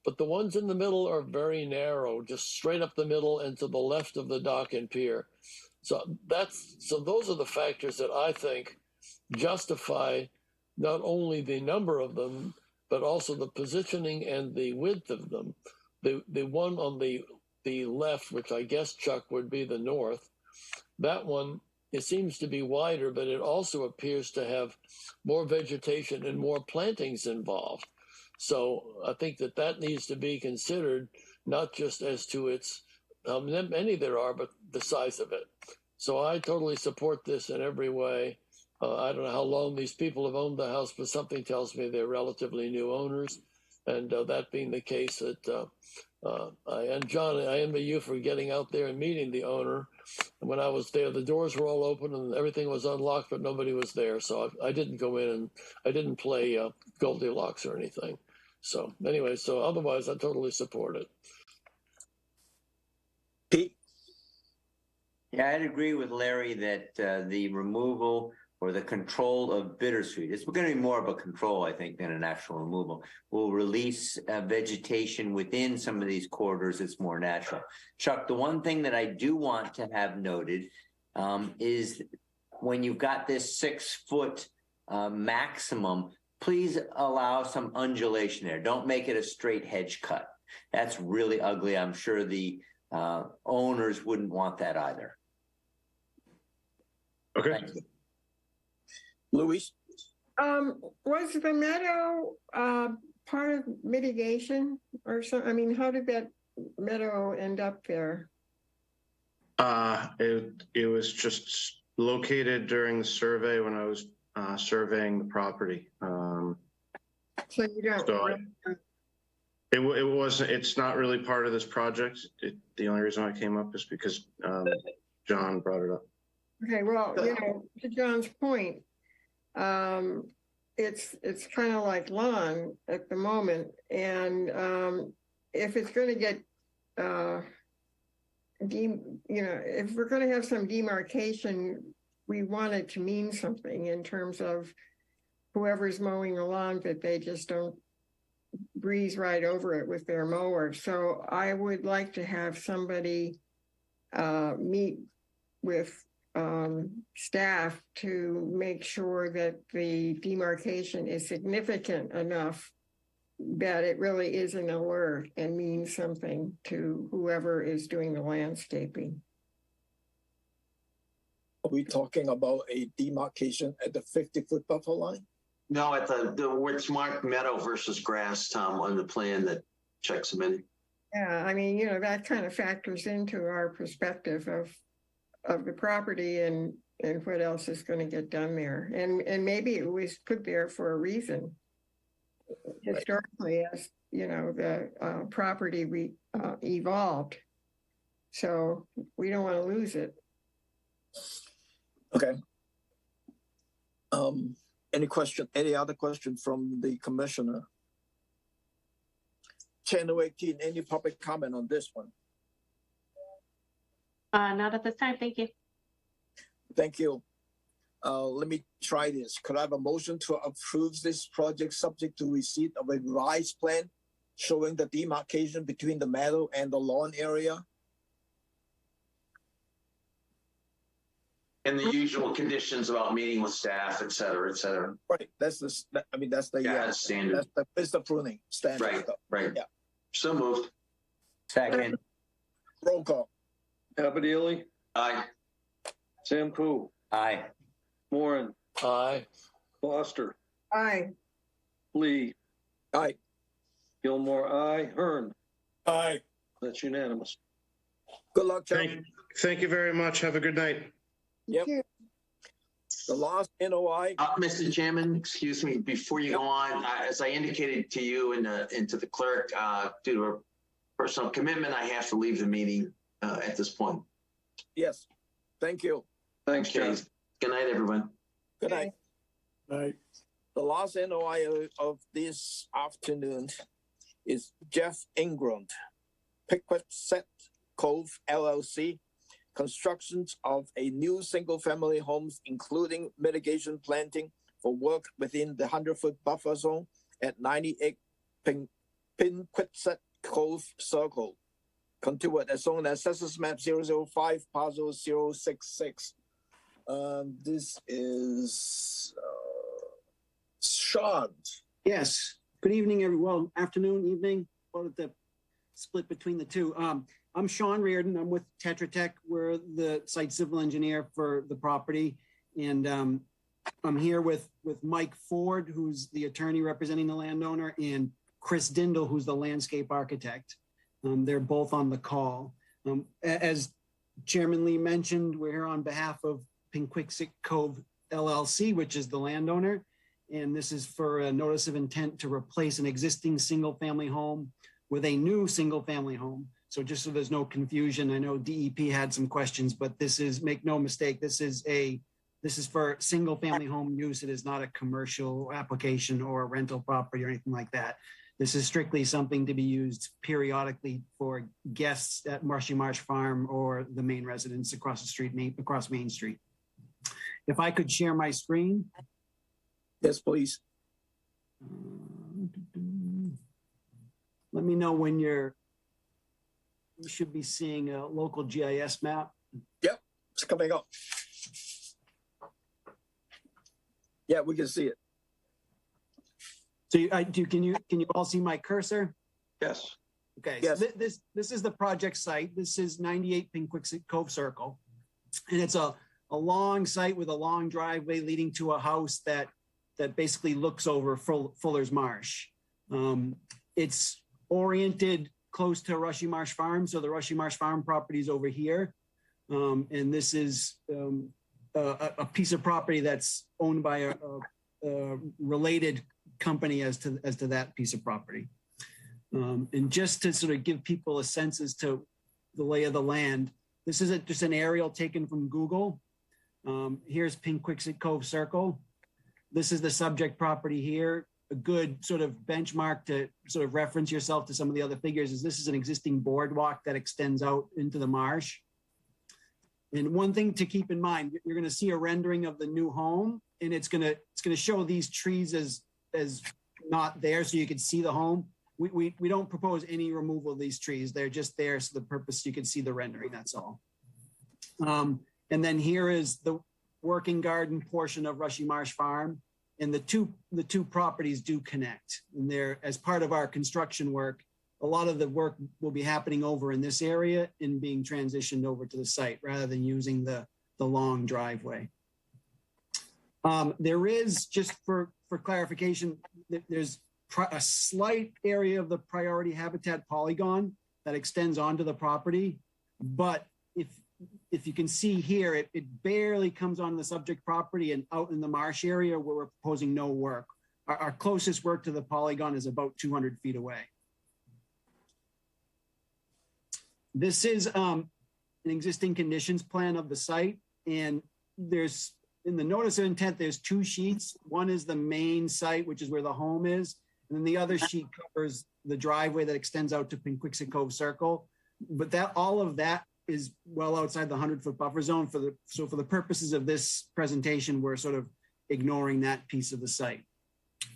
but the ones in the middle are very narrow, just straight up the middle and to the left of the dock and pier. So those are the factors that I think justify not only the number of them, but also the positioning and the width of them. The one on the left, which I guess, Chuck, would be the north, that one, it seems to be wider, but it also appears to have more vegetation and more plantings involved. So I think that needs to be considered, not just as to its, how many there are, but the size of it. So I totally support this in every way. I don't know how long these people have owned the house, but something tells me they're relatively new owners. And that being the case, that and John, I envy you for getting out there and meeting the owner. And when I was there, the doors were all open and everything was unlocked, but nobody was there. So I didn't go in and I didn't play Goldilocks or anything. So anyway, so otherwise, I totally support it. Pete? Yeah, I'd agree with Larry that the removal or the control of bittersweet, it's going to be more of a control, I think, than an actual removal, will release vegetation within some of these corridors that's more natural. Chuck, the one thing that I do want to have noted is when you've got this 6 foot maximum, please allow some undulation there. Don't make it a straight hedge cut. That's really ugly. I'm sure the owners wouldn't want that either. Okay. Luis? Was the meadow part of mitigation or something? I mean, how did that meadow end up there? It was just located during the survey when I was surveying the property. So you don't. So it wasn't. It's not really part of this project. The only reason I came up is because John brought it up. Okay, well, to John's point, it's kind of like lawn at the moment, and if it's going to get, if we're going to have some demarcation, we want it to mean something in terms of whoever's mowing the lawn, that they just don't breeze right over it with their mower. So I would like to have somebody meet with staff to make sure that the demarcation is significant enough that it really is an alert and means something to whoever is doing the landscaping. Are we talking about a demarcation at the 50-foot buffer line? No, at the where it's marked meadow versus grass, Tom, on the plan that checks them in. Yeah, I mean, that kind of factors into our perspective of the property and what else is going to get done there. And maybe it was put there for a reason. Historically, as the property evolved. So we don't want to lose it. Okay. Any other question from the commissioner? Channel 18, any public comment on this one? Not at this time, thank you. Thank you. Let me try this. Could I have a motion to approve this project subject to receipt of a revised plan showing the demarcation between the meadow and the lawn area? And the usual conditions about meeting with staff, et cetera, et cetera. Right, that's that's the Yeah, that's standard. That's the Vista pruning standard Right, stuff. right. Yeah. So moved. Second. Roll call. Abadieli, Aye. Sam Poo, Aye. Moran, Aye. Foster, Aye. Lee, Aye. Gilmore, aye. Hearn. Aye. That's unanimous. Good luck, Chuck. Thank you very much. Have a good night. Yep. The last NOI. Mr. Chairman, excuse me, before you go on, as I indicated to you and to the clerk, due to a personal commitment, I have to leave the meeting at this point. Yes. Thank you. Thanks, Okay. John. Good night, everyone. Good night. Night. The last NOI of this afternoon is Jeff Ingram, Pickwick Cove LLC, constructions of a new single-family homes, including mitigation planting for work within the 100-foot buffer zone at 98 Pinquitset Cove Circle, contiguous as shown as Census Map 005, parcel 066. This is Sean. Yes. Good evening, everyone. Afternoon, evening. Well, the split between the two. I'm Sean Reardon. I'm with Tetra Tech. We're the site civil engineer for the property. And I'm here with Mike Ford, who's the attorney representing the landowner, and Chris Dindal, who's the landscape architect. They're both on the call. As Chairman Lee mentioned, we're here on behalf of Pinquitset Cove LLC, which is the landowner. And this is for a notice of intent to replace an existing single-family home with a new single-family home. So just so there's no confusion, I know DEP had some questions, but this is, make no mistake, this is for single-family home use. It is not a commercial application or a rental property or anything like that. This is strictly something to be used periodically for guests at Marshy Marsh Farm or the main residence across the street, across Main Street. If I could share my screen. Yes, please. Let me know when you should be seeing a local GIS map. Yep, it's coming up. Yeah, we can see it. So can you all see my cursor? Yes. Okay. Yes. So this is the project site. This is 98 Pinquitset Cove Circle, and it's a long site with a long driveway leading to a house that basically looks over Fuller's Marsh. It's oriented close to Rushy Marsh Farm, so the Rushy Marsh Farm property is over here, and this is a piece of property that's owned by a related company as to that piece of property. And just to sort of give people a sense as to the lay of the land, this is just an aerial taken from Google. Here's Pinquitset Cove Circle. This is the subject property here. A good sort of benchmark to sort of reference yourself to some of the other figures is this is an existing boardwalk that extends out into the marsh. And one thing to keep in mind, you're going to see a rendering of the new home, and it's going to show these trees as not there, so you can see the home. We don't propose any removal of these trees. They're just there so the purpose you can see the rendering. That's all. And then here is the working garden portion of Rushy Marsh Farm, and the two properties do connect. And they're, as part of our construction work, a lot of the work will be happening over in this area and being transitioned over to the site rather than using the long driveway. There is, just for clarification, there's a slight area of the priority habitat polygon that extends onto the property, but if you can see here, it barely comes on the subject property, and out in the marsh area where we're proposing no work. Our closest work to the polygon is about 200 feet away. This is an existing conditions plan of the site, and there's, in the notice of intent, there's two sheets. One is the main site, which is where the home is, and then the other sheet covers the driveway that extends out to Pinquitset Cove Circle. But all of that is well outside the 100-foot buffer zone. So for the purposes of this presentation, we're sort of ignoring that piece of the site.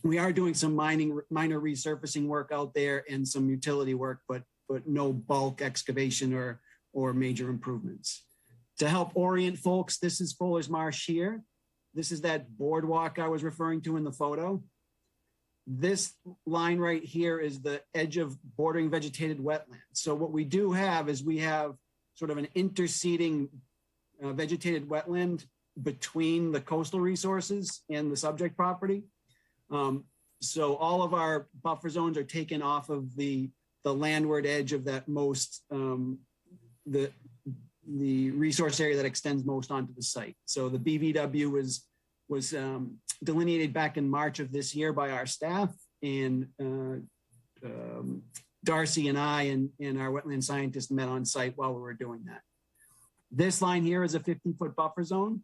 We are doing some minor resurfacing work out there and some utility work, but no bulk excavation or major improvements. To help orient folks, this is Fuller's Marsh here. This is that boardwalk I was referring to in the photo. This line right here is the edge of bordering vegetated wetland. So what we do have is we have sort of an interceding vegetated wetland between the coastal resources and the subject property. So all of our buffer zones are taken off of the landward edge of that most, the resource area that extends most onto the site. So the BVW was delineated back in March of this year by our staff, and Darcy and I and our wetland scientist met on site while we were doing that. This line here is a 50-foot buffer zone.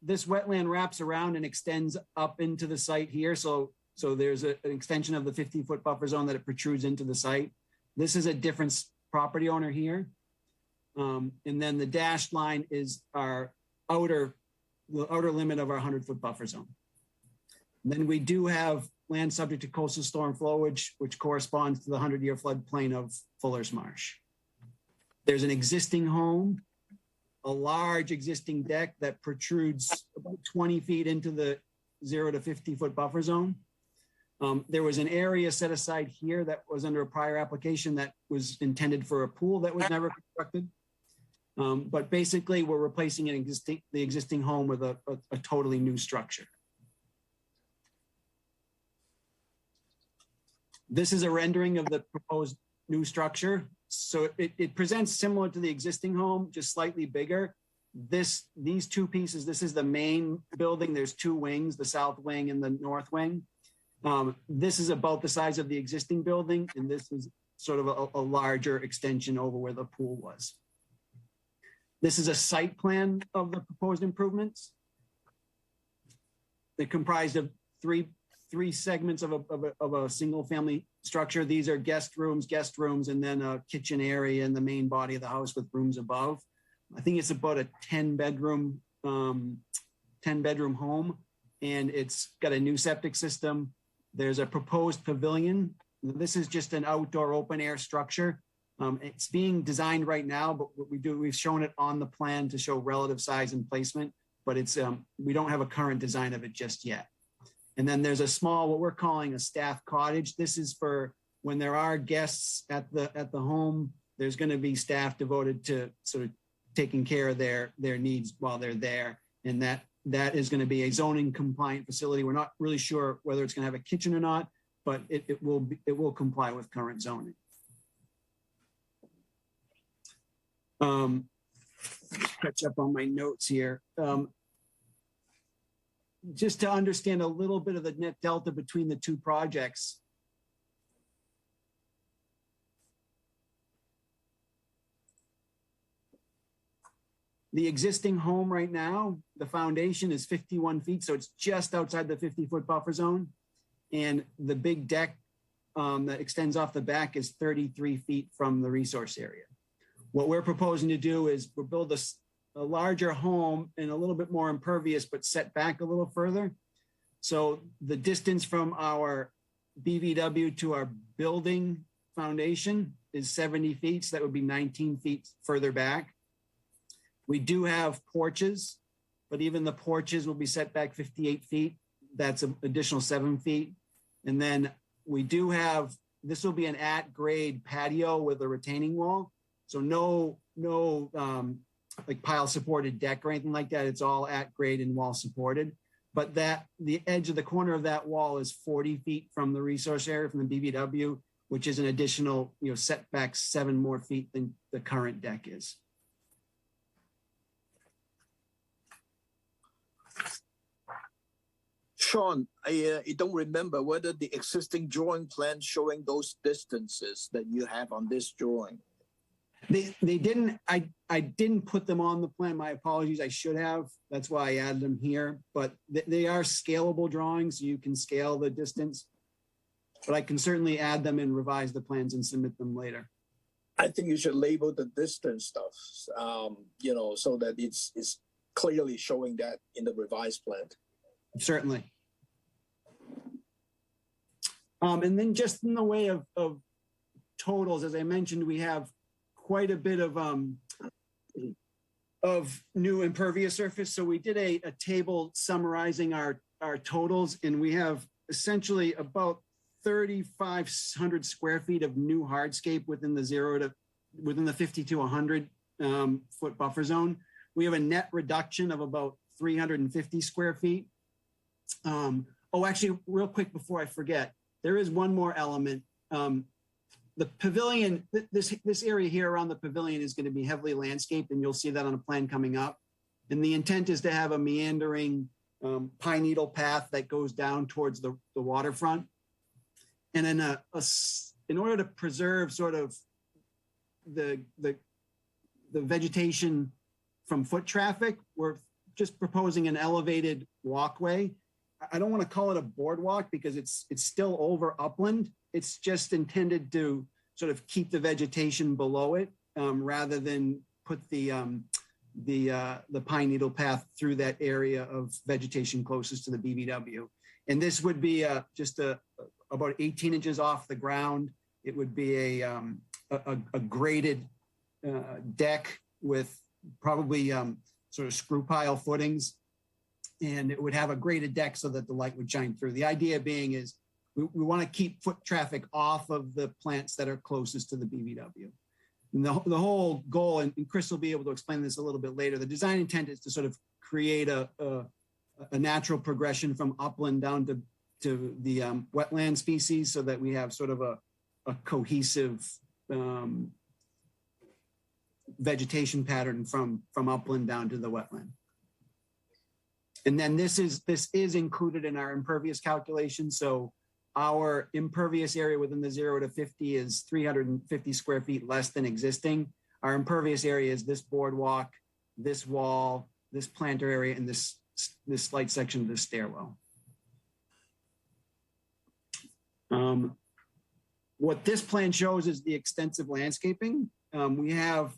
This wetland wraps around and extends up into the site here. So there's an extension of the 50-foot buffer zone that it protrudes into the site. This is a different property owner here. And then the dashed line is the outer limit of our 100-foot buffer zone. And then we do have land subject to coastal storm flowage, which corresponds to the 100-year floodplain of Fuller's Marsh. There's an existing home, a large existing deck that protrudes about 20 feet into the 0 to 50-foot buffer zone. There was an area set aside here that was under a prior application that was intended for a pool that was never constructed. But basically, we're replacing the existing home with a totally new structure. This is a rendering of the proposed new structure. So it presents similar to the existing home, just slightly bigger. These two pieces, this is the main building. There's two wings, the south wing and the north wing. This is about the size of the existing building, and this is sort of a larger extension over where the pool was. This is a site plan of the proposed improvements. They're comprised of three segments of a single family structure. These are guest rooms, and then a kitchen area in the main body of the house with rooms above. I think it's about a 10 bedroom home, and it's got a new septic system. There's a proposed pavilion. This is just an outdoor open air structure. It's being designed right now, but what we've shown it on the plan to show relative size and placement, but we don't have a current design of it just yet. And then there's a small, what we're calling a staff cottage. This is for when there are guests at the home, there's going to be staff devoted to sort of taking care of their needs while they're there. And that is going to be a zoning compliant facility. We're not really sure whether it's going to have a kitchen or not, but it will comply with current zoning. Catch up on my notes here. Just to understand a little bit of the net delta between the two projects. The existing home right now, the foundation is 51 feet, so it's just outside the 50-foot buffer zone. And the big deck that extends off the back is 33 feet from the resource area. What we're proposing to do is we'll build a larger home and a little bit more impervious, but set back a little further. So the distance from our BVW to our building foundation is 70 feet. So that would be 19 feet further back. We do have porches, but even the porches will be set back 58 feet. That's an additional 7 feet. And then we do have, this will be an at-grade patio with a retaining wall. So no like pile supported deck or anything like that. It's all at grade and wall supported. But the edge of the corner of that wall is 40 feet from the resource area from the BVW, which is an additional, setback 7 more feet than the current deck is. Sean, I don't remember whether the existing drawing plan showing those distances that you have on this drawing. They didn't, I didn't put them on the plan. My apologies, I should have. That's why I added them here, but they are scalable drawings. You can scale the distance, but I can certainly add them and revise the plans and submit them later. I think you should label the distance stuff, so that it's clearly showing that in the revised plan. Certainly. And then just in the way of totals, as I mentioned, we have quite a bit of of new impervious surface. So we did a table summarizing our totals, and we have essentially about 3,500 square feet of new hardscape within the 50 to 100 foot buffer zone. We have a net reduction of about 350 square feet. Oh, actually, real quick before I forget, there is one more element. The pavilion, this area here around the pavilion is going to be heavily landscaped, and you'll see that on a plan coming up. And the intent is to have a meandering pine needle path that goes down towards the waterfront. And then in order to preserve sort of the vegetation from foot traffic, we're just proposing an elevated walkway. I don't want to call it a boardwalk because it's still over upland. It's just intended to sort of keep the vegetation below it rather than put the pine needle path through that area of vegetation closest to the BVW. And this would be just about 18 inches off the ground. It would be a graded deck with probably sort of screw pile footings. And it would have a graded deck so that the light would shine through. The idea being is we want to keep foot traffic off of the plants that are closest to the BVW. And the whole goal, and Chris will be able to explain this a little bit later, the design intent is to sort of create a natural progression from upland down to the wetland species so that we have sort of a cohesive vegetation pattern from upland down to the wetland. And then this is included in our impervious calculation. So our impervious area within the 0 to 50 is 350 square feet less than existing. Our impervious area is this boardwalk, this wall, this planter area, and this slight section of the stairwell. What this plan shows is the extensive landscaping. We have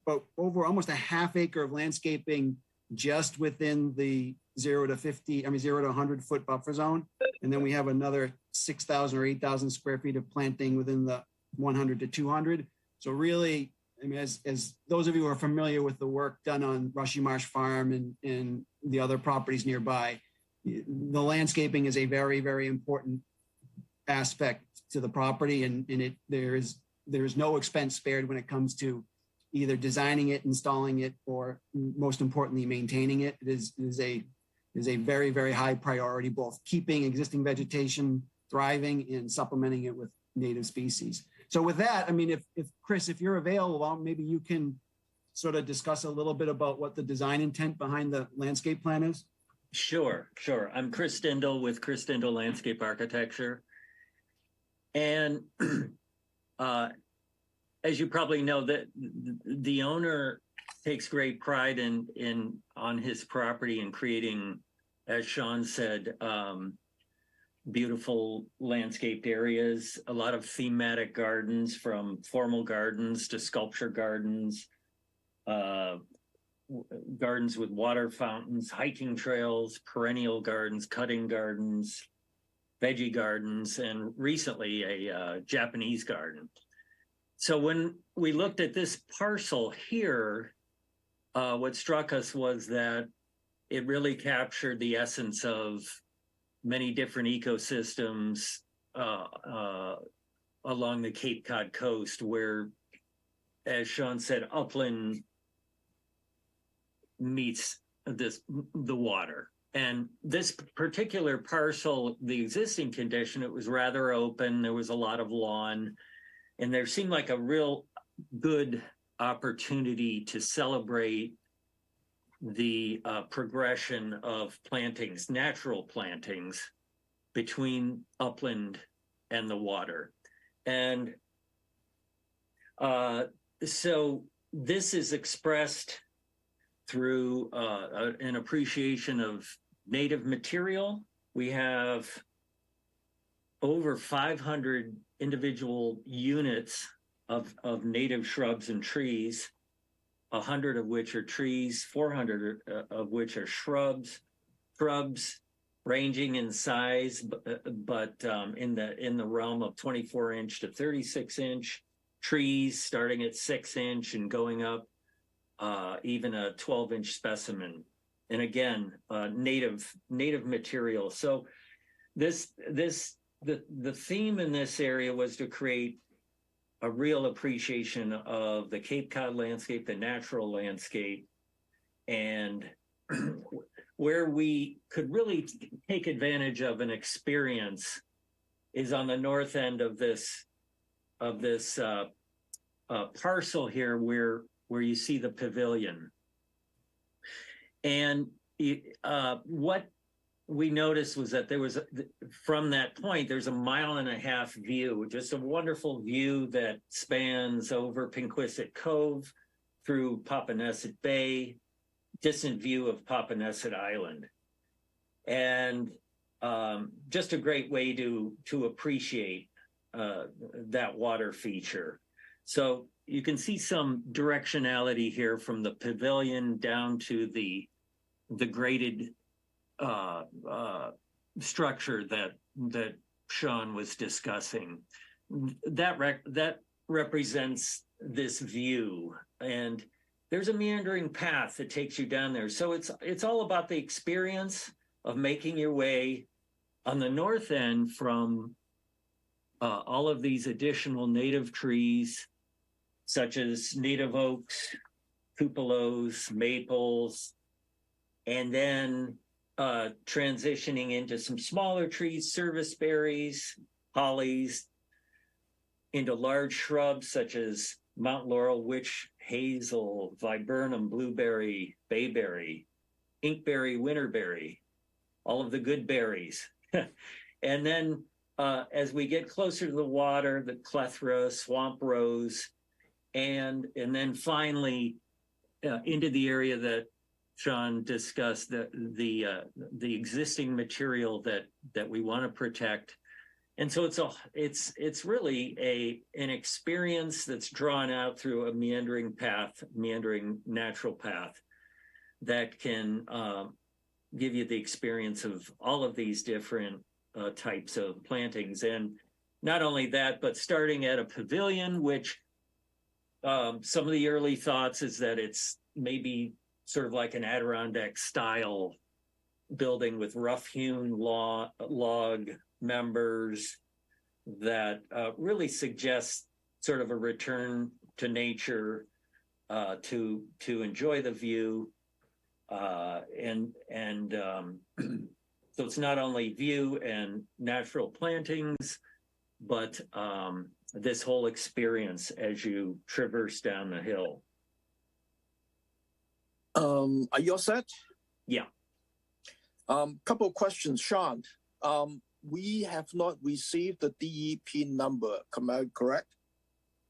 about over almost a half acre of landscaping just within the 0 to 100 foot buffer zone. And then we have another 6,000 or 8,000 square feet of planting within the 100 to 200. So really, I mean, as those of you who are familiar with the work done on Rushy Marsh Farm and the other properties nearby, the landscaping is a very, very important aspect to the property. And there is no expense spared when it comes to either designing it, installing it, or most importantly, maintaining it. It is a very, very high priority, both keeping existing vegetation thriving and supplementing it with native species. So with that, I mean, if Chris, if you're available, maybe you can sort of discuss a little bit about what the design intent behind the landscape plan is. Sure. I'm Chris Stindl with Chris Stindl Landscape Architecture. And as you probably know, that the owner takes great pride on his property in creating, as Sean said, beautiful landscaped areas, a lot of thematic gardens, from formal gardens to sculpture gardens, gardens with water fountains, hiking trails, perennial gardens, cutting gardens, veggie gardens, and recently a Japanese garden. So when we looked at this parcel here, what struck us was that it really captured the essence of many different ecosystems along the Cape Cod coast, where, as Sean said, upland meets the water. And this particular parcel, the existing condition, it was rather open. There was a lot of lawn. And there seemed like a real good opportunity to celebrate the progression of plantings, natural plantings, between upland and the water. And so this is expressed through an appreciation of native material. We have over 500 individual units of native shrubs and trees, 100 of which are trees, 400 of which are shrubs ranging in size, but in the realm of 24-inch to 36-inch, trees starting at 6-inch and going up even a 12-inch specimen. And again, native material. So the theme in this area was to create a real appreciation of the Cape Cod landscape, the natural landscape, and where we could really take advantage of an experience is on the north end of this parcel here, where you see the pavilion. And what we noticed was that there was, from that point, there's a 1.5 mile view, just a wonderful view that spans over Pinquisset Cove through Papanesset Bay, distant view of Papanesset Island. And just a great way to appreciate that water feature. So you can see some directionality here from the pavilion down to the graded structure that Sean was discussing. That represents this view, and there's a meandering path that takes you down there. So it's all about the experience of making your way on the north end from all of these additional native trees, such as native oaks, cupolos, maples, and then transitioning into some smaller trees, serviceberries, hollies, into large shrubs such as Mount Laurel, witch hazel, viburnum, blueberry, bayberry, inkberry, winterberry, all of the good berries. And then as we get closer to the water, the clethra, swamp rose, and then finally into the area that Sean discussed, the existing material that we want to protect. And so it's really an experience that's drawn out through a meandering natural path that can give you the experience of all of these different types of plantings. And not only that, but starting at a pavilion, which some of the early thoughts is that it's maybe sort of like an Adirondack style building with rough hewn log members that really suggests sort of a return to nature, to enjoy the view. So it's not only view and natural plantings, but this whole experience as you traverse down the hill. Are you all set? Yeah. Couple of questions, Sean. We have not received the DEP number, correct?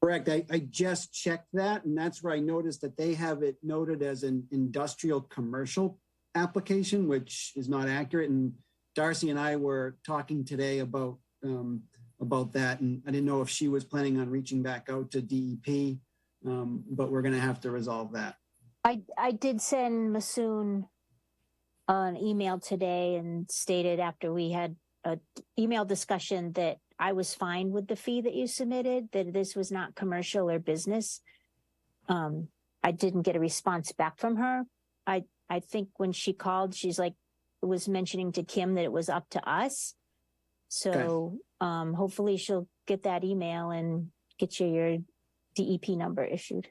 Correct. I just checked that, and that's where I noticed that they have it noted as an industrial commercial application, which is not accurate. And Darcy and I were talking today about that, and I didn't know if she was planning on reaching back out to DEP, but we're going to have to resolve that. I did send Masoon an email today and stated after we had an email discussion that I was fine with the fee that you submitted, that this was not commercial or business. I didn't get a response back from her. I think when she called, she's like, was mentioning to Kim that it was up to us. So hopefully she'll get that email and get you your DEP number issued.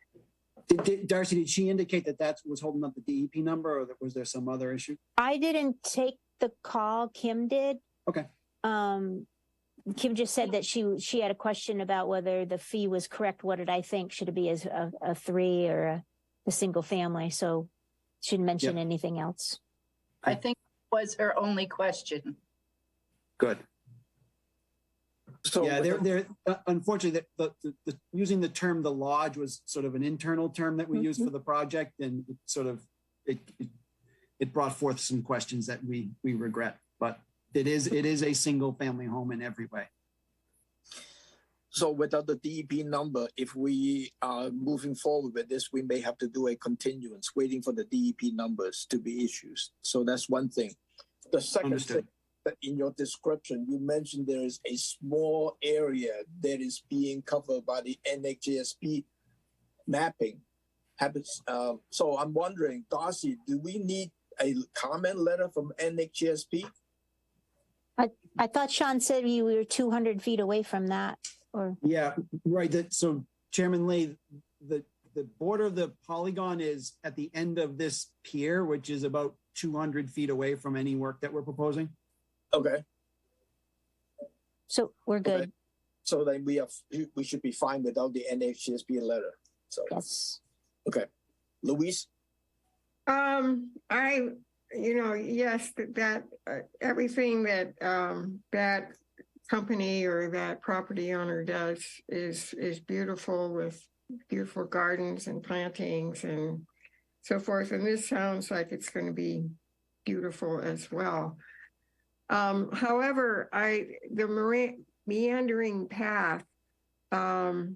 Darcy, did she indicate that was holding up the DEP number, or was there some other issue? I didn't take the call. Kim did. Okay. Kim just said that she had a question about whether the fee was correct. What did I think? Should it be as a 3 or a single family? So she didn't mention anything else. I think it was her only question. Good. So yeah, they're unfortunately the using the term the lodge was sort of an internal term that we used for the project, and it sort of it brought forth some questions that we regret, but it is a single family home in every way. So without the DEP number, if we are moving forward with this, we may have to do a continuance, waiting for the DEP numbers to be issued. So that's one thing. The second thing, that in your description, you mentioned there is a small area that is being covered by the NHGSP mapping. happens. So I'm wondering, Darcy, do we need a comment letter from NHGSP? I thought Sean said we were 200 feet away from that, or Yeah, right. So Chairman Lay, the border of the polygon is at the end of this pier, which is about 200 feet away from any work that we're proposing. Okay. so we're good. Okay. So then we should be fine without the NHGSP letter. So Yes. okay, Louise. Yes, that everything that that company or that property owner does is beautiful, with beautiful gardens and plantings and so forth. And this sounds like it's going to be beautiful as well. However, the meandering path, I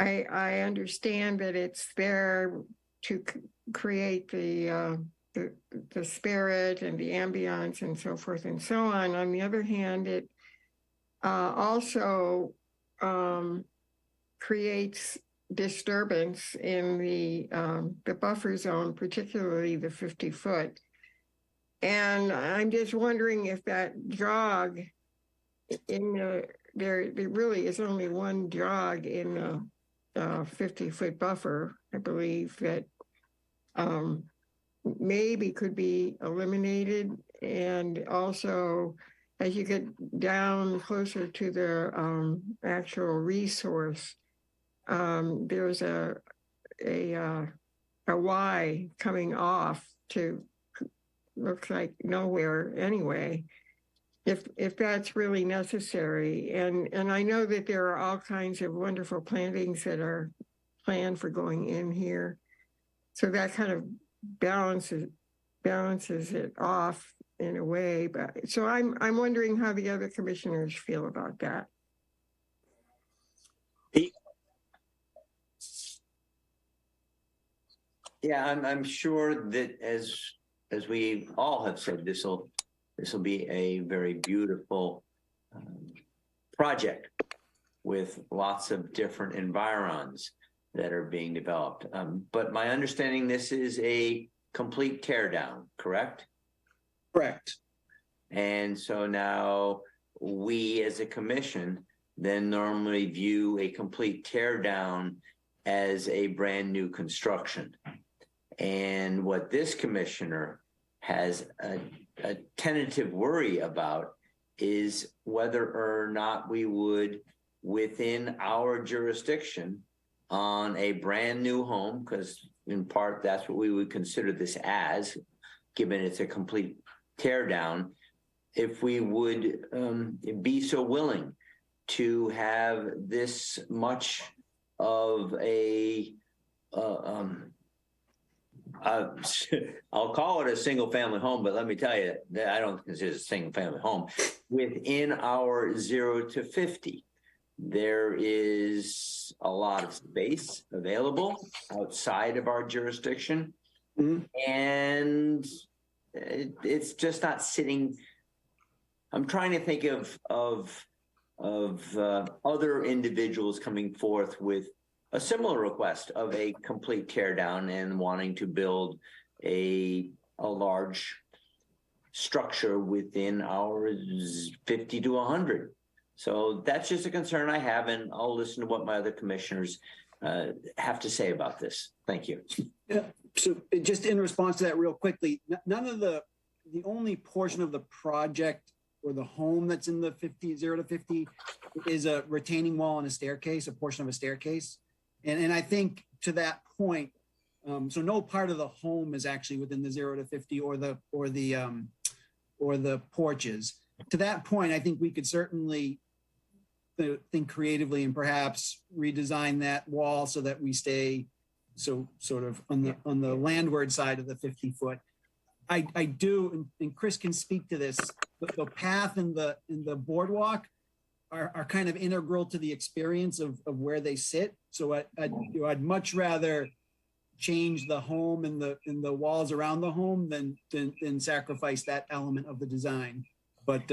understand that it's there to create the spirit and the ambience and so forth and so on. On the other hand, it also creates disturbance in the buffer zone, particularly the 50-foot. And I'm just wondering if that jog there really is only one jog in the 50-foot buffer, I believe, that maybe could be eliminated. And also, as you get down closer to the actual resource, there's a Y coming off to looks like nowhere anyway. If that's really necessary, and I know that there are all kinds of wonderful plantings that are planned for going in here, so that kind of balances it off in a way. But so I'm wondering how the other commissioners feel about that. Pete? Yeah, I'm sure that as we all have said, this will be a very beautiful project with lots of different environs that are being developed. But my understanding, this is a complete tear down, correct? Correct. And so now we as a commission then normally view a complete tear down as a brand new construction. And what this commissioner has a tentative worry about is whether or not we would, within our jurisdiction, on a brand new home, because in part that's what we would consider this as, given it's a complete tear down, if we would be so willing to have this much of a I'll call it a single family home, but let me tell you that I don't consider it a single family home. Within our 0 to 50, there is a lot of space available outside of our jurisdiction. Mm-hmm. And it's just not sitting. I'm trying to think of other individuals coming forth with a similar request of a complete tear down and wanting to build a large structure within our 50 to 100. So that's just a concern I have, and I'll listen to what my other commissioners have to say about this. Thank you. Yeah. So just in response to that real quickly, none of the only portion of the project or the home that's in the 0 to 50 is a retaining wall and a staircase, a portion of a staircase. And I think to that point, so no part of the home is actually within the 0 to 50 or the porches. To that point, I think we could certainly think creatively and perhaps redesign that wall so that we stay so sort of on the landward side of the 50-foot. I do, and Chris can speak to this, but the path and the boardwalk are kind of integral to the experience of where they sit. So I'd much rather change the home and the walls around the home than sacrifice that element of the design. But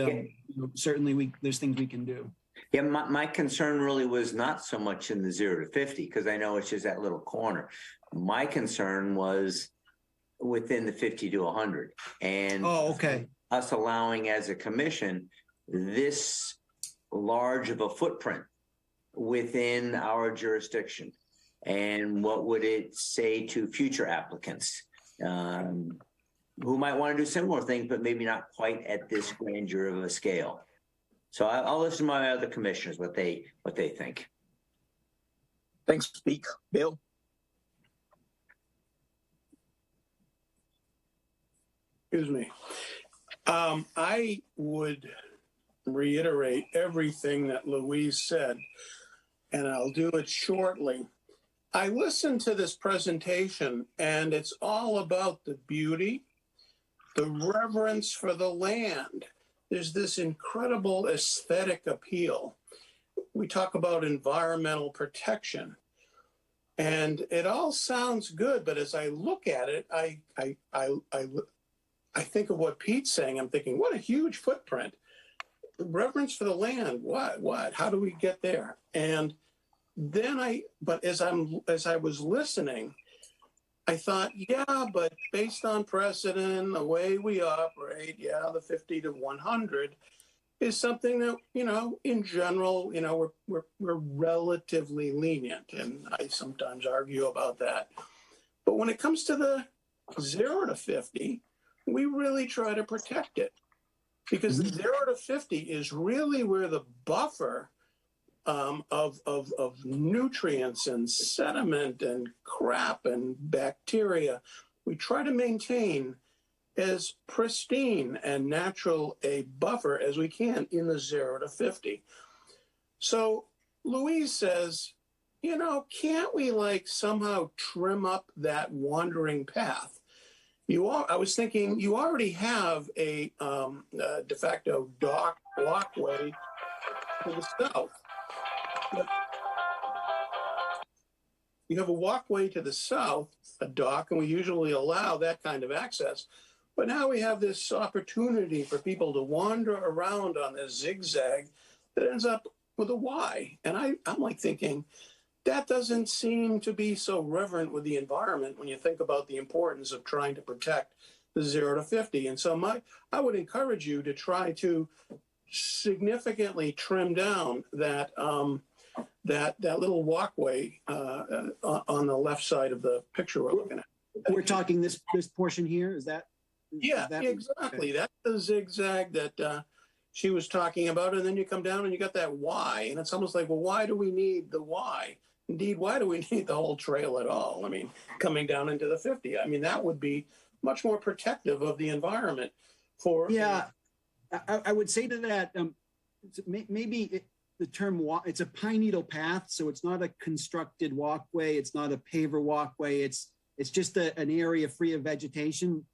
certainly there's things we can do. Yeah, my concern really was not so much in the 0 to 50, because I know it's just that little corner. My concern was within the 50 to 100. And Oh, okay. us allowing as a commission this large of a footprint within our jurisdiction. And what would it say to future applicants who might want to do similar things, but maybe not quite at this grandeur of a scale? So I'll listen to my other commissioners, what they think. Thanks, Speak. Bill? Excuse me. I would reiterate everything that Louise said, and I'll do it shortly. I listened to this presentation, and it's all about the beauty, the reverence for the land. There's this incredible aesthetic appeal. We talk about environmental protection, and it all sounds good, but as I look at it, I think of what Pete's saying. I'm thinking, what a huge footprint. Reverence for the land. What? How do we get there? And then but as I was listening, I thought, yeah, but based on precedent, the way we operate, yeah, the 50 to 100 is something that, in general, we're relatively lenient. And I sometimes argue about that. But when it comes to the 0 to 50, we really try to protect it, because the 0 to 50 is really where the buffer of nutrients and sediment and crap and bacteria, we try to maintain as pristine and natural a buffer as we can in the 0 to 50. So Louise says, can't we somehow trim up that wandering path? I was thinking you already have a de facto walkway to the south. You have a walkway to the south, a dock, and we usually allow that kind of access. But now we have this opportunity for people to wander around on this zigzag that ends up with a Y. And I'm thinking, that doesn't seem to be so reverent with the environment when you think about the importance of trying to protect the 0 to 50. And so I would encourage you to try to significantly trim down that little walkway on the left side of the picture we're looking at. We're talking this portion here. Is that? Yeah, exactly. Okay. That's the zigzag that she was talking about. And then you come down and you got that Y, and it's almost like, well, why do we need the Y? Indeed, why do we need the whole trail at all? I mean, coming down into the 50, that would be much more protective of the environment for. Yeah, I would say to that, maybe the term it's a pine needle path, so it's not a constructed walkway, it's not a paver walkway, it's just an area free of vegetation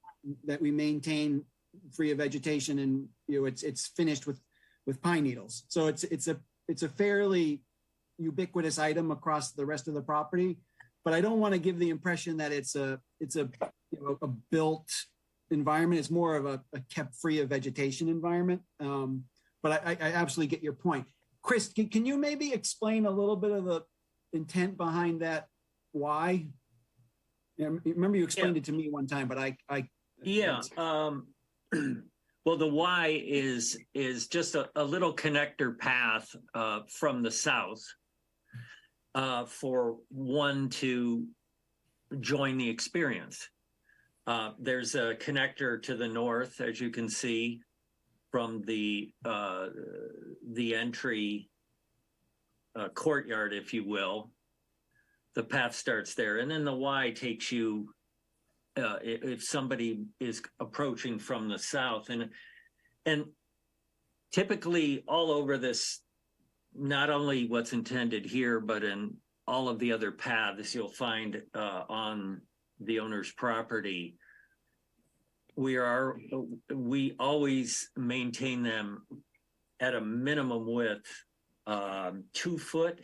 that we maintain free of vegetation, and it's finished with pine needles. So it's a fairly ubiquitous item across the rest of the property, but I don't want to give the impression that it's a built environment. It's more of a kept free of vegetation environment. But I absolutely get your point. Chris, can you maybe explain a little bit of the intent behind that Y? Remember you explained it to me one time, but well, the Y is just a little connector path from the south for one to join the experience. There's a connector to the north, as you can see, from the entry courtyard, if you will. The path starts there, and then the Y takes you, if somebody is approaching from the south, and typically all over this, not only what's intended here, but in all of the other paths you'll find on the owner's property, we always maintain them at a minimum width 2 foot,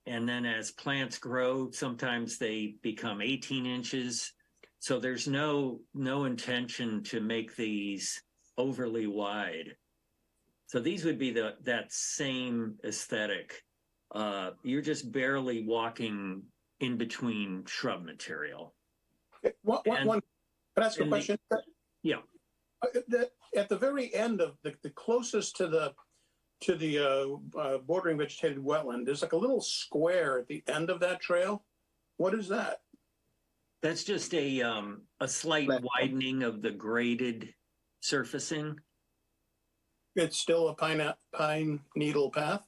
and then as plants grow, sometimes they become 18 inches. So there's no intention to make these overly wide. So these would be that same aesthetic. You're just barely walking in between shrub material. Can I ask a question? Yeah. At the very end of the closest to the bordering vegetated wetland, there's like a little square at the end of that trail. What is that? That's just a slight widening of the graded surfacing. It's still a pine needle path?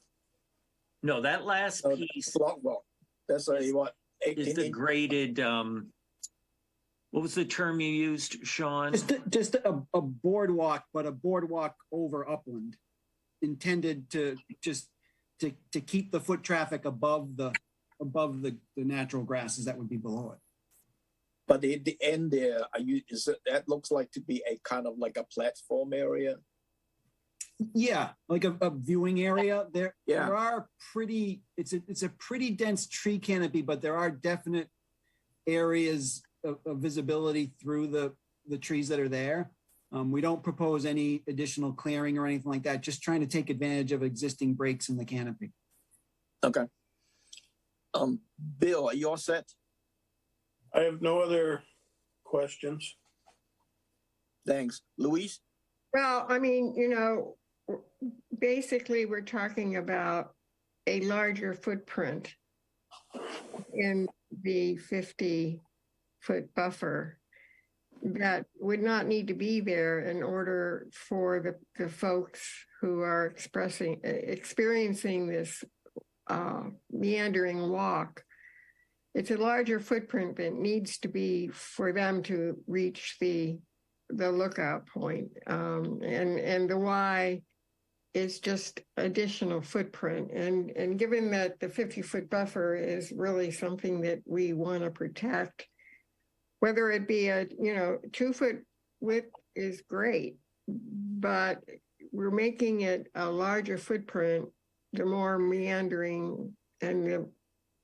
No, that last piece. That's a what? Is the graded, what was the term you used, Sean? Just a boardwalk, but a boardwalk over upland, intended to keep the foot traffic above the natural grasses that would be below it. But at the end there, that looks like to be a kind of like a platform area? Yeah, like a viewing area. There are it's a pretty dense tree canopy, but there are definite areas of visibility through the trees that are there. We don't propose any additional clearing or anything like that, just trying to take advantage of existing breaks in the canopy. Okay. Bill, are you all set? I have no other questions. Thanks. Louise? Well, I mean, basically we're talking about a larger footprint in the 50-foot buffer that would not need to be there in order for the folks who are experiencing this meandering walk. It's a larger footprint that needs to be for them to reach the lookout point. And the why is just additional footprint. And given that the 50-foot buffer is really something that we want to protect, whether it be a 2-foot width is great, but we're making it a larger footprint the more meandering and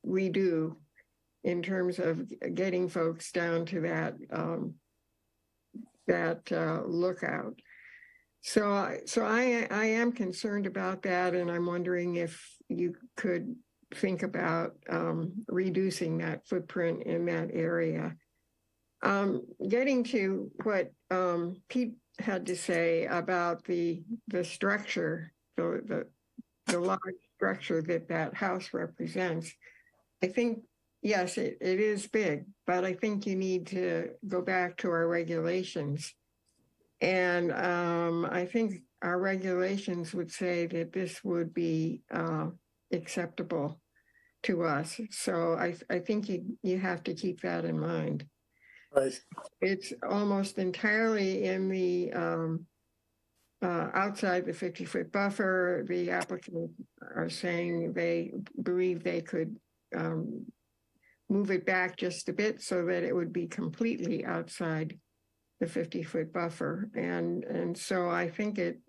we do in terms of getting folks down to that lookout. So I am concerned about that, and I'm wondering if you could think about reducing that footprint in that area. Getting to what Pete had to say about the structure, the large structure that house represents, I think, yes, it is big, but I think you need to go back to our regulations. And I think our regulations would say that this would be acceptable to us. So I think you have to keep that in mind. Right. It's almost entirely in the outside the 50-foot buffer. The applicants are saying they believe they could move it back just a bit so that it would be completely outside the 50-foot buffer. And so I think it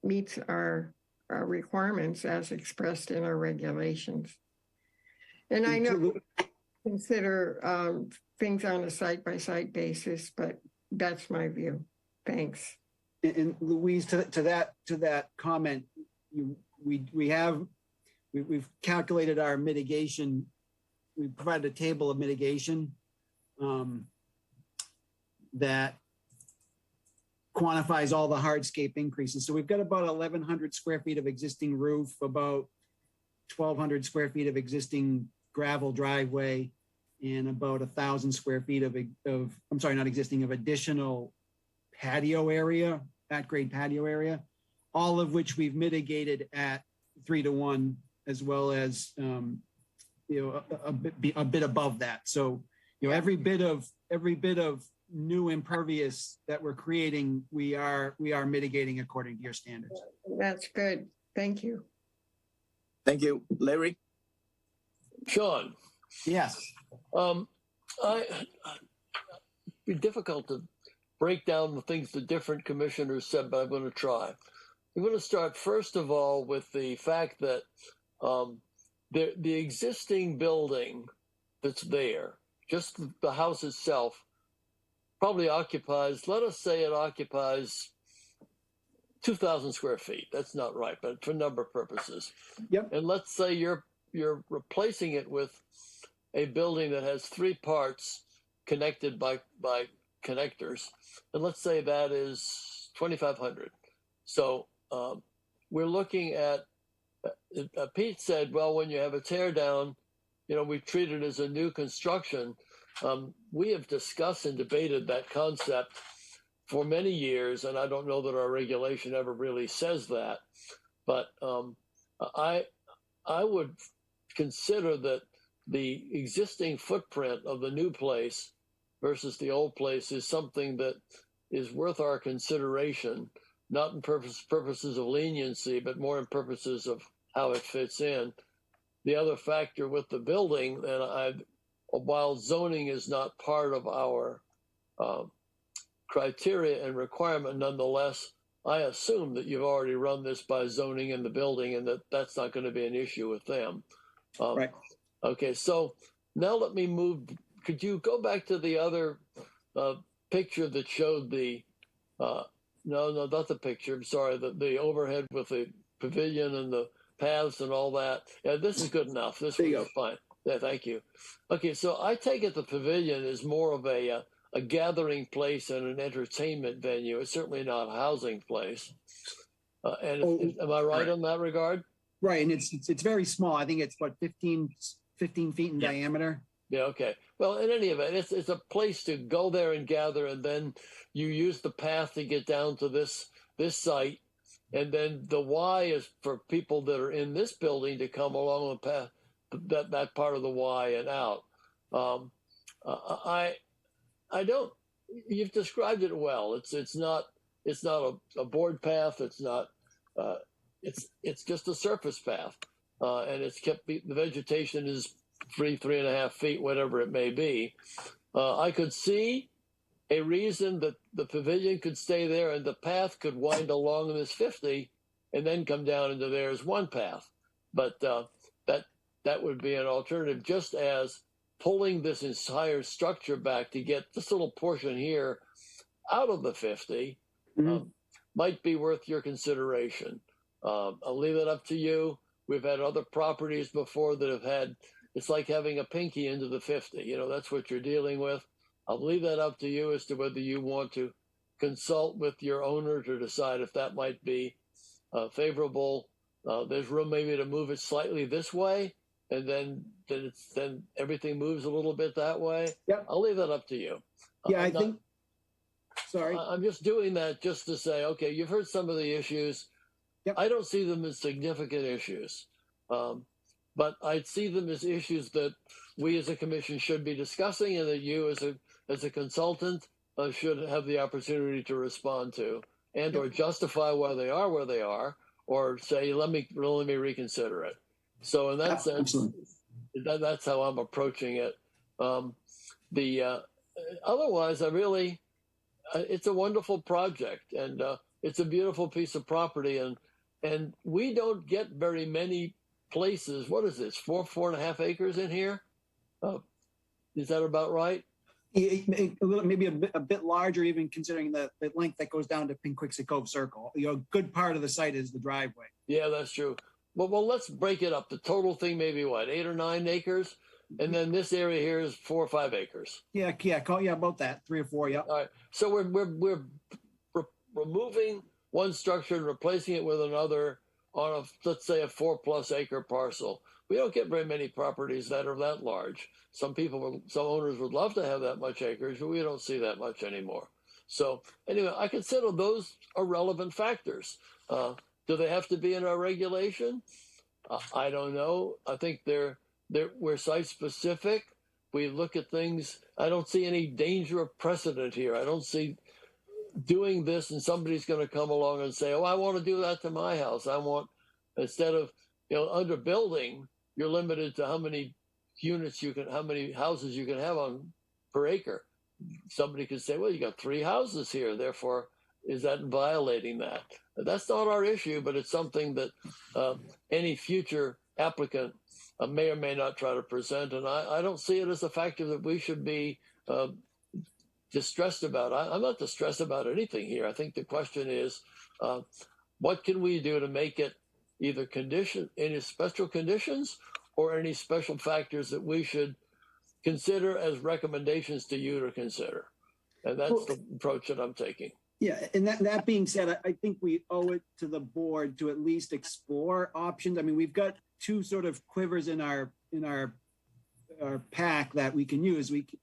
meets our requirements as expressed in our regulations. And I know consider things on a site-by-site basis, but that's my view. Thanks. And Louise, to that comment, we've calculated our mitigation. We provided a table of mitigation that quantifies all the hardscape increases. So we've got about 1,100 square feet of existing roof, about 1,200 square feet of existing gravel driveway, and about 1,000 square feet of additional patio area, at-grade patio area, all of which we've mitigated at 3-to-1, as well as a bit above that. So every bit of new impervious that we're creating, we are mitigating according to your standards. That's good. Thank you. Thank you. Larry? Sean. Yes. It'd be difficult to break down the things the different commissioners said, but I'm going to try. I'm going to start first of all with the fact that the existing building that's there, just the house itself, probably occupies, let us say it occupies 2,000 square feet. That's not right, but for number purposes. Yep. And let's say you're replacing it with a building that has 3 parts connected by connectors, and let's say that is 2,500. So we're looking at. Pete said, well, when you have a tear down, we treat it as a new construction. We have discussed and debated that concept for many years, and I don't know that our regulation ever really says that. But I would consider that the existing footprint of the new place versus the old place is something that is worth our consideration, not in purposes of leniency, but more in purposes of how it fits in. The other factor with the building, and while zoning is not part of our criteria and requirement, nonetheless, I assume that you've already run this by zoning in the building and that's not going to be an issue with them. Right. Okay, so now let me move. Could you go back to the other picture that showed the, no, not the picture, I'm sorry, the overhead with the pavilion and the paths and all that. Yeah, this is good enough. This is fine. Yeah, thank you. Okay, so I take it the pavilion is more of a gathering place and an entertainment venue. It's certainly not a housing place. Am I right on that regard? Right, and it's very small. I think it's what 15 feet in diameter. Yeah, okay. Well, in any event, it's a place to go there and gather, and then you use the path to get down to this site, and then the Y is for people that are in this building to come along the path, that part of the Y and out. I don't. You've described it well. It's not a board path. It's not. It's just a surface path, and it's kept. The vegetation is 3.5 feet, whatever it may be. I could see a reason that the pavilion could stay there and the path could wind along this 50 and then come down into there as one path. But that would be an alternative, just as pulling this entire structure back to get this little portion here out of the 50 might be worth your consideration. I'll leave it up to you. We've had other properties before that have had, it's like having a pinky into the 50. That's what you're dealing with. I'll leave that up to you as to whether you want to consult with your owner to decide if that might be favorable. There's room maybe to move it slightly this way, and then everything moves a little bit that way. Yep. I'll leave that up to you. Yeah, sorry. I'm just doing that just to say, okay, you've heard some of the issues. Yep. I don't see them as significant issues, but I see them as issues that we as a commission should be discussing, and that you as a consultant should have the opportunity to respond to and or justify why they are where they are, or say, let me reconsider it. So in that sense, that's how I'm approaching it. Otherwise, it's a wonderful project, and it's a beautiful piece of property, and we don't get very many places. What is this? 4.5 acres in here? Is that about right? Maybe a bit larger, even considering the length that goes down to Pinquixet Cove Circle. A good part of the site is the driveway. Yeah, that's true. Well, let's break it up. The total thing maybe what, 8 or 9 acres, and then this area here is 4 or 5 acres. Yeah, about that, 3 or 4. Yeah. All right. So we're removing one structure and replacing it with another on let's say a 4+ acre parcel. We don't get very many properties that are that large. Some owners would love to have that much acreage, but we don't see that much anymore. So anyway, I consider those are relevant factors. Do they have to be in our regulation? I don't know. I think we're site specific. We look at things. I don't see any danger of precedent here. I don't see doing this and somebody's going to come along and say, oh, I want to do that to my house. I want, instead of, under building, you're limited to how many how many houses you can have on per acre. Somebody could say, well, you got 3 houses here. Therefore, is that violating that? That's not our issue, but it's something that any future applicant may or may not try to present. And I don't see it as a factor that we should be distressed about. I'm not distressed about anything here. I think the question is, what can we do to make it either any special conditions or any special factors that we should consider as recommendations to you to consider? And that's the approach that I'm taking. Yeah, and that being said, I think we owe it to the board to at least explore options. I mean, we've got two sort of quivers in our pack that we can use. We can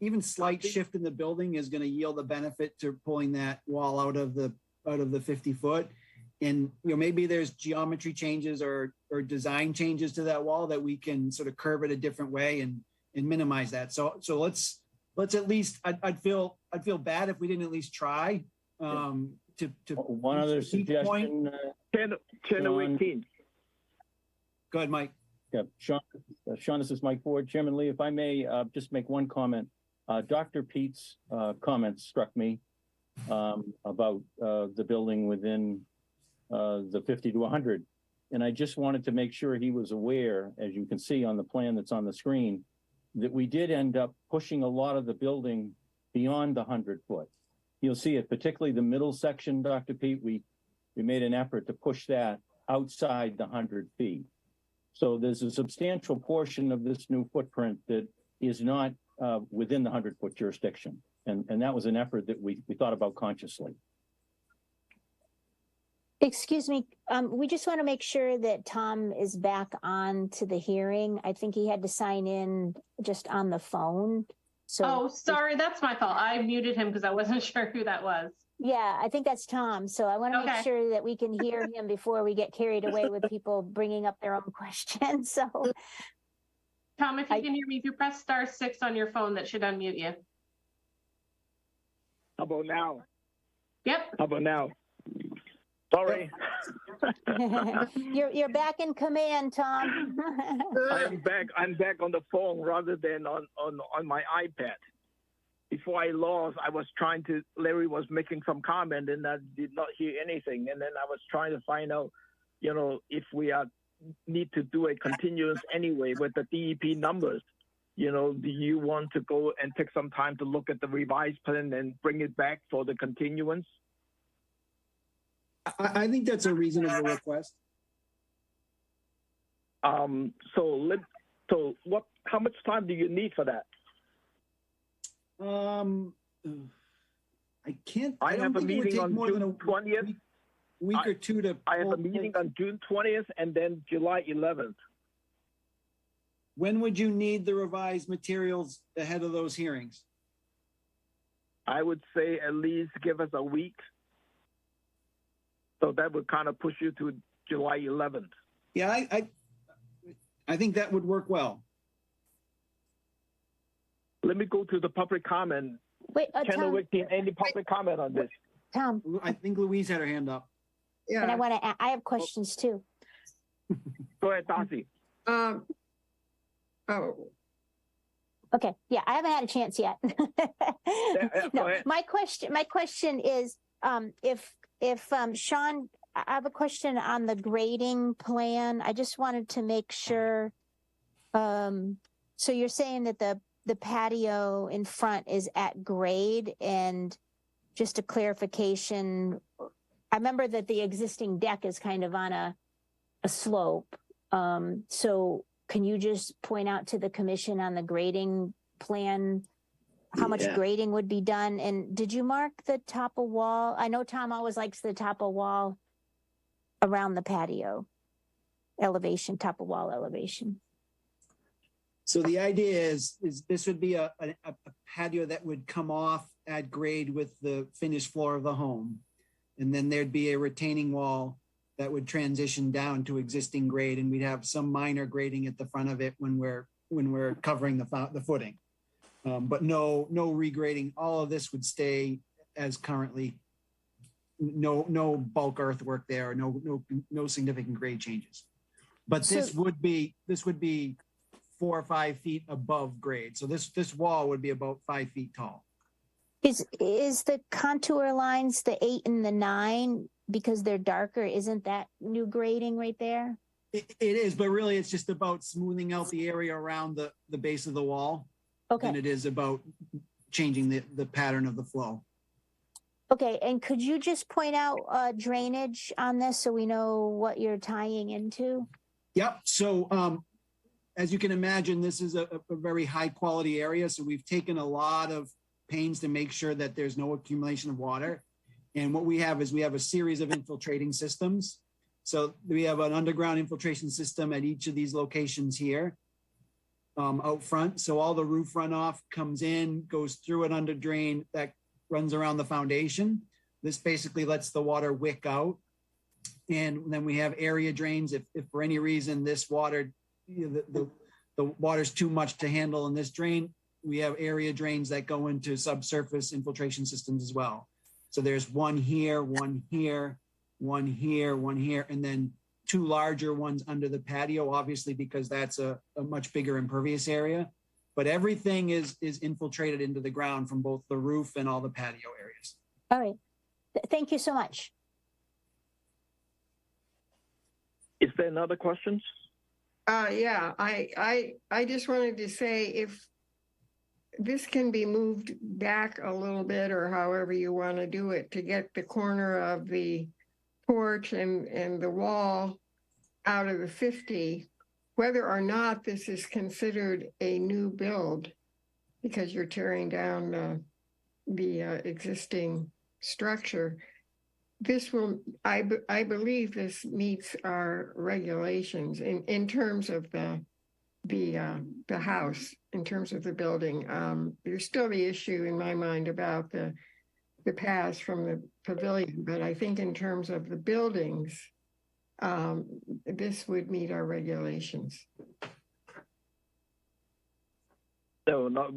even slight shift in the building is going to yield a benefit to pulling that wall out of the 50 foot. And maybe there's geometry changes or design changes to that wall that we can sort of curve it a different way and minimize that. So let's at least, I'd feel bad if we didn't at least try to one other suggestion. 10:18. Go ahead, Mike. Yeah, Sean, this is Mike Ford. Chairman Lee, if I may just make one comment. Dr. Pete's comments struck me about the building within the 50 to 100. And I just wanted to make sure he was aware, as you can see on the plan that's on the screen, that we did end up pushing a lot of the building beyond the 100 foot. You'll see it, particularly the middle section, Dr. Pete, we made an effort to push that outside the 100 feet. So there's a substantial portion of this new footprint that is not within the 100 foot jurisdiction. And that was an effort that we thought about consciously. Excuse me, we just want to make sure that Tom is back on to the hearing. I think he had to sign in just on the phone. So Oh, sorry, that's my fault. I muted him because I wasn't sure who that was. yeah, I think that's Tom. So I want to make sure that we can hear him before we get carried away with people bringing up their own questions. So Tom, if you can hear me, if you press *6 on your phone, that should unmute you. How about now? Yep. How about now? Sorry. you're back in command, Tom. I'm back on the phone rather than on my iPad. Before I lost, Larry was making some comment and I did not hear anything. And then I was trying to find out, if we need to do a continuance anyway with the DEP numbers. Do you want to go and take some time to look at the revised plan and bring it back for the continuance? I think that's a reasonable request. How much time do you need for that? I can't. I have a meeting on June 20th. Week or two to. I have a meeting on June 20th and then July 11th. When would you need the revised materials ahead of those hearings? I would say at least give us a week. So that would kind of push you to July 11th. Yeah, I think that would work well. Let me go to the public comment. Wait, Tom, any public comment on this? Tom. I think Louise had her hand up. Yeah. And I have questions too. Go ahead, Darcy. Oh. Okay. Yeah, I haven't had a chance yet. No, my question is, if Sean, I have a question on the grading plan. I just wanted to make sure. So you're saying that the patio in front is at grade, and just a clarification, I remember that the existing deck is kind of on a slope. So can you just point out to the commission on the grading plan how much grading would be done? And did you mark the top of wall? I know Tom always likes the top of wall around the patio elevation, top of wall elevation. So the idea is this would be a patio that would come off at grade with the finished floor of the home. And then there'd be a retaining wall that would transition down to existing grade, and we'd have some minor grading at the front of it when we're covering the footing. But no regrading. All of this would stay as currently. No bulk earthwork there. No significant grade changes. But this would be 4 or 5 feet above grade. So this wall would be about 5 feet tall. Is the contour lines the 8 and the 9 because they're darker? Isn't that new grading right there? It is, but really it's just about smoothing out the area around the base of the wall. Okay. And it is about changing the pattern of the flow. Okay, and could you just point out drainage on this so we know what you're tying into? Yep. So as you can imagine, this is a very high quality area. So we've taken a lot of pains to make sure that there's no accumulation of water. And what we have is we have a series of infiltrating systems. So we have an underground infiltration system at each of these locations here out front. So all the roof runoff comes in, goes through an under drain that runs around the foundation. This basically lets the water wick out. And then we have area drains. If for any reason this water, the water's too much to handle in this drain, we have area drains that go into subsurface infiltration systems as well. So there's one here, one here, one here, one here, and then two larger ones under the patio, obviously, because that's a much bigger impervious area. But everything is infiltrated into the ground from both the roof and all the patio areas. All right. Thank you so much. Is there another questions? Yeah, I just wanted to say if this can be moved back a little bit or however you want to do it to get the corner of the porch and the wall out of the 50, whether or not this is considered a new build because you're tearing down the existing structure. This will, I believe this meets our regulations in terms of the house, in terms of the building. There's still the issue in my mind about the paths from the pavilion, but I think in terms of the buildings, this would meet our regulations. No, not.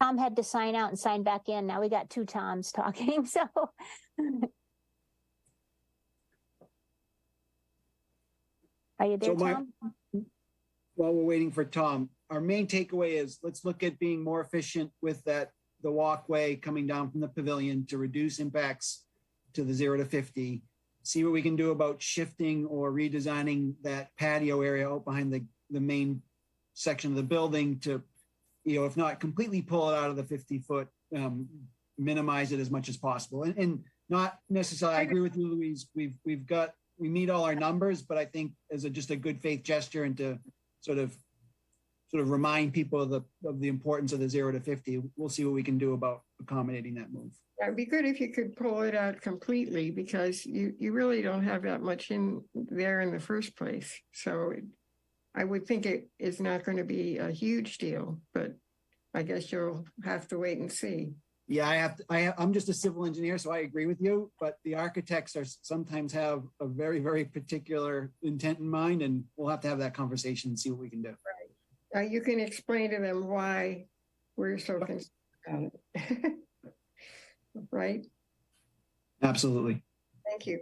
Tom had to sign out and sign back in. Now we got two Toms talking, so. Are you there, Tom? While we're waiting for Tom, our main takeaway is let's look at being more efficient with the walkway coming down from the pavilion to reduce impacts to the 0 to 50. See what we can do about shifting or redesigning that patio area out behind the main section of the building to, if not completely pull it out of the 50-foot, minimize it as much as possible. And not necessarily, I agree with you, Louise, we meet all our numbers, but I think as just a good faith gesture and to sort of remind people of the importance of the 0 to 50, we'll see what we can do about accommodating that move. It'd be good if you could pull it out completely because you really don't have that much in there in the first place. So I would think it is not going to be a huge deal, but I guess you'll have to wait and see. Yeah, I'm just a civil engineer, so I agree with you, but the architects sometimes have a very, very particular intent in mind, and we'll have to have that conversation and see what we can do. Right. You can explain to them why we're so concerned about it. Right? Absolutely. Thank you.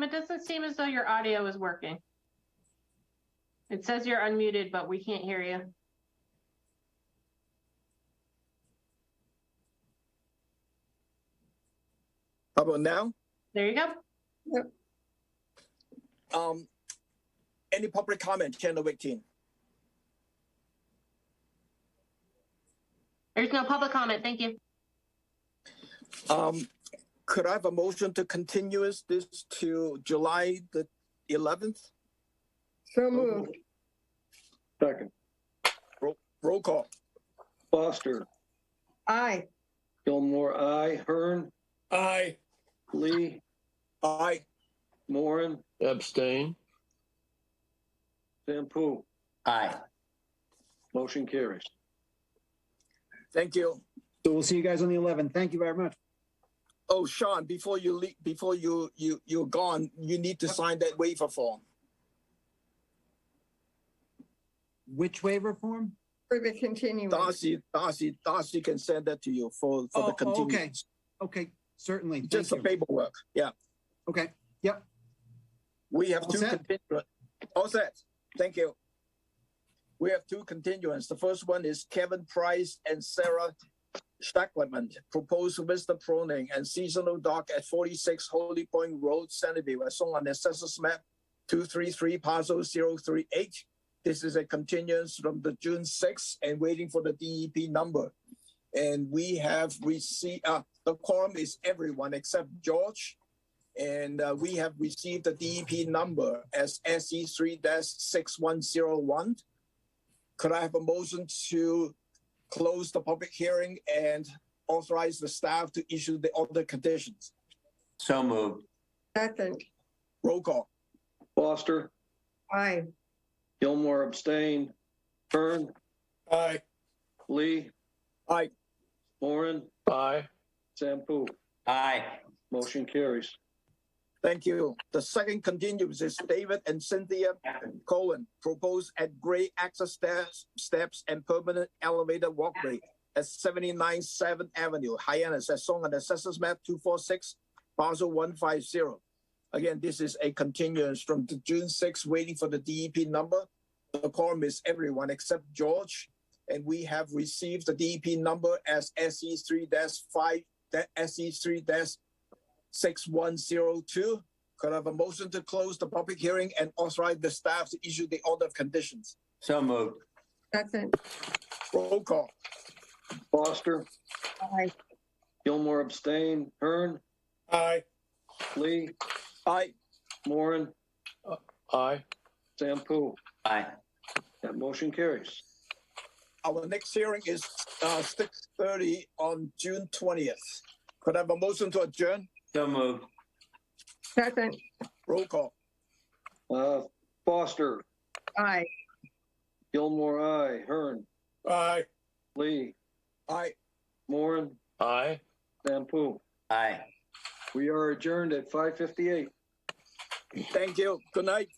It doesn't seem as though your audio is working. It says you're unmuted, but we can't hear you. How about now? There you go. Yep. Any public comment, Channel 18? There's no public comment. Thank you. Could I have a motion to continue this to July the 11th? So moved. Second. Roll call. Foster. Aye. Gilmore, aye. Hearn. Aye. Lee. Aye. Moran. Abstain. Sampu. Aye. Motion carries. Thank you. So we'll see you guys on the 11th. Thank you very much. Oh, Sean, before you leave, before you're gone, you need to sign that waiver form. Which waiver form? For the continuance. Darcy can send that to you for the continuance. Okay, certainly. Just the paperwork. Yeah. Okay. Yep. We have All two set? continuance. All set. Thank you. We have two continuance. The first one is Kevin Price and Sarah Stackleman, proposed vista pruning and seasonal dock at 46 Holy Point Road, Centerville, as shown on the assessor's map 233 parcel 038. This is a continuance from the June 6th and waiting for the DEP number. And we have received, the quorum is everyone except George. And we have received the DEP number as SE3-6101. Could I have a motion to close the public hearing and authorize the staff to issue the order conditions? So moved. Second. Roll call. Foster, Aye. Gilmore abstain, Kern, Aye. Lee, Aye. Moran, Aye. Sampu. Aye. Motion carries. Thank you. The second continuance is David and Cynthia Cohen proposed at grade access steps and permanent elevator walkway at 79 7th Avenue, Hyannis, as shown on the Assessors Map 246, parcel 150. Again, this is a continuance from the June 6th, waiting for the DEP number. The quorum is everyone except George, and we have received the DEP number as SE3-5, SE3-6102. Could I have a motion to close the public hearing and authorize the staff to issue the order of conditions? So moved. Second. Roll call. Foster, Aye. Gilmore abstain, Kern, Aye. Lee, Aye. Moran, Aye. Sampu. Aye. That motion carries. Our next hearing is 6:30 on June 20th. Could I have a motion to adjourn? So moved. Second. Roll call. Foster, Aye. Gilmore, aye, Hearn, Aye. Lee, Aye. Moran, Aye. Sampu. Aye. We are adjourned at 5:58. Thank you. Good night.